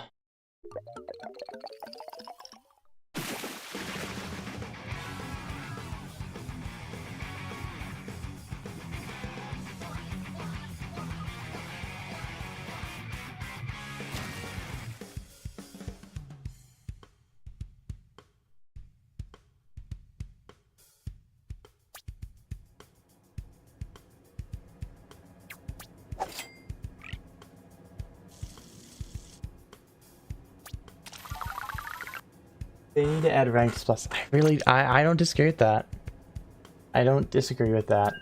They need to add ranks plus. I don't disagree with that. I don't disagree with that.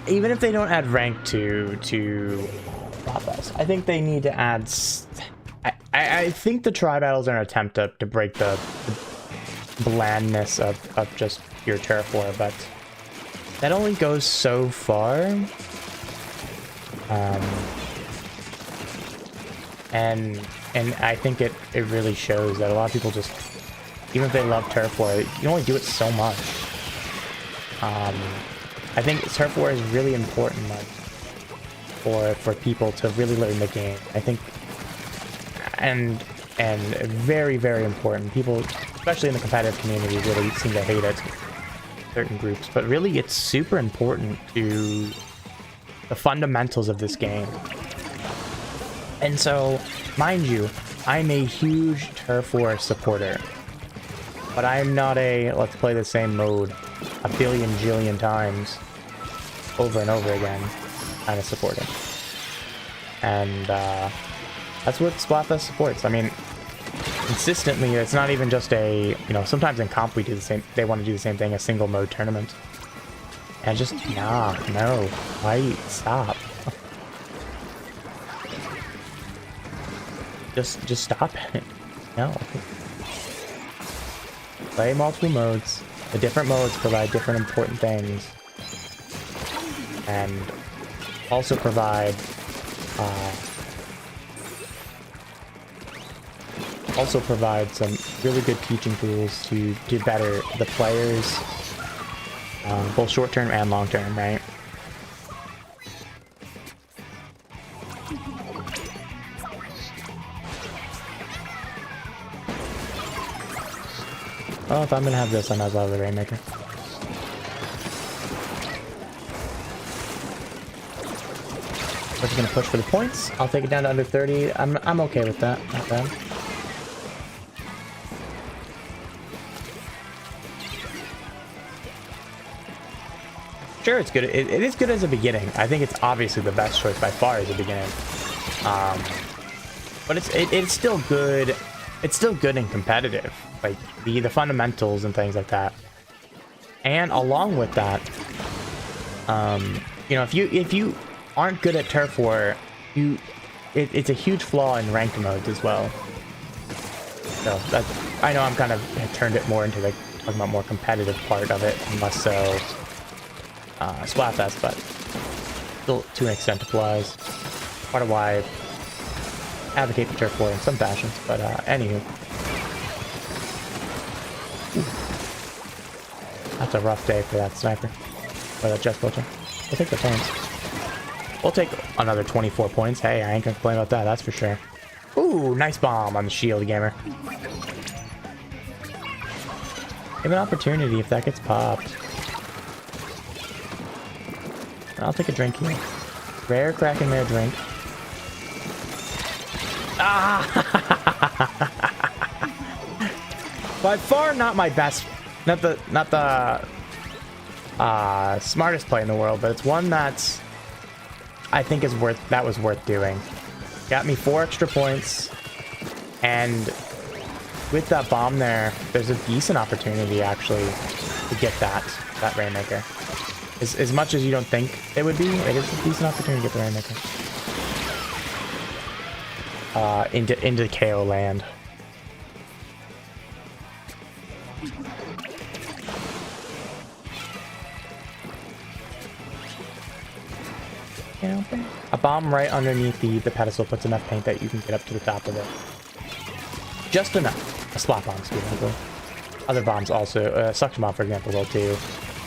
even if they don't add rank to Splatfest, I think they need to add. I think the tri battles are an attempt to break the blandness of just pure turf war, but that only goes so far. And I think it really shows that a lot of people just, even if they love turf war, you only do it so much. I think turf war is really important, like, for people to really learn the game. I think, and very, very important. People, especially in the competitive community, really seem to hate it. Certain groups, but really, it's super important to the fundamentals of this game. And so, mind you, I'm a huge turf war supporter, but I'm not a let's play the same mode a billion jillion times over and over again kind of supporter. And that's what Splatfest supports. I mean, consistently, it's not even just a, you know, sometimes in comp we do the same, they want to do the same thing, a single mode tournament. And just, no, why, stop. Just stop it. No. Play multiple modes. The different modes provide different important things. And also provide some really good teaching tools to better the players, both short term and long term, right? Oh, if I'm gonna have this, I might as well have the Rainmaker. We're just gonna push for the points. I'll take it down to under 30. I'm okay with that. Not bad. Sure, it's good. It is good as a beginning. I think it's obviously the best choice by far as a beginning. But it's still good. It's still good and competitive. Like the fundamentals and things like that. And along with that, you know, if you aren't good at turf war, it's a huge flaw in ranked modes as well. So I know I'm kind of turned it more into the talking about more competitive part of it, and less so Splatfest, but still to an extent applies. Part of why I advocate for turf war in some fashions, but anywho. Ooh. That's a rough day for that sniper. Or that chest poacher. We'll take the points. We'll take another 24 points. Hey, I ain't gonna complain about that, that's for sure. Ooh, nice bomb on the shield, gamer. Give an opportunity if that gets popped. I'll take a drink here. Rare Kraken rare drink. Ah! By far not my best, not the smartest play in the world, but it's one that's I think is was worth doing. Got me 4 extra points, and with that bomb there, there's a decent opportunity actually to get that Rainmaker. As much as you don't think it would be, it is a decent opportunity to get the Rainmaker. Into KO land. A bomb right underneath the pedestal puts enough paint that you can get up to the top of it. Just enough. A splat bomb, specifically. Other bombs also, suction bomb for example will too.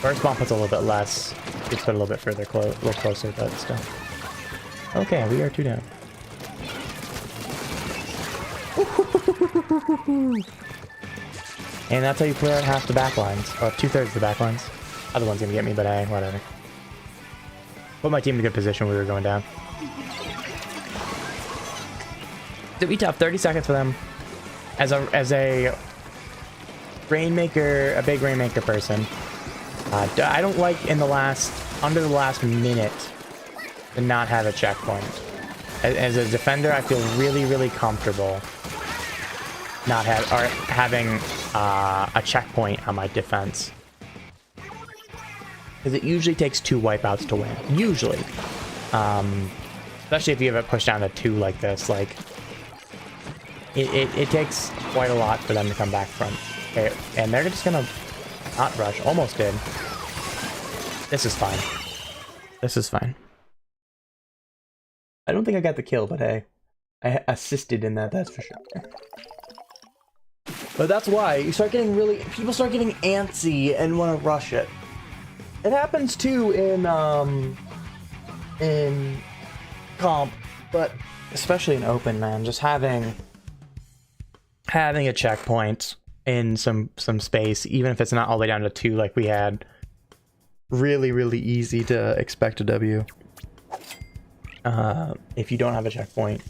Burst bomb puts a little bit less. It's put a little bit further, a little closer, but still. Okay, we are 2 down. And that's how you clear out half the backlines, or 2/3 of the backlines. Other one's gonna get me, but hey, whatever. Put my team in a good position when we were going down. To be tough, 30 seconds for them. As a Rainmaker, a big Rainmaker person, I don't like under the last minute to not have a checkpoint. As a defender, I feel really, really comfortable not having a checkpoint on my defense. because it usually takes 2 wipeouts to win. Usually. Especially if you have it pushed down to 2 like this. Like, it takes quite a lot for them to come back from. Okay, and they're just gonna not rush. Almost did. This is fine. This is fine. I don't think I got the kill, but hey, I assisted in that, that's for sure. But that's why you start getting people start getting antsy and want to rush it. It happens too in comp, but especially in open, man. Just having a checkpoint in some space, even if it's not all the way down to 2 like we had, really easy to expect a W. If you don't have a checkpoint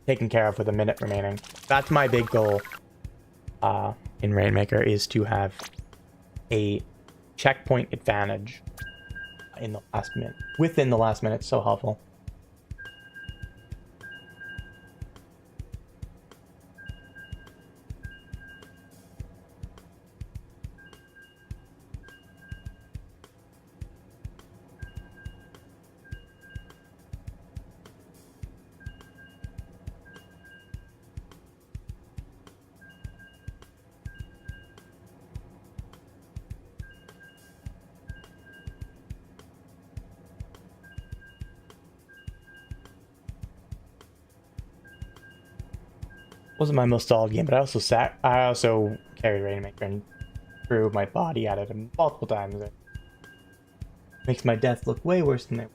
taken care of with a minute remaining. That's my big goal in Rainmaker, is to have a checkpoint advantage in the last minute. Within the last minute, so helpful. Wasn't my most solid game, but I also carried Rainmaker and threw my body at it multiple times. It makes my death look way worse than they were.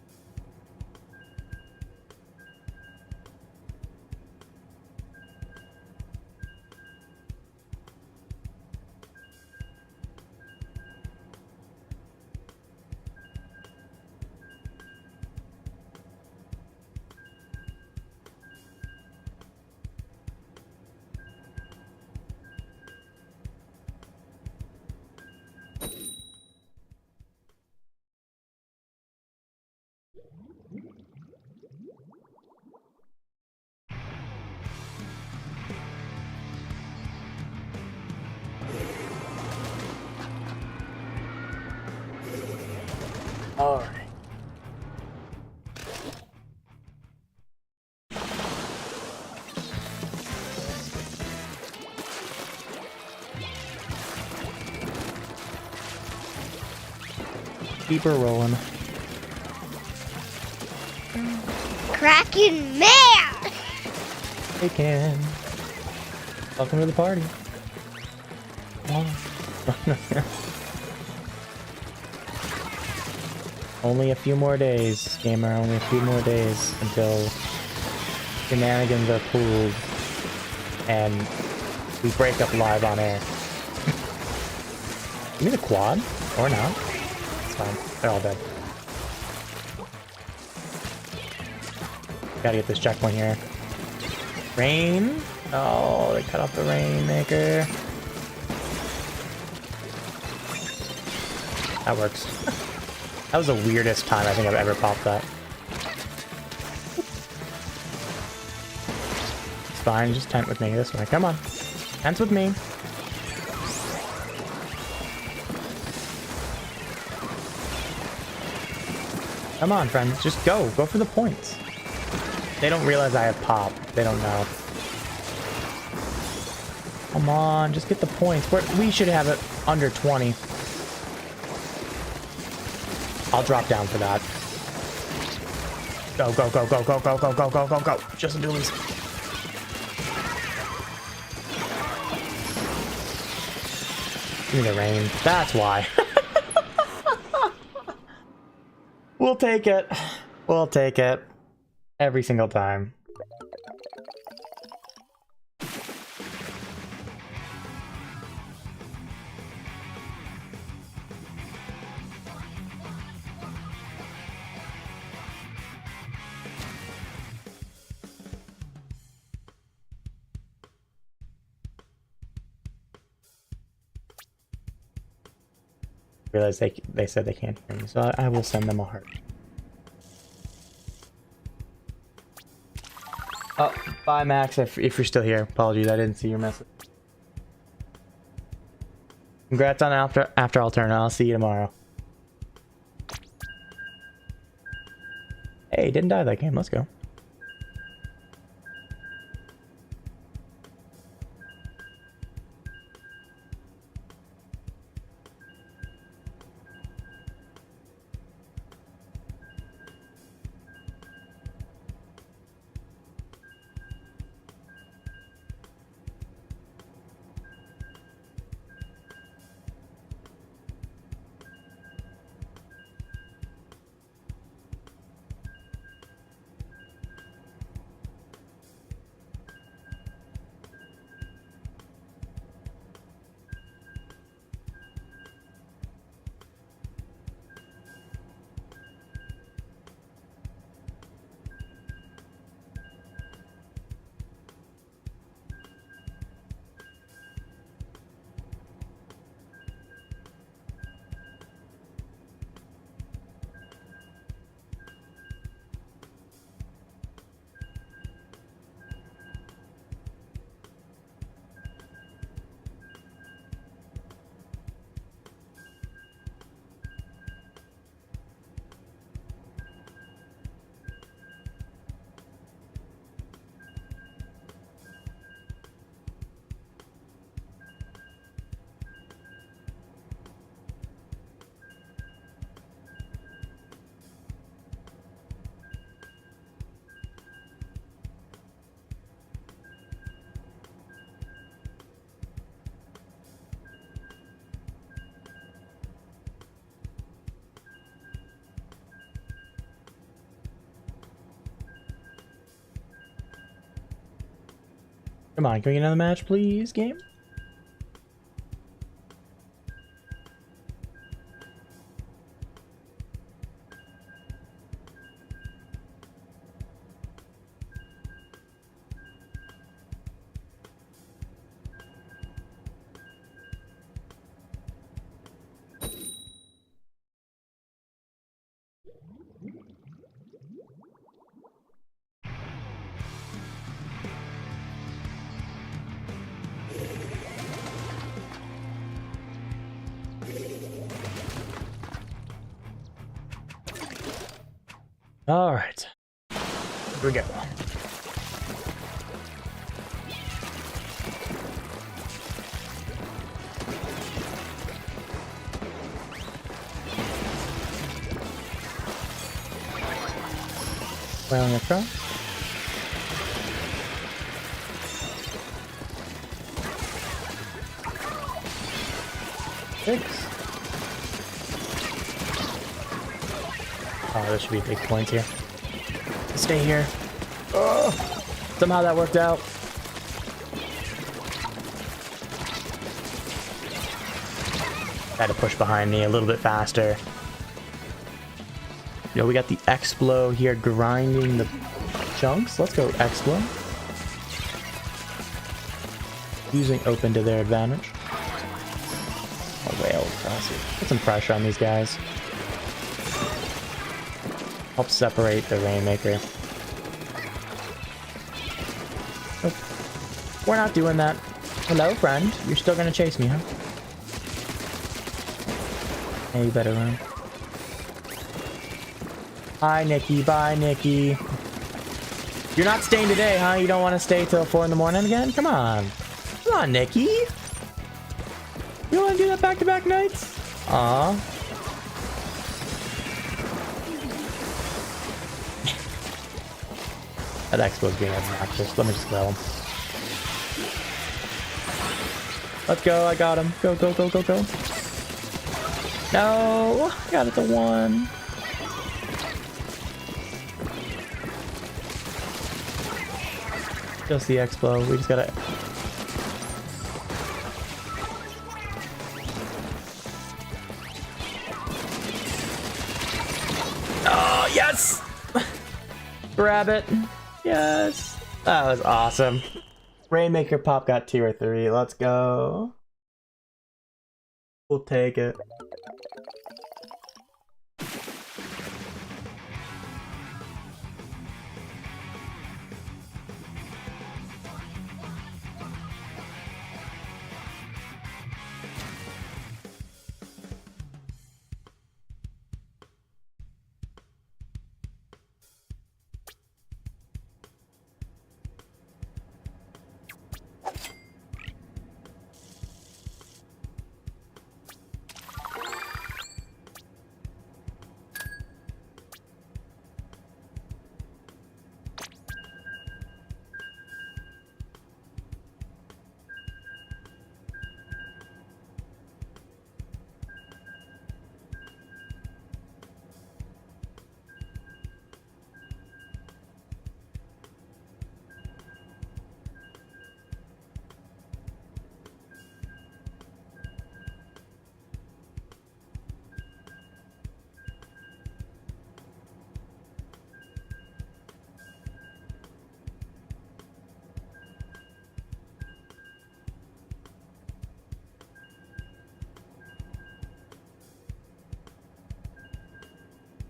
All right. Keep her rolling. Cracking man! Hey, Ken. Welcome to the party. Come on. Only a few more days, gamer. Only a few more days until shenanigans are pulled and we break up live on air. Give me the quad, or not. It's fine. They're all dead. Gotta get this checkpoint here. Rain? Oh, they cut off the Rainmaker. That works. That was the weirdest time I think I've ever popped that. It's fine, just tent with me this way. Come on. Tent with me. Come on, friends. Just go. Go for the points. They don't realize I have pop. They don't know. Come on, just get the points. We should have it under 20. I'll drop down for that. Go, go, go, go, go, go, go, go, go, go, go. Just doolies. Give me the rain. That's why. We'll take it. We'll take it. Every single time. Realize they said they can't hear me, so I will send them a heart. Oh, bye Max, if you're still here. Apologies, I didn't see your message. Congrats on after Alterna. I'll see you tomorrow. Hey, didn't die that game. Let's go. Come on, can we get another match, please, game? All right, here we go. Wailing across. Six. Oh, this should be big points here. Stay here. Oh, somehow that worked out. Had to push behind me a little bit faster. Yo, we got the Explo here grinding the chunks. Let's go Explo. Using open to their advantage. A whale across here. Put some pressure on these guys. Help separate the Rainmaker. Nope. We're not doing that. Hello, friend. You're still gonna chase me, huh? Hey, you better run. Hi, Nikki. Bye, Nikki. You're not staying today, huh? You don't want to stay till 4 in the morning again? Come on. Come on, Nikki. You don't want to do that back-to-back nights? Aw. That Expo's being obnoxious. Let me just kill him. Let's go. I got him. Go, go, go, go, go. No. Got it to 1. Just the Expo. We just gotta... Oh, yes! Grab it. Yes. That was awesome. Rainmaker Pop got tier 3. Let's go. We'll take it.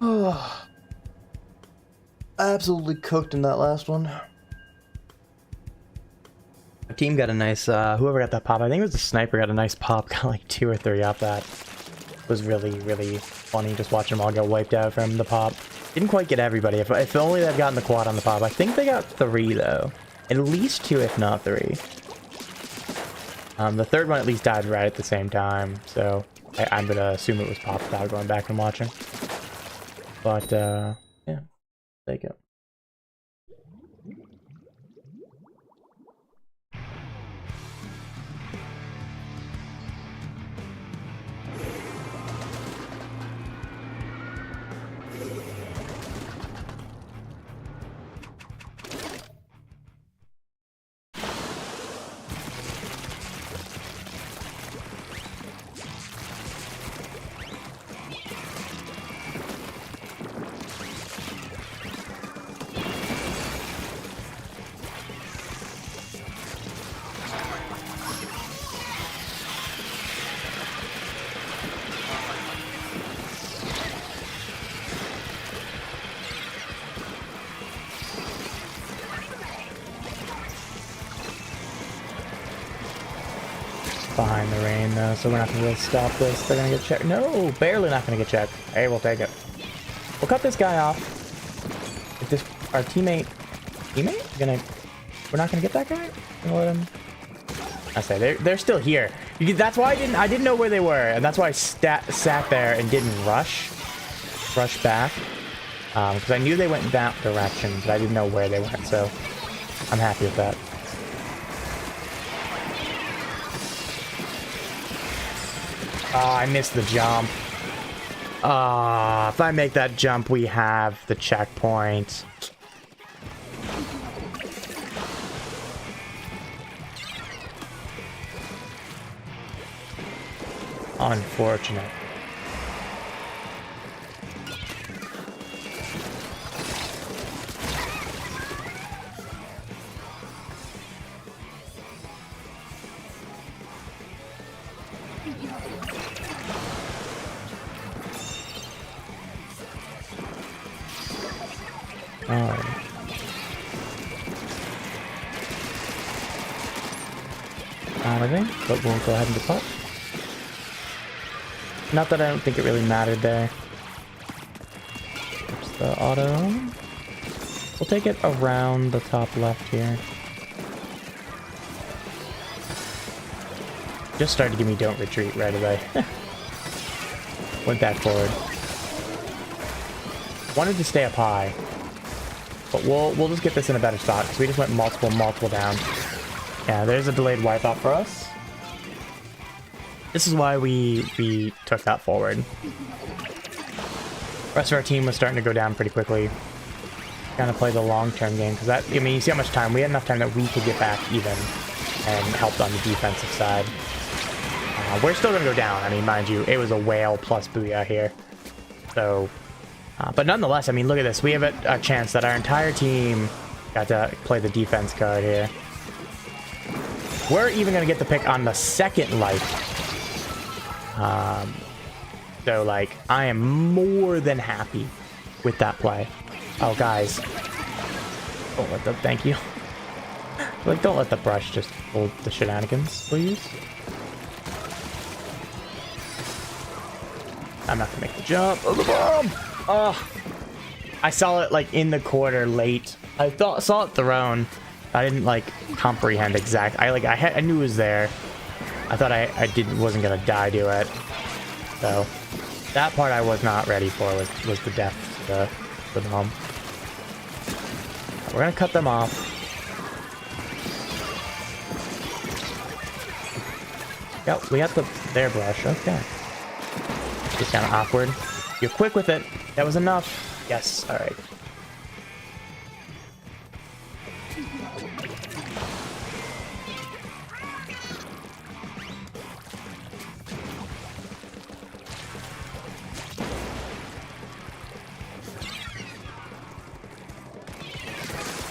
Oh, absolutely cooked in that last one. Our team got a nice, whoever got that pop, I think it was the sniper, got a nice pop, got like 2 or 3 off that. It was really, really funny just watching them all get wiped out from the pop. Didn't quite get everybody. If only they'd gotten the quad on the pop. I think they got 3 though. At least 2, if not 3. The third one at least died right at the same time, so I'm gonna assume it was pop without going back and watching. But, yeah, take it. Behind the rain though, so we're not gonna really stop this. They're gonna get checked. No, barely not gonna get checked. Hey, we'll take it. We'll cut this guy off. If this our teammate we're not gonna get that guy? Let him. I say they're still here. That's why I didn't know where they were, and that's why I sat there and didn't rush back. Because I knew they went that direction, but I didn't know where they went, so I'm happy with that. Oh, I missed the jump. If I make that jump, we have the checkpoint. Unfortunate. But we'll go ahead and depart. Not that I don't think it really mattered there. There's the auto. We'll take it around the top left here. Just started to give me don't retreat right away. Went back forward. Wanted to stay up high. But we'll just get this in a better spot because we just went multiple down. Yeah, there's a delayed wipeout for us. This is why we took that forward. The rest of our team was starting to go down pretty quickly. Kind of play the long-term game because that, I mean, you see how much time we had, enough time that we could get back even and helped on the defensive side. We're still gonna go down. I mean, mind you, it was a whale plus booyah here. So, but nonetheless, I mean, look at this. We have a chance that our entire team got to play the defense card here. We're even gonna get the pick on the second life. So like, I am more than happy with that play. Oh, guys. Don't let the, thank you. Like, don't let the brush just hold the shenanigans, please. I'm not gonna make the jump. Oh, the bomb! Oh, I saw it like in the corner late. I saw it thrown. I didn't like comprehend exact. I knew it was there. I thought I wasn't gonna die to it. So that part I was not ready for was the death to the bomb. We're gonna cut them off. Yep, we got their brush. Okay. Just kind of awkward. You're quick with it. That was enough. Yes. All right.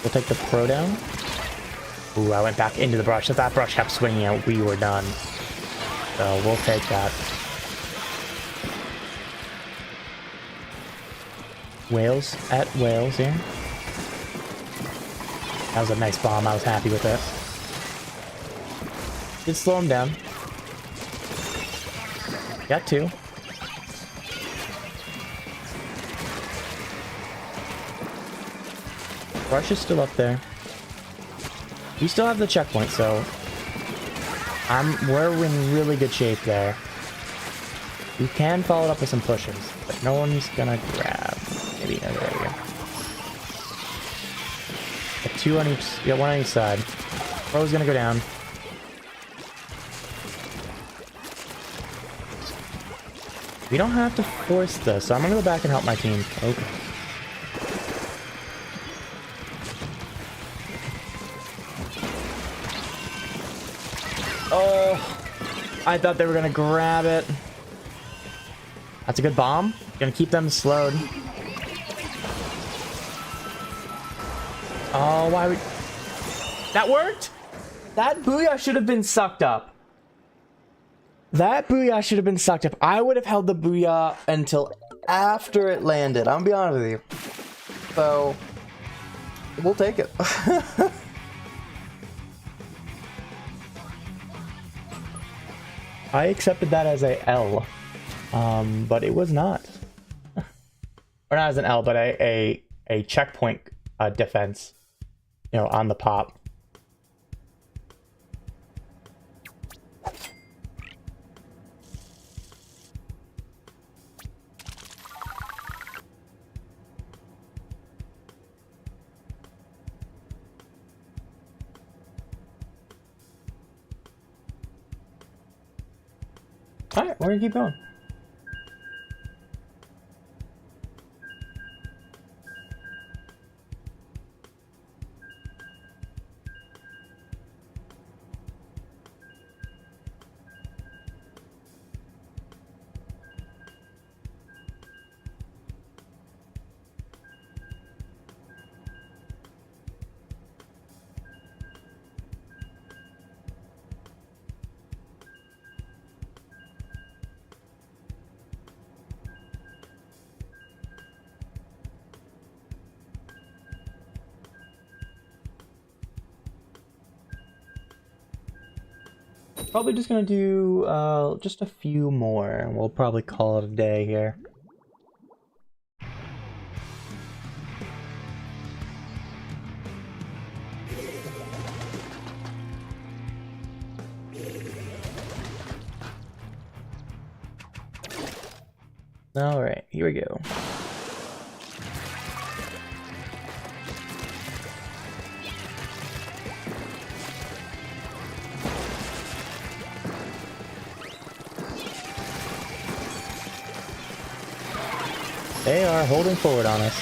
We'll take the pro down. Ooh, I went back into the brush. If that brush kept swinging out, we were done. So we'll take that. Whales at whales here. That was a nice bomb. I was happy with it. Did slow him down. Got two. Rush is still up there. We still have the checkpoint, so we're in really good shape there. We can follow it up with some pushes, but no one's gonna grab. Maybe there we go. Got two on each. Yeah, one on each side. Bro's gonna go down. We don't have to force this, so I'm gonna go back and help my team. Okay. Oh, I thought they were gonna grab it. That's a good bomb. Gonna keep them slowed. Oh, why would... That worked? That booyah should have been sucked up. That booyah should have been sucked up. I would have held the booyah until after it landed. I'm gonna be honest with you. So, we'll take it. I accepted that as a L. But it was not. Or not as an L, but a checkpoint defense. You know, on the pop. Alright, we're gonna keep going. Probably just gonna do just a few more, and we'll probably call it a day here. All right, here we go. They are holding forward on us.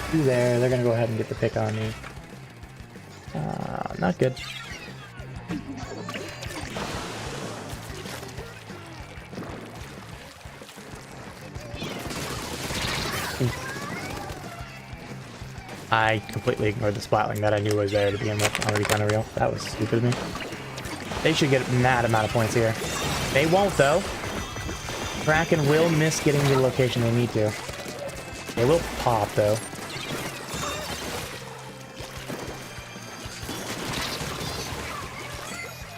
Two there. They're gonna go ahead and get the pick on me. Not good. I completely ignored the splatling that I knew was there to begin with. I'm gonna be kind of real. That was stupid of me. They should get that amount of points here. They won't, though. Kraken will miss getting to the location they need to. They will pop, though.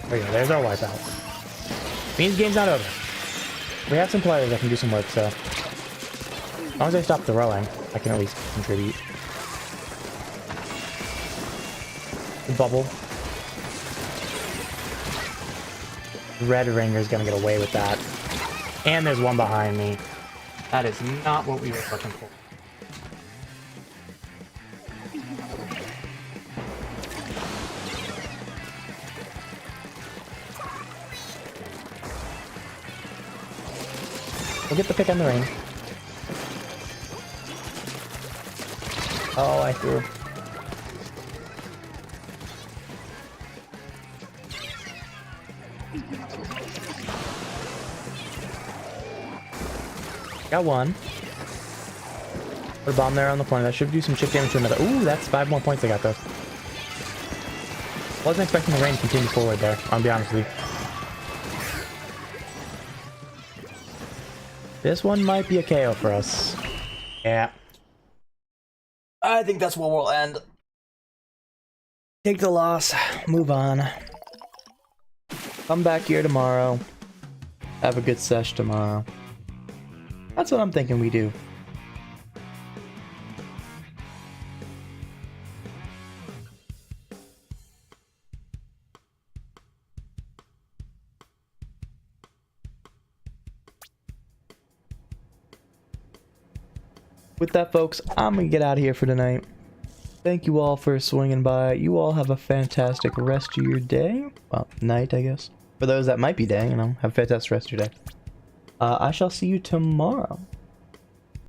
There we go. There's our wipeout. Means the game's not over. We have some players that can do some work, so... As long as I stop throwing, I can at least contribute. The bubble. Red Ringer's gonna get away with that. And there's one behind me. That is not what we were looking for. We'll get the pick on the rain. Oh, I threw. Got one. Put a bomb there on the corner. That should do some chip damage to another. Ooh, that's 5 more points I got though. Wasn't expecting the rain to continue forward there, I'll be honest with you. This one might be a KO for us. Yeah. I think that's where we'll end. Take the loss, move on. Come back here tomorrow. Have a good sesh tomorrow. That's what I'm thinking we do. With that, folks, I'm gonna get out of here for tonight. Thank you all for swinging by. You all have a fantastic rest of your day. Well, night, I guess. For those that might be day, you know, have a fantastic rest of your day. I shall see you tomorrow.